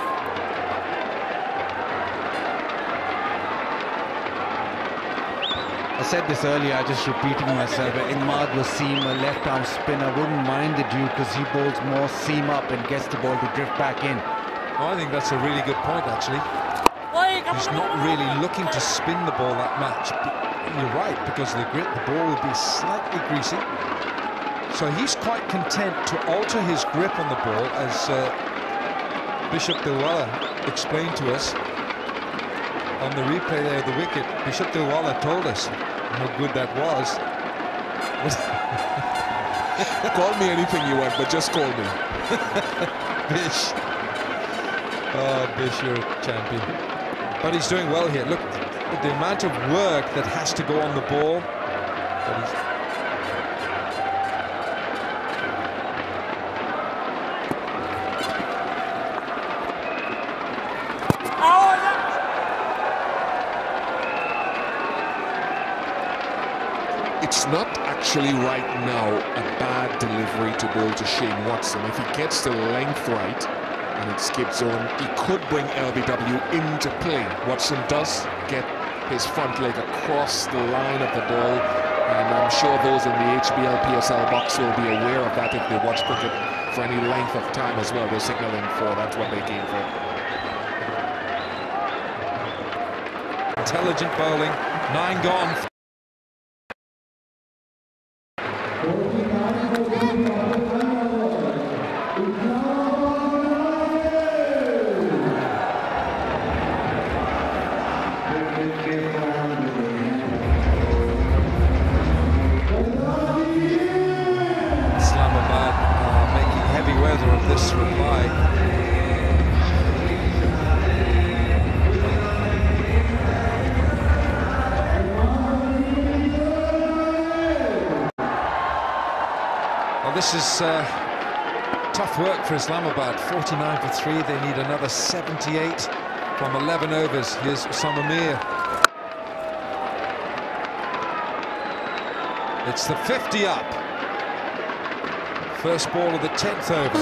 I said this earlier, I'm just repeating myself. Imad Wasim, a left-arm spinner, wouldn't mind the Duke because he bowls more seam up and gets the ball to drift back in. Oh, I think that's a really good point, actually. He's not really looking to spin the ball that much. But you're right, because of the grit, the ball will be slightly greasy. So he's quite content to alter his grip on the ball, as Bishop Dilwala explained to us on the replay there of the wicket. Bishop Dilwala told us how good that was. Call me anything you want, but just call me. Bish. Oh, Bish, you're a champion. But he's doing well here. Look, the amount of work that has to go on the ball. It's not actually right now a bad delivery to bowl to Shane Watson. If he gets the length right and it skips on, he could bring LBW into play. Watson does get his front leg across the line of the ball, and I'm sure those in the HBL PSL box will be aware of that if they watch cricket for any length of time as well. They're signaling for, that's what they came for. Intelligent bowling, 9 gone. Islamabad are making heavy weather of this reply. Well, this is tough work for Islamabad. 49 for 3. They need another 78 from 11 overs. Here's Samamir. It's the 50 up. First ball of the 10th over.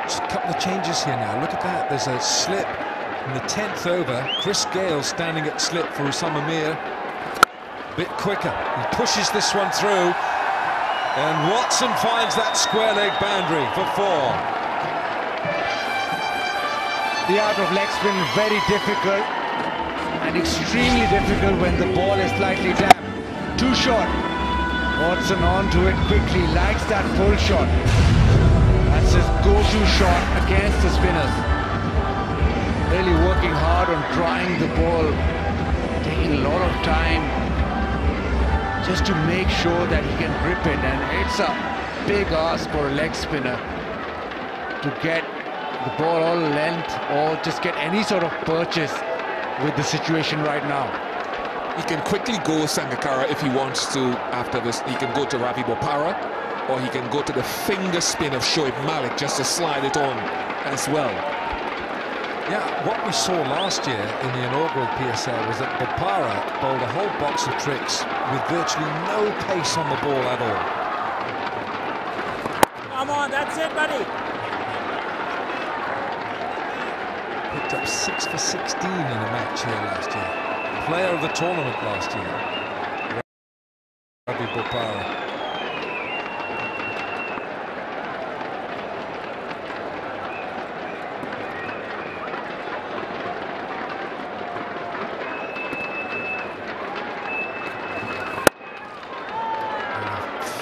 Just a couple of changes here now. Look at that. There's a slip in the 10th over. Chris Gale standing at slip for Usama Mir. Bit quicker. He pushes this one through. And Watson finds that square leg boundary for 4. The art of leg spin, very difficult and extremely difficult when the ball is slightly damp. Too short. Watson onto it quickly, likes that full shot. That's his go-to shot against the spinners. Really working hard on trying the ball, taking a lot of time just to make sure that he can grip it, and it's a big ask for a leg spinner to get the ball all length or just get any sort of purchase with the situation right now. He can quickly go Sangakkara if he wants to after this. He can go to Ravi Bopara, or he can go to the finger spin of Shoaib Malik just to slide it on as well. Yeah, what we saw last year in the inaugural PSL was that Bopara bowled a whole box of tricks with virtually no pace on the ball at all. Come on, that's it, buddy. Picked up 6 for 16 in a match here last year. Player of the tournament last year, Ravi Bopara.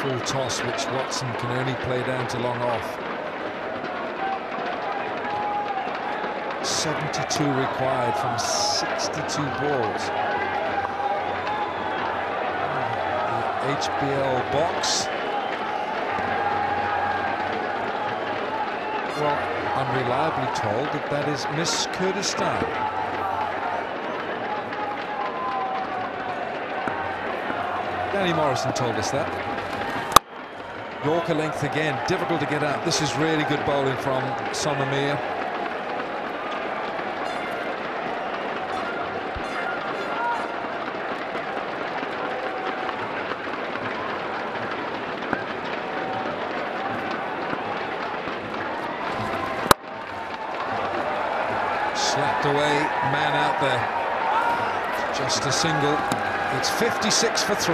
Full toss, which Watson can only play down to long off. 72 required from 62 balls. The HBL box. Well, I'm reliably told that that is Miss Kurdistan. Danny Morrison told us that. Yorker length again, difficult to get out. This is really good bowling from Samamir. Slapped away, man out there. Just a single. It's 56 for 3.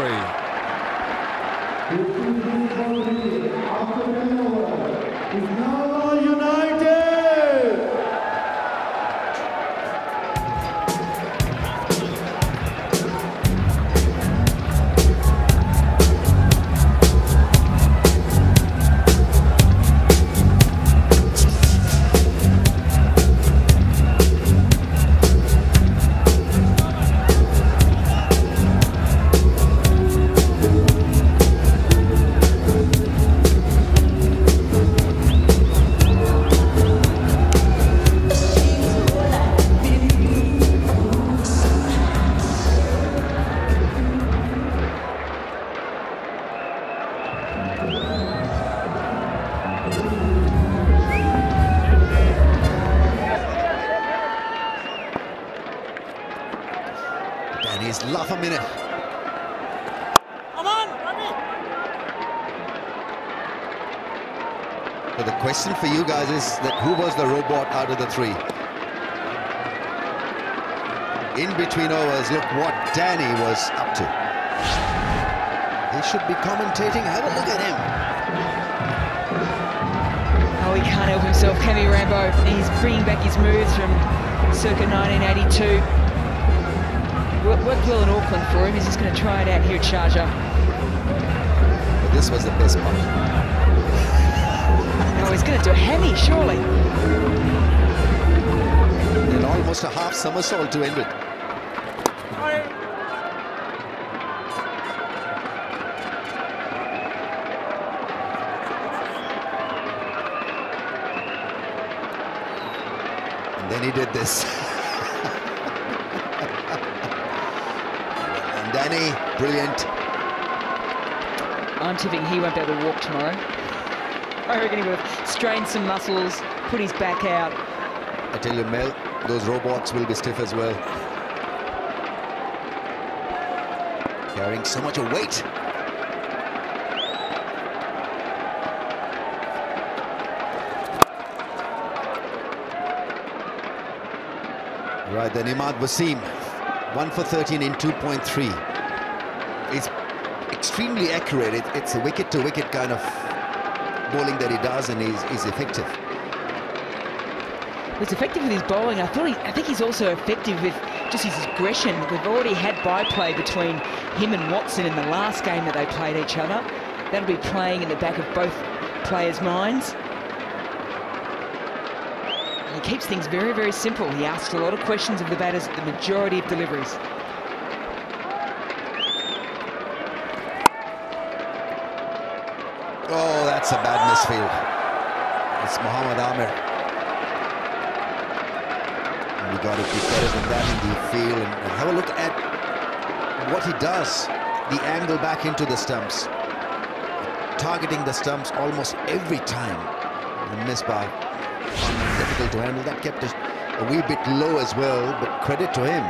And he's laugh a minute. Come on, Ravi. So the question for you guys is that who was the robot out of the three? In between overs, look what Danny was up to. He should be commentating. Have a look at him. Oh, he can't help himself, can he, Rambo? He's bringing back his moves from circa 1982. Worked well in Auckland for him. He's just going to try it out here at Sharjah. But this was the best part. Oh, he's going to do a hammy, surely. And almost a half somersault to end it. And then he did this. And Danny, brilliant. I'm tipping he won't be able to walk tomorrow. I reckon he would have strained some muscles, put his back out. I tell you, Mel, those robots will be stiff as well. Carrying so much weight. Right, then Imad Wasim, 1 for 13 in 2.3. It's extremely accurate. It's a wicket-to-wicket kind of bowling that he does, and he's effective. He's effective with his bowling. I think he's also effective with just his aggression. We've already had byplay between him and Watson in the last game that they played each other. That'll be playing in the back of both players' minds. And he keeps things very, very simple. He asks a lot of questions of the batters at the majority of deliveries. Oh, that's a bad misfield. It's Mohammad Amir. And we got to be better than that in the field. And have a look at what he does. The angle back into the stumps. Targeting the stumps almost every time. The miss by difficult to handle. That kept it a wee bit low as well, but credit to him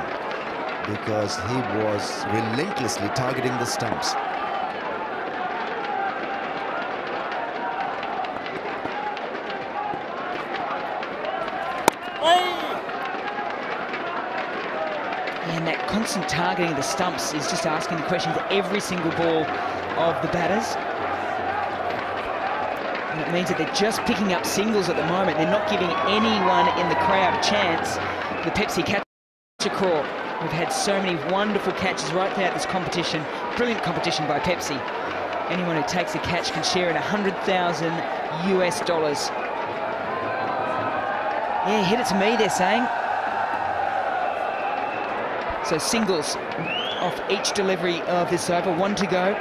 because he was relentlessly targeting the stumps. And that constant targeting of the stumps is just asking the questions every single ball of the batters. And it means that they're just picking up singles at the moment. They're not giving anyone in the crowd a chance. The Pepsi catch crawl. We've had so many wonderful catches right throughout this competition. Brilliant competition by Pepsi. Anyone who takes a catch can share in $100,000 US. Yeah, hit it to me, they're saying. So singles off each delivery of this over. 1 to go.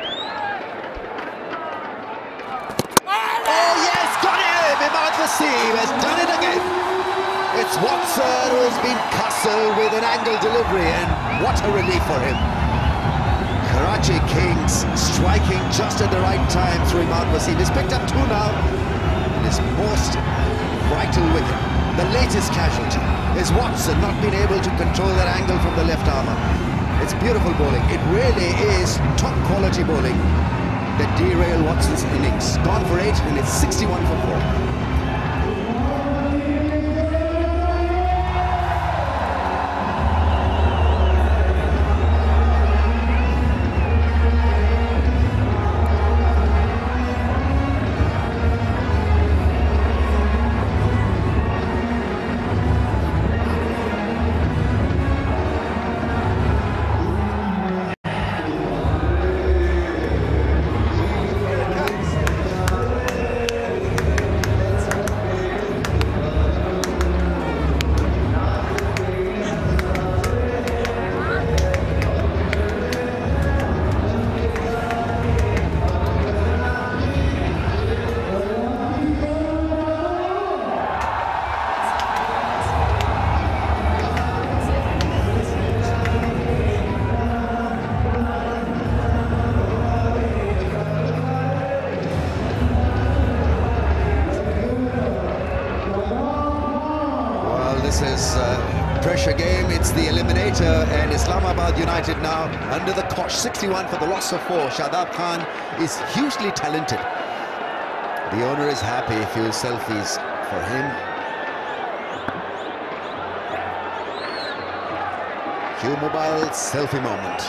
Oh yes, got him! Imad Wasim has done it again. It's Watson who has been castled with an angle delivery, and what a relief for him. Karachi Kings striking just at the right time through Imad Wasim. He's picked up 2 now. And his most vital wicket, the latest casualty, is Watson not being able to control that angle from the left armour. It's beautiful bowling. It really is top quality bowling that derailed Watson's innings. Gone for 8 and it's 61 for 4. Eliminator, and Islamabad United now under the cosh. 61 for the loss of 4. Shadab Khan is hugely talented. The owner is happy. A few selfies for him. Q-Mobile selfie moment.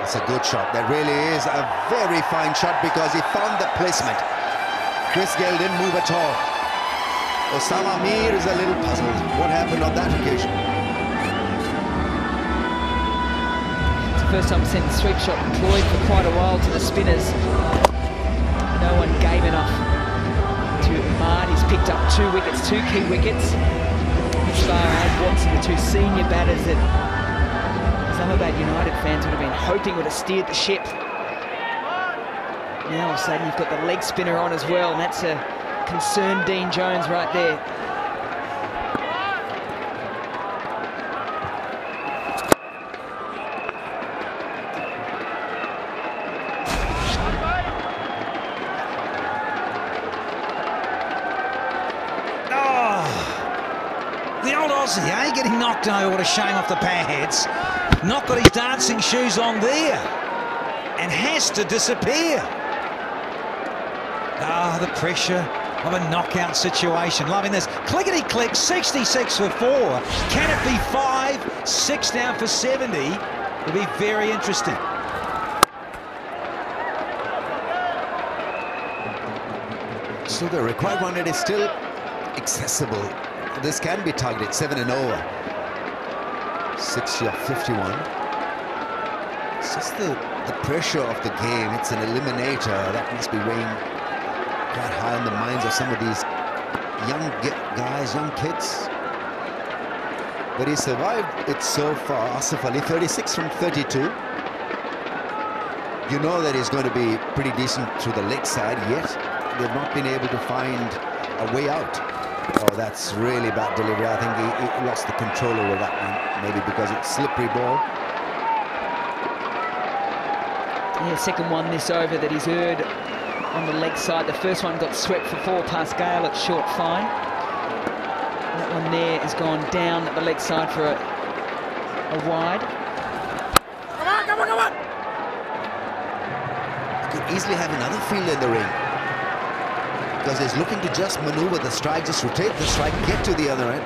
That's a good shot. That really is a very fine shot because he found the placement. Chris Gale didn't move at all. Osama Mir is a little puzzled. What happened on that occasion? It's the first time I've seen the sweep shot deployed for quite a while to the spinners. No one gave enough to Ahmad. He's picked up 2 wickets, 2 key wickets. Farhad Watson, the 2 senior batters that Islamabad United fans would have been hoping would have steered the ship. Now all of a sudden you've got the leg spinner on as well, and that's a concerned Dean Jones right there. The old Aussie, eh? Getting knocked over. What a shame off the power heads. Not got his dancing shoes on there. And has to disappear. Ah, the pressure of a knockout situation. Loving this. Clickety-click, 66 for 4. Can it be 5? 6 down for 70. It'll be very interesting. So the required run rate is still accessible. This can be targeted 7 and over. 60 of 51. It's just the pressure of the game. It's an eliminator. That must be weighing quite high on the minds of some of these young guys, young kids. But he survived it so far. Asif Ali, 36 from 32. You know that he's going to be pretty decent to the leg side, yet they've not been able to find a way out. Oh, that's really bad delivery. I think he lost the control over that one, maybe because it's slippery ball. Yeah, second one this over that he's earned on the leg side. The first one got swept for 4 past Gale at short fine. That one there has gone down at the leg side for a wide. Come on, come on, come on! Could easily have another fielder in the ring, because he's looking to just maneuver the strike, just rotate the strike, get to the other end.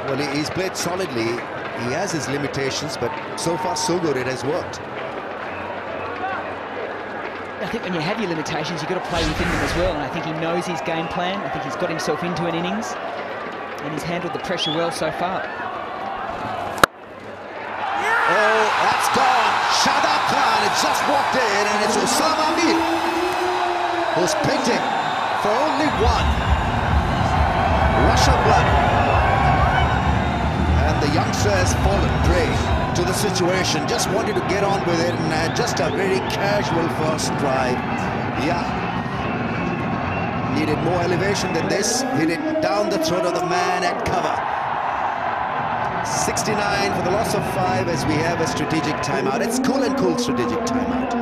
Well, he's played solidly. He has his limitations, but so far so good. It has worked. I think when you have your limitations, you've got to play within them as well, and I think he knows his game plan. I think he's got himself into an innings, and he's handled the pressure well so far. Oh, that's gone. Shadab Khan has just walked in, and it's Osama Mir who's picked him for only 1. Rush of blood. And the youngster has fallen prey to the situation. Just wanted to get on with it, and had just a very casual first drive. Yeah. Needed more elevation than this. Hit it down the throat of the man at cover. 69 for the loss of 5 as we have a strategic timeout. It's cool and cool strategic timeout.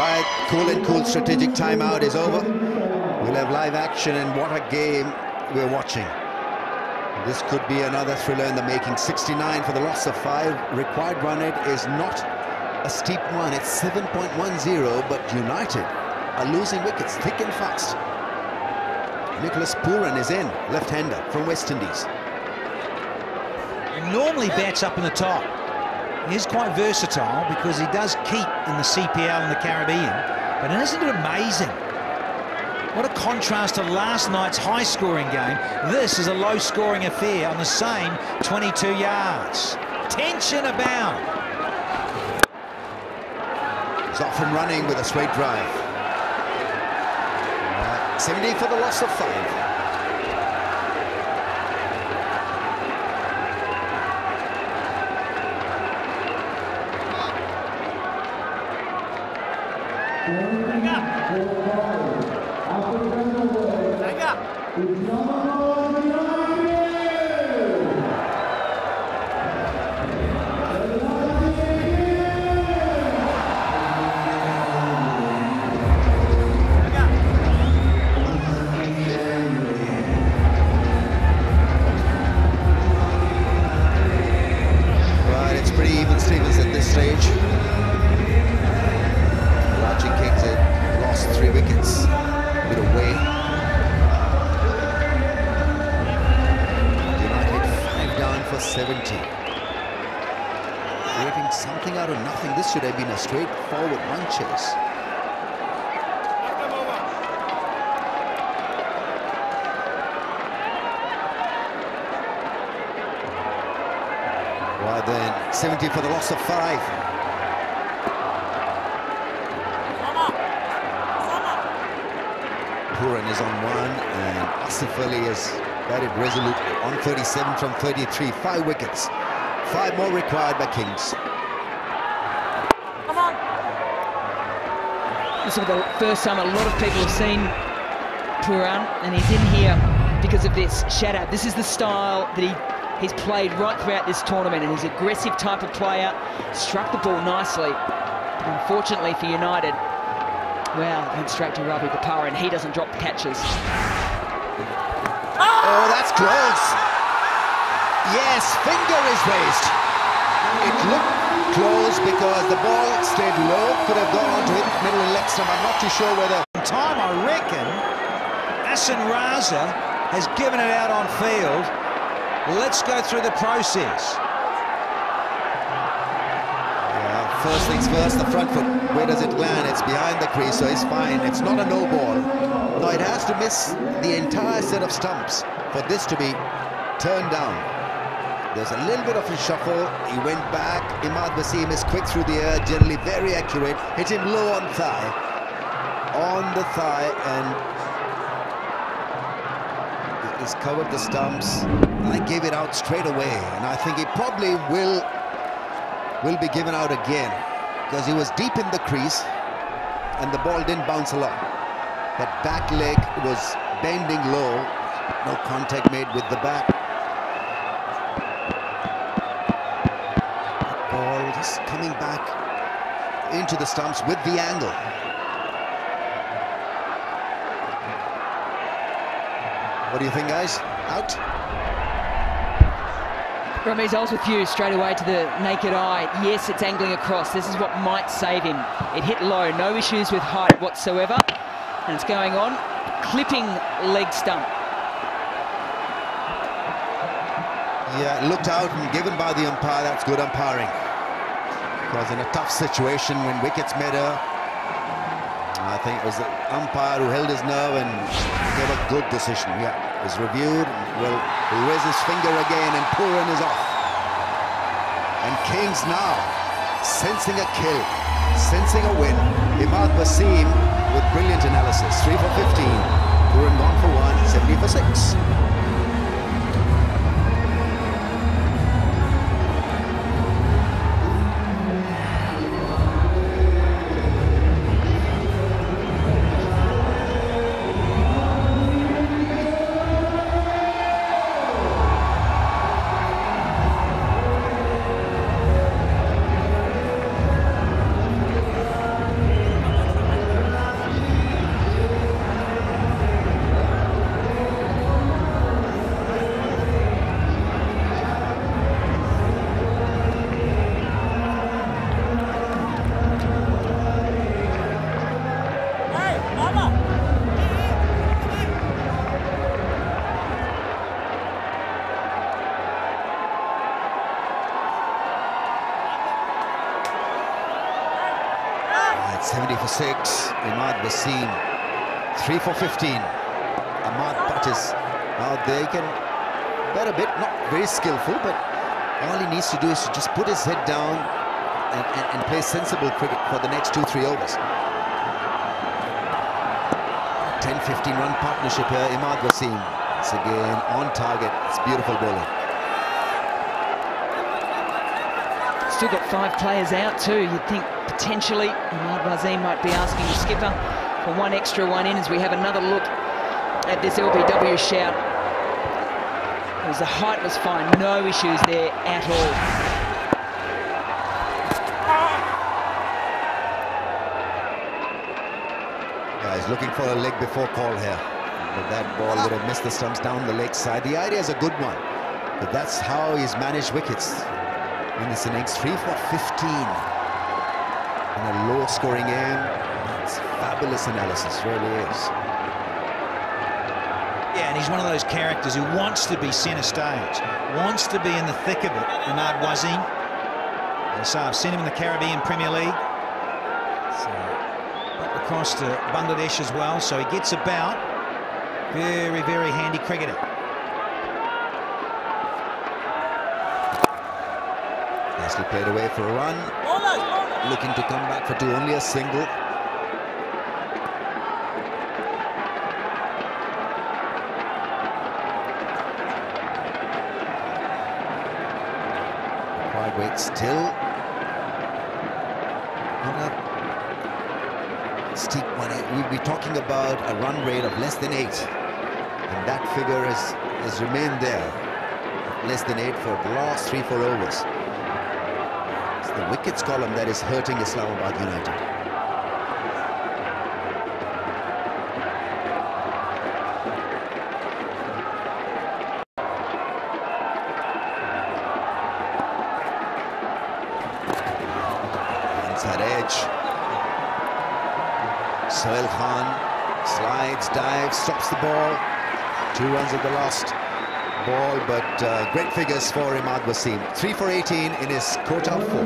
Right, cool strategic timeout is over. We'll have live action, and what a game we're watching. This could be another thriller in the making. 69 for the loss of 5. Required run rate is not a steep one. It's 7.10, but United are losing wickets thick and fast. Nicholas Pooran is in, left-hander from West Indies. He normally bats up in the top. He is quite versatile because he does keep in the CPL and the Caribbean. But isn't it amazing? What a contrast to last night's high-scoring game. This is a low-scoring affair on the same 22 yards. Tension abound. He's off and running with a straight drive. 70 for the loss of 5. It's pretty even Stevens at this stage. Karachi Kings had lost 3 wickets. A bit away. United 5 down for 70. Creating something out of nothing. This should have been a straightforward run chase. Right then, 70 for the loss of 5. Pooran is on 1, and Asif Ali has batted resolutely on 37 from 33. 5 wickets. 5 more required by Kings. This is the first time a lot of people have seen Pooran, and he's in here because of this shadow. This is the style that he's played right throughout this tournament, and he's an aggressive type of player. Struck the ball nicely, but unfortunately for United, well, went straight to Ravi Kapara, and he doesn't drop the catches. Oh, that's close. Yes, finger is raised. It looked close because the ball stayed low, could have gone to hit middle and leg stump. I'm not too sure whether. Time, I reckon, Hassan Raza has given it out on field. Let's go through the process. Yeah, first things first, the front foot. Where does it land? It's behind the crease, so it's fine. It's not a no ball. No, it has to miss the entire set of stumps for this to be turned down. There's a little bit of a shuffle. He went back. Imad Wasim is quick through the air, generally very accurate. Hit him low on thigh. On the thigh, and he's covered the stumps. I gave it out straight away, and I think he probably will be given out again because he was deep in the crease and the ball didn't bounce a lot. But back leg was bending low. No contact made with the bat. Ball just coming back into the stumps with the angle. What do you think, guys? Out? Ramiz, I was with you straight away to the naked eye. Yes, it's angling across. This is what might save him. It hit low, no issues with height whatsoever. And it's going on, clipping leg stump. Yeah, looked out and given by the umpire. That's good umpiring. Because in a tough situation when wickets matter, I think it was the umpire who held his nerve and gave a good decision. Yeah, it was reviewed. Will raise his finger again, and Pooran is off. And Kings now sensing a kill, sensing a win. Imad Wasim with brilliant analysis. 3 for 15. Pooran gone for 1. 70 for 6. for 6. Imad Wasim. 3 for 15. Ahmad Butt is out there. He can bet a bit, not very skillful, but all he needs to do is to just put his head down and play sensible cricket for the next 2-3 overs. 10-15 run partnership here. Imad Wasim. It's again on target. It's beautiful bowling. Still got 5 players out too. You'd think potentially Imad Wasim might be asking the skipper for one extra one in as we have another look at this LBW shout. The height was fine, no issues there at all. Yeah, he's looking for a leg before call here. But that ball would have missed the stumps down the leg side. The idea is a good one, but that's how he's managed wickets in this innings. 3 for 15 in a low-scoring game. It's fabulous analysis, really is. Yeah, and he's one of those characters who wants to be centre stage, wants to be in the thick of it, Imad Wasim. And so I've seen him in the Caribbean Premier League. So up across to Bangladesh as well, so he gets about. Very, very handy cricketer. Nicely played away for a run. Looking to come back for 2, only a single. Wait, still not a steep one. We'll be talking about a run rate of less than 8, and that figure has remained there, less than 8 for the last 3-4 overs. It's the wickets column that is hurting Islamabad United. Sohail Khan slides, dives, stops the ball. 2 runs at the last ball, but great figures for Imad Wasim. 3 for 18 in his quota of 4.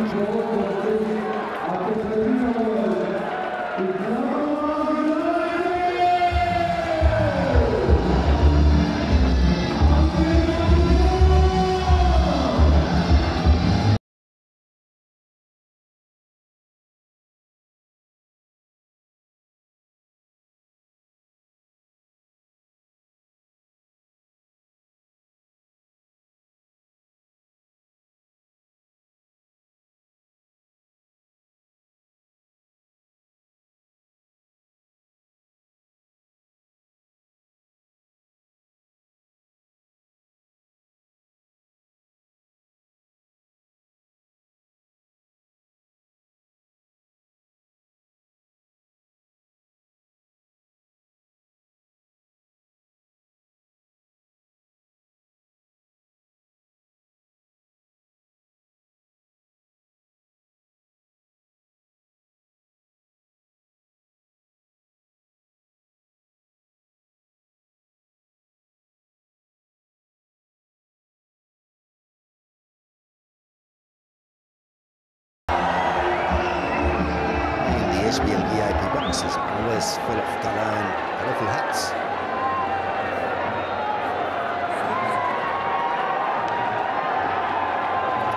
HBL VIP boxes always full of colour and colourful hats.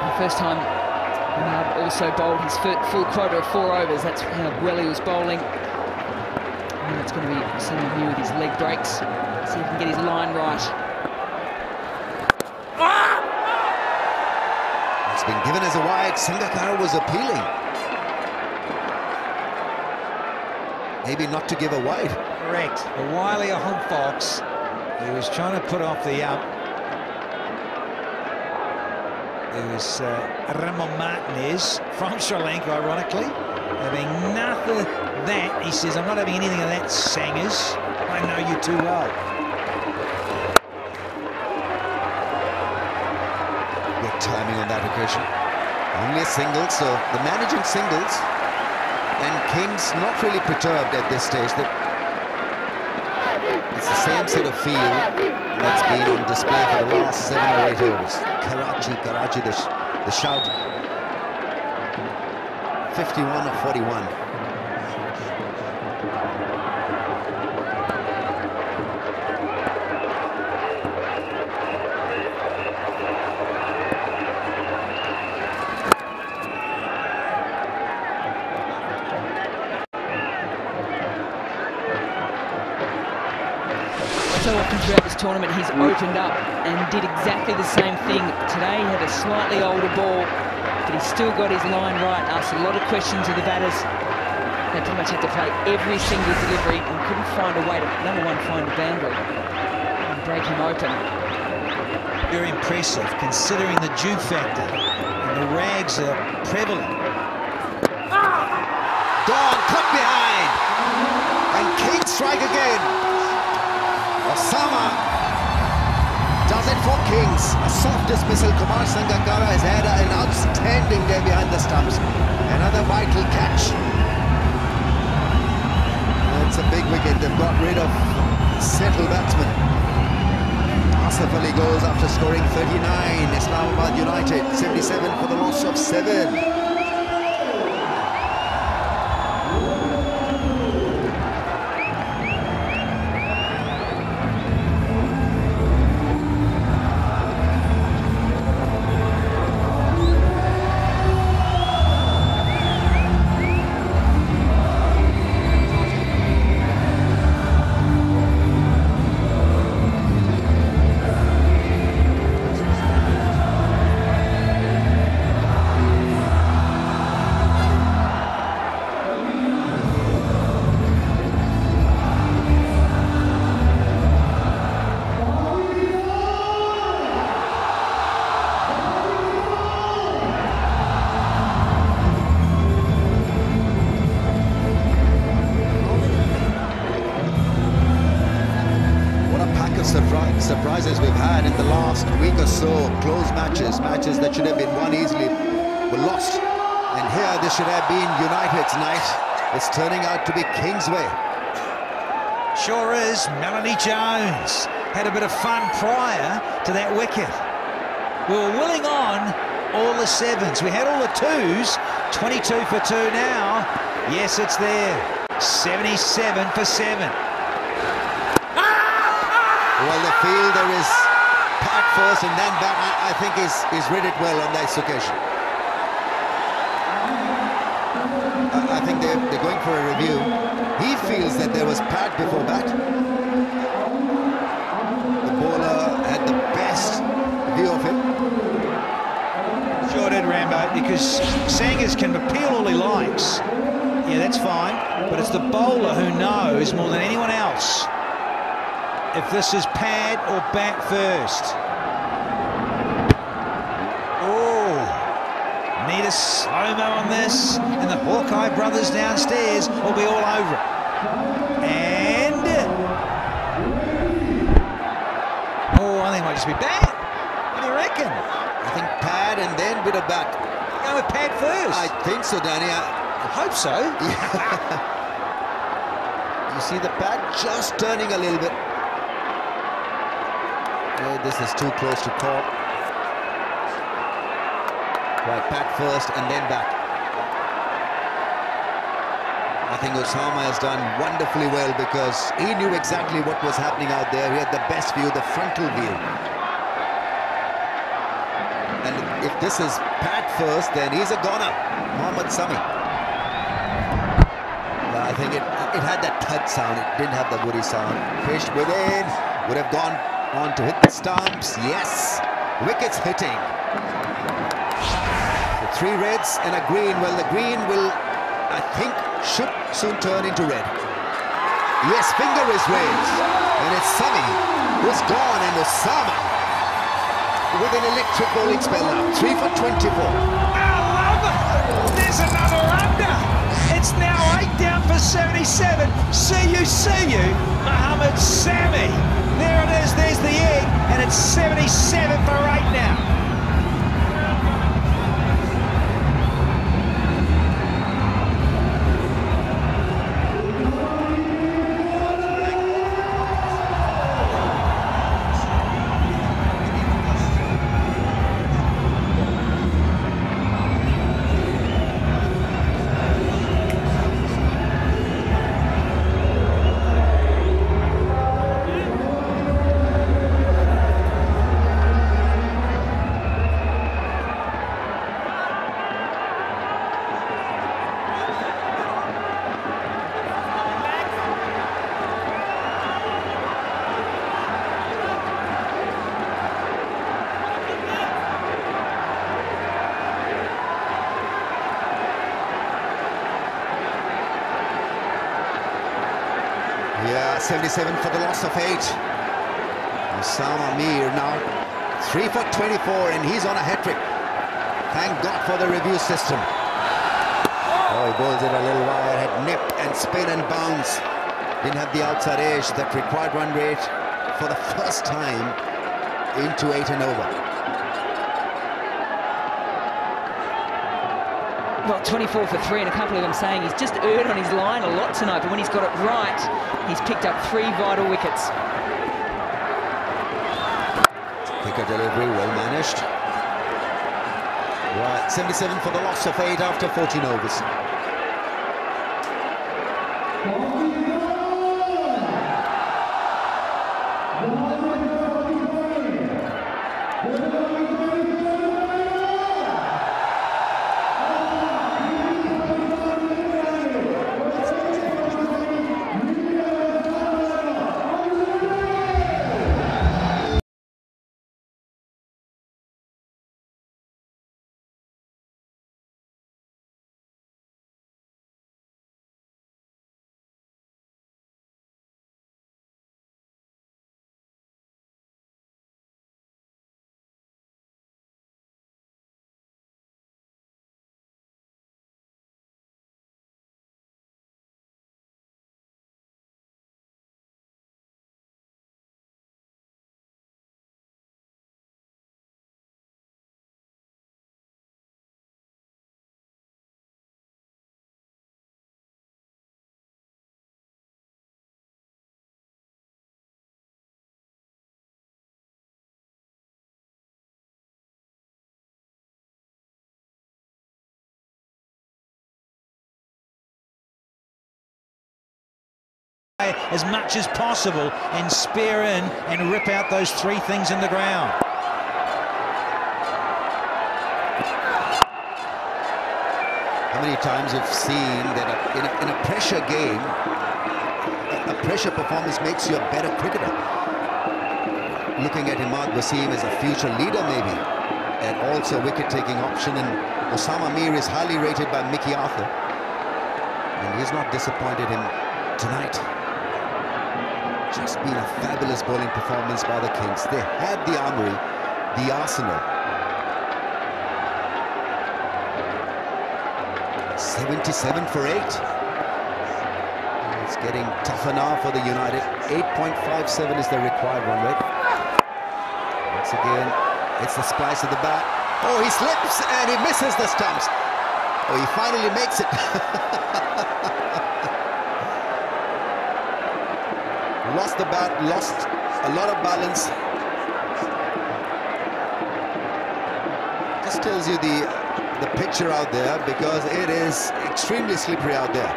The first time Imad also bowled his full quota of 4 overs. That's how well he was bowling. And it's going to be something here with his leg breaks. See if he can get his line right. It's been given as a wide. Sangakkara was appealing. Maybe not to give a wide. Correct. The wily Ahmed Fox, he was trying to put off the up. It was Ramo Martinez from Sri Lanka, ironically, having nothing that. He says, I'm not having anything of that, Sangers. I know you too well. Good timing on that occasion. Only a single, so the managing singles. And Kings not really perturbed at this stage. That it's the same sort of field that's been on display for the last 7 or 8 overs. Karachi, the shout. 51 or 41. so often throughout this tournament he's opened up and did exactly the same thing. Today he had a slightly older ball, but he still got his line right, asked a lot of questions of the batters. They pretty much had to play every single delivery and couldn't find a way to, number one, find a boundary and break him open. Very impressive, considering the dew factor, and the rags are prevalent. Gone, cut behind, and King strike again. Osama does it for Kings. A soft dismissal. Kumar Sangakkara has had an outstanding day behind the stumps. Another vital catch. It's a big wicket. They've got rid of settled batsman. Asif Ali goes after scoring 39. Islamabad United 77 for the loss of 7. Surprises we've had in the last week or so. Close matches that should have been won easily were lost, and here this should have been United's night. It's turning out to be Kings' way. Sure is. Melanie Jones had a bit of fun prior to that wicket. We were willing on all the 7s. We had all the 2s. 22 for 2 now. Yes, it's there. 77 for 7. Well, the field there is Pat first and then back. I think he's read it well on this occasion. I think they're going for a review. He feels that there was Pat before bat. The bowler had the best view of him. Sure did, Rambo, because Sangers can appeal all he likes. Yeah, that's fine. But it's the bowler who knows more than anyone else if this is pad or bat first. Oh, need a slow-mo on this, and the Hawkeye brothers downstairs will be all over it. And oh, I think it might just be bat. What do you reckon? I think pad and then bit of bat. Go with pad first. I think so, Danny. I hope so. You see the pad just turning a little bit. This is too close to call. Right, pat first and then back. I think Osama has done wonderfully well because he knew exactly what was happening out there. He had the best view, the frontal view. And if this is pat first, then he's a goner, Mohammad Sami. I think it had that thud sound. It didn't have the woody sound. Fished within, would have gone on to hit the stumps. Yes, wickets hitting. The 3 reds and a green. Well, the green will, I think, should soon turn into red. Yes, finger is raised, and it's Sami who's gone, and Osama with an electric bowling spell now. 3 for 24. There's another under. It's now 8 down for 77. See you, Mohammad Sami. There it is, there's the egg, and it's 77 for 8 now. Yeah, 77 for the loss of 8. Osama Mir now 3 for 24, and he's on a hat-trick. Thank God for the review system. Oh, he bowls it a little wide, had nip and spin and bounce. Didn't have the outside edge that required run rate for the first time into 8 and over. Well, 24 for 3, and a couple of them saying he's just erred on his line a lot tonight, but when he's got it right, he's picked up 3 vital wickets. Quicker delivery, well managed. Right, 77 for the loss of 8 after 14 overs. As much as possible and spear in and rip out those 3 things in the ground. How many times you've seen that in a pressure game, a pressure performance makes you a better cricketer? Looking at Imad Wasim as a future leader maybe, and also wicket-taking option, and Osama Mir is highly rated by Mickey Arthur, and he's not disappointed him tonight. Just been a fabulous bowling performance by the Kings. They had the armory, the arsenal. 77 for 8. It's getting tougher now for the United. 8.57 is the required run rate. Once again, it's the splice of the bat. Oh, he slips and he misses the stumps. Oh, he finally makes it. Lost the bat, lost a lot of balance. Just tells you the picture out there, because it is extremely slippery out there.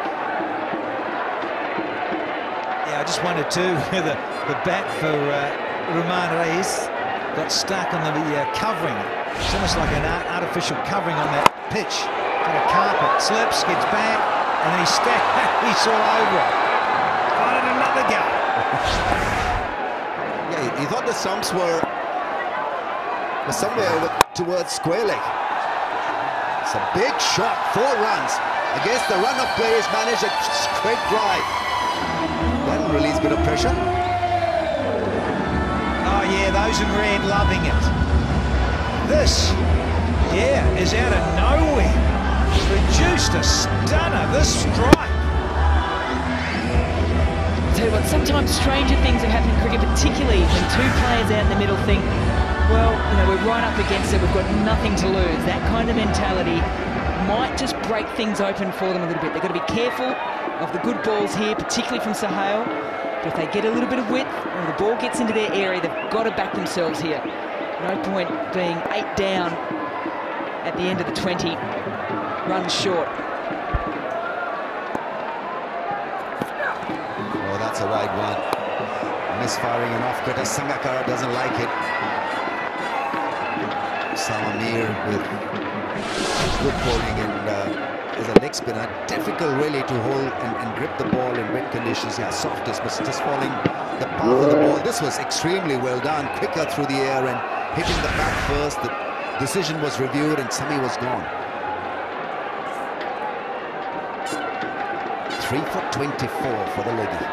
Yeah, I just wondered too whether the bat for Rahman Reis got stuck on the covering. It's almost like an artificial covering on that pitch. Got a carpet, slips, gets back, and then he's all over it. Got another go. Yeah, he thought the stumps were somewhere towards square leg. It's a big shot, 4 runs against the run of play. He's managed a straight drive. That'll release a bit of pressure. Oh yeah, those in red loving it. This, yeah, is out of nowhere. Produced a stunner, this strike. Tell you what, sometimes stranger things have happened in cricket, particularly when 2 players out in the middle think, well, you know, we're right up against it, we've got nothing to lose. That kind of mentality might just break things open for them a little bit. They've got to be careful of the good balls here, particularly from Sohail. But if they get a little bit of width or the ball gets into their area, they've got to back themselves here. No point being 8 down at the end of the 20, runs short. Oh, that's a wide one. Misfiring and off-cutter. Sangakkara doesn't like it. Osama Mir with good bowling and is a leg spinner. Difficult really to hold and grip the ball in wet conditions. Yeah, softest, but just falling the path of the ball. This was extremely well done. Quicker through the air and hitting the back first. The decision was reviewed and Sami was gone. 3 for 24 for the leggy.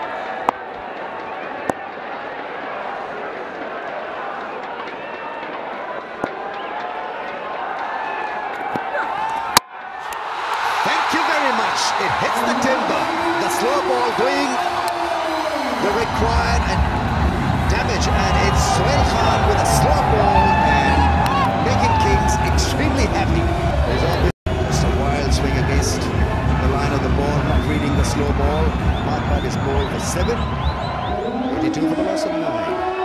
doing the required damage, and it's Sohail Khan with a slow ball and making Kings extremely happy. There's always just a wild swing against the line of the ball, not reading the slow ball. Mahbad is bowled for 7, 82 for the loss of 9.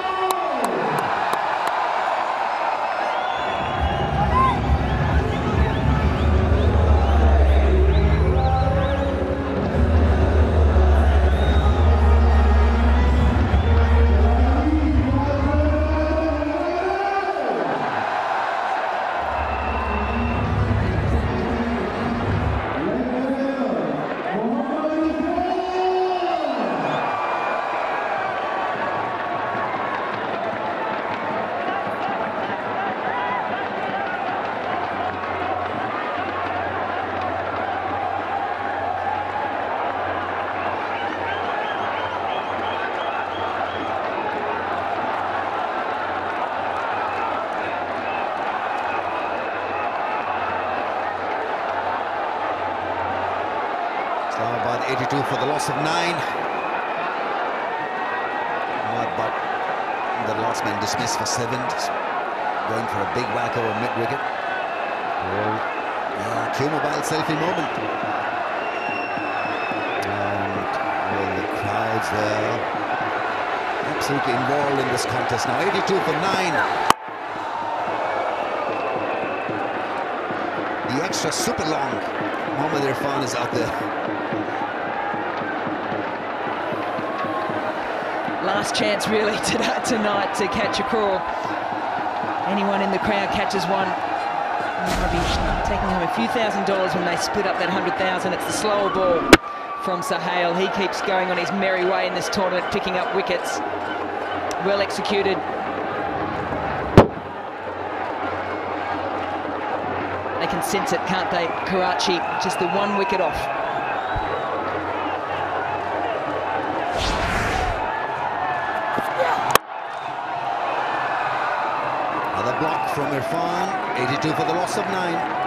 Islamabad 82 for the loss of 9. But the last man dismissed for 7. Going for a big whack over mid-wicket. Oh, yeah, Q-Mobile selfie moment. And well, the crowds there absolutely involved in this contest now. 82 for 9. The extra super long Mohammad Irfan is out there. Last chance really tonight to catch a crawl. Anyone in the crowd catches one, they'll be taking home a few $1,000s when they split up that 100,000. It's the slower ball from Sohail. He keeps going on his merry way in this tournament, picking up wickets. Well executed. They can sense it, can't they? Karachi, just the 1 wicket off. Another block from Irfan, 82 for the loss of 9.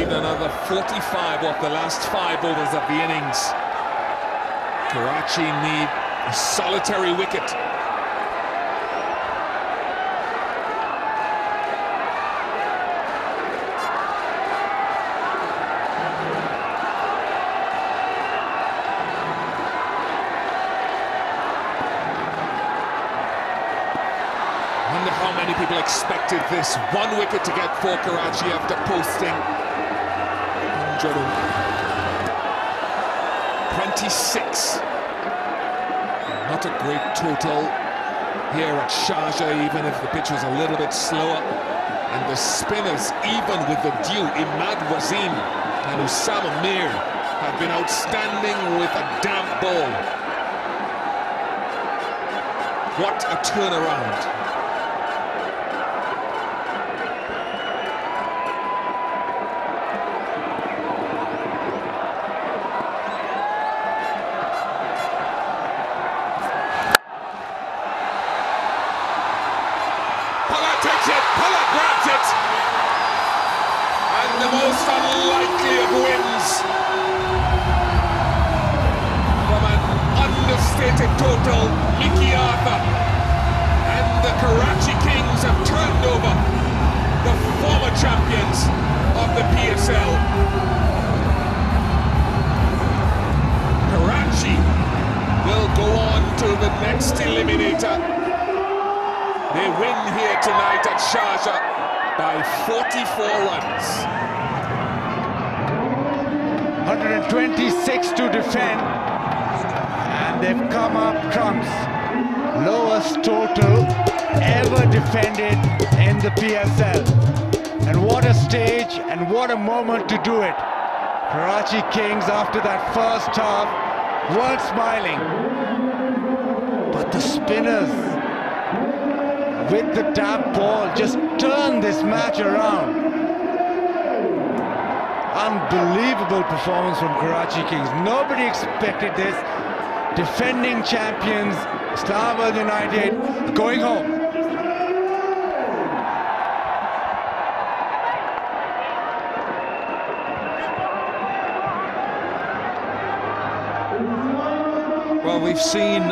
Another 45 off the last 5 overs of the innings. Karachi need a solitary wicket. I wonder how many people expected this 1 wicket to get for Karachi after posting 26. Not a great total here at Sharjah, even if the pitch was a little bit slower. And the spinners, even with the due, Imad Wasim and Usama Mir, have been outstanding with a damp ball. What a turnaround. The most unlikely of wins from an understated total, Mickey Arthur, and the Karachi Kings have turned over the former champions of the PSL. Karachi will go on to the next Eliminator. They win here tonight at Sharjah by 44 runs. 126 to defend, and they've come up trumps. Lowest total ever defended in the PSL. And what a stage and what a moment to do it. Karachi Kings, after that first half, weren't smiling. But the spinners, with the tap ball, just turned this match around. Unbelievable performance from Karachi Kings. Nobody expected this. Defending champions, Islamabad United, going home. Well, we've seen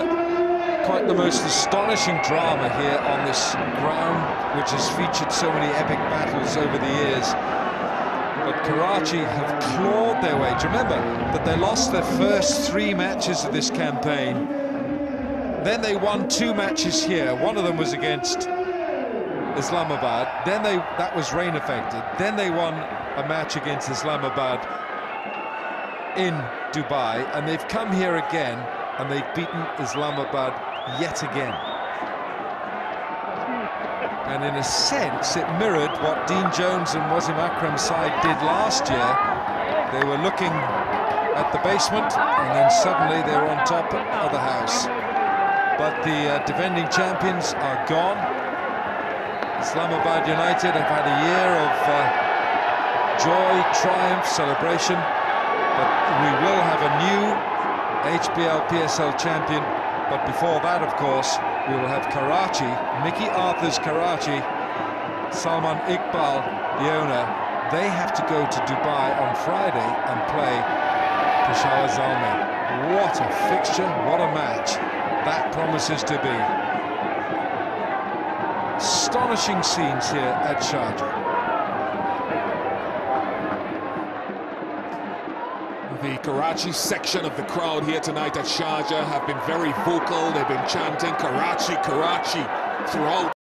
quite the most astonishing drama here on this ground, which has featured so many epic battles over the years. But Karachi have clawed their way. Do you remember that they lost their first 3 matches of this campaign? Then they won 2 matches here. One of them was against Islamabad. Then that was rain affected. Then they won a match against Islamabad in Dubai, and they've come here again and they've beaten Islamabad yet again. And in a sense, it mirrored what Dean Jones and Wasim Akram's side did last year. They were looking at the basement, and then suddenly they were on top of the house. But the defending champions are gone. Islamabad United have had a year of joy, triumph, celebration. But we will have a new HBL PSL champion. But before that, of course, we will have Karachi, Mickey Arthur's Karachi, Salman Iqbal, the owner. They have to go to Dubai on Friday and play Peshawar Zalmi. What a fixture, what a match that promises to be. Astonishing scenes here at Sharjah. The Karachi section of the crowd here tonight at Sharjah have been very vocal. They've been chanting Karachi, Karachi throughout.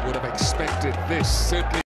Would have expected this, certainly.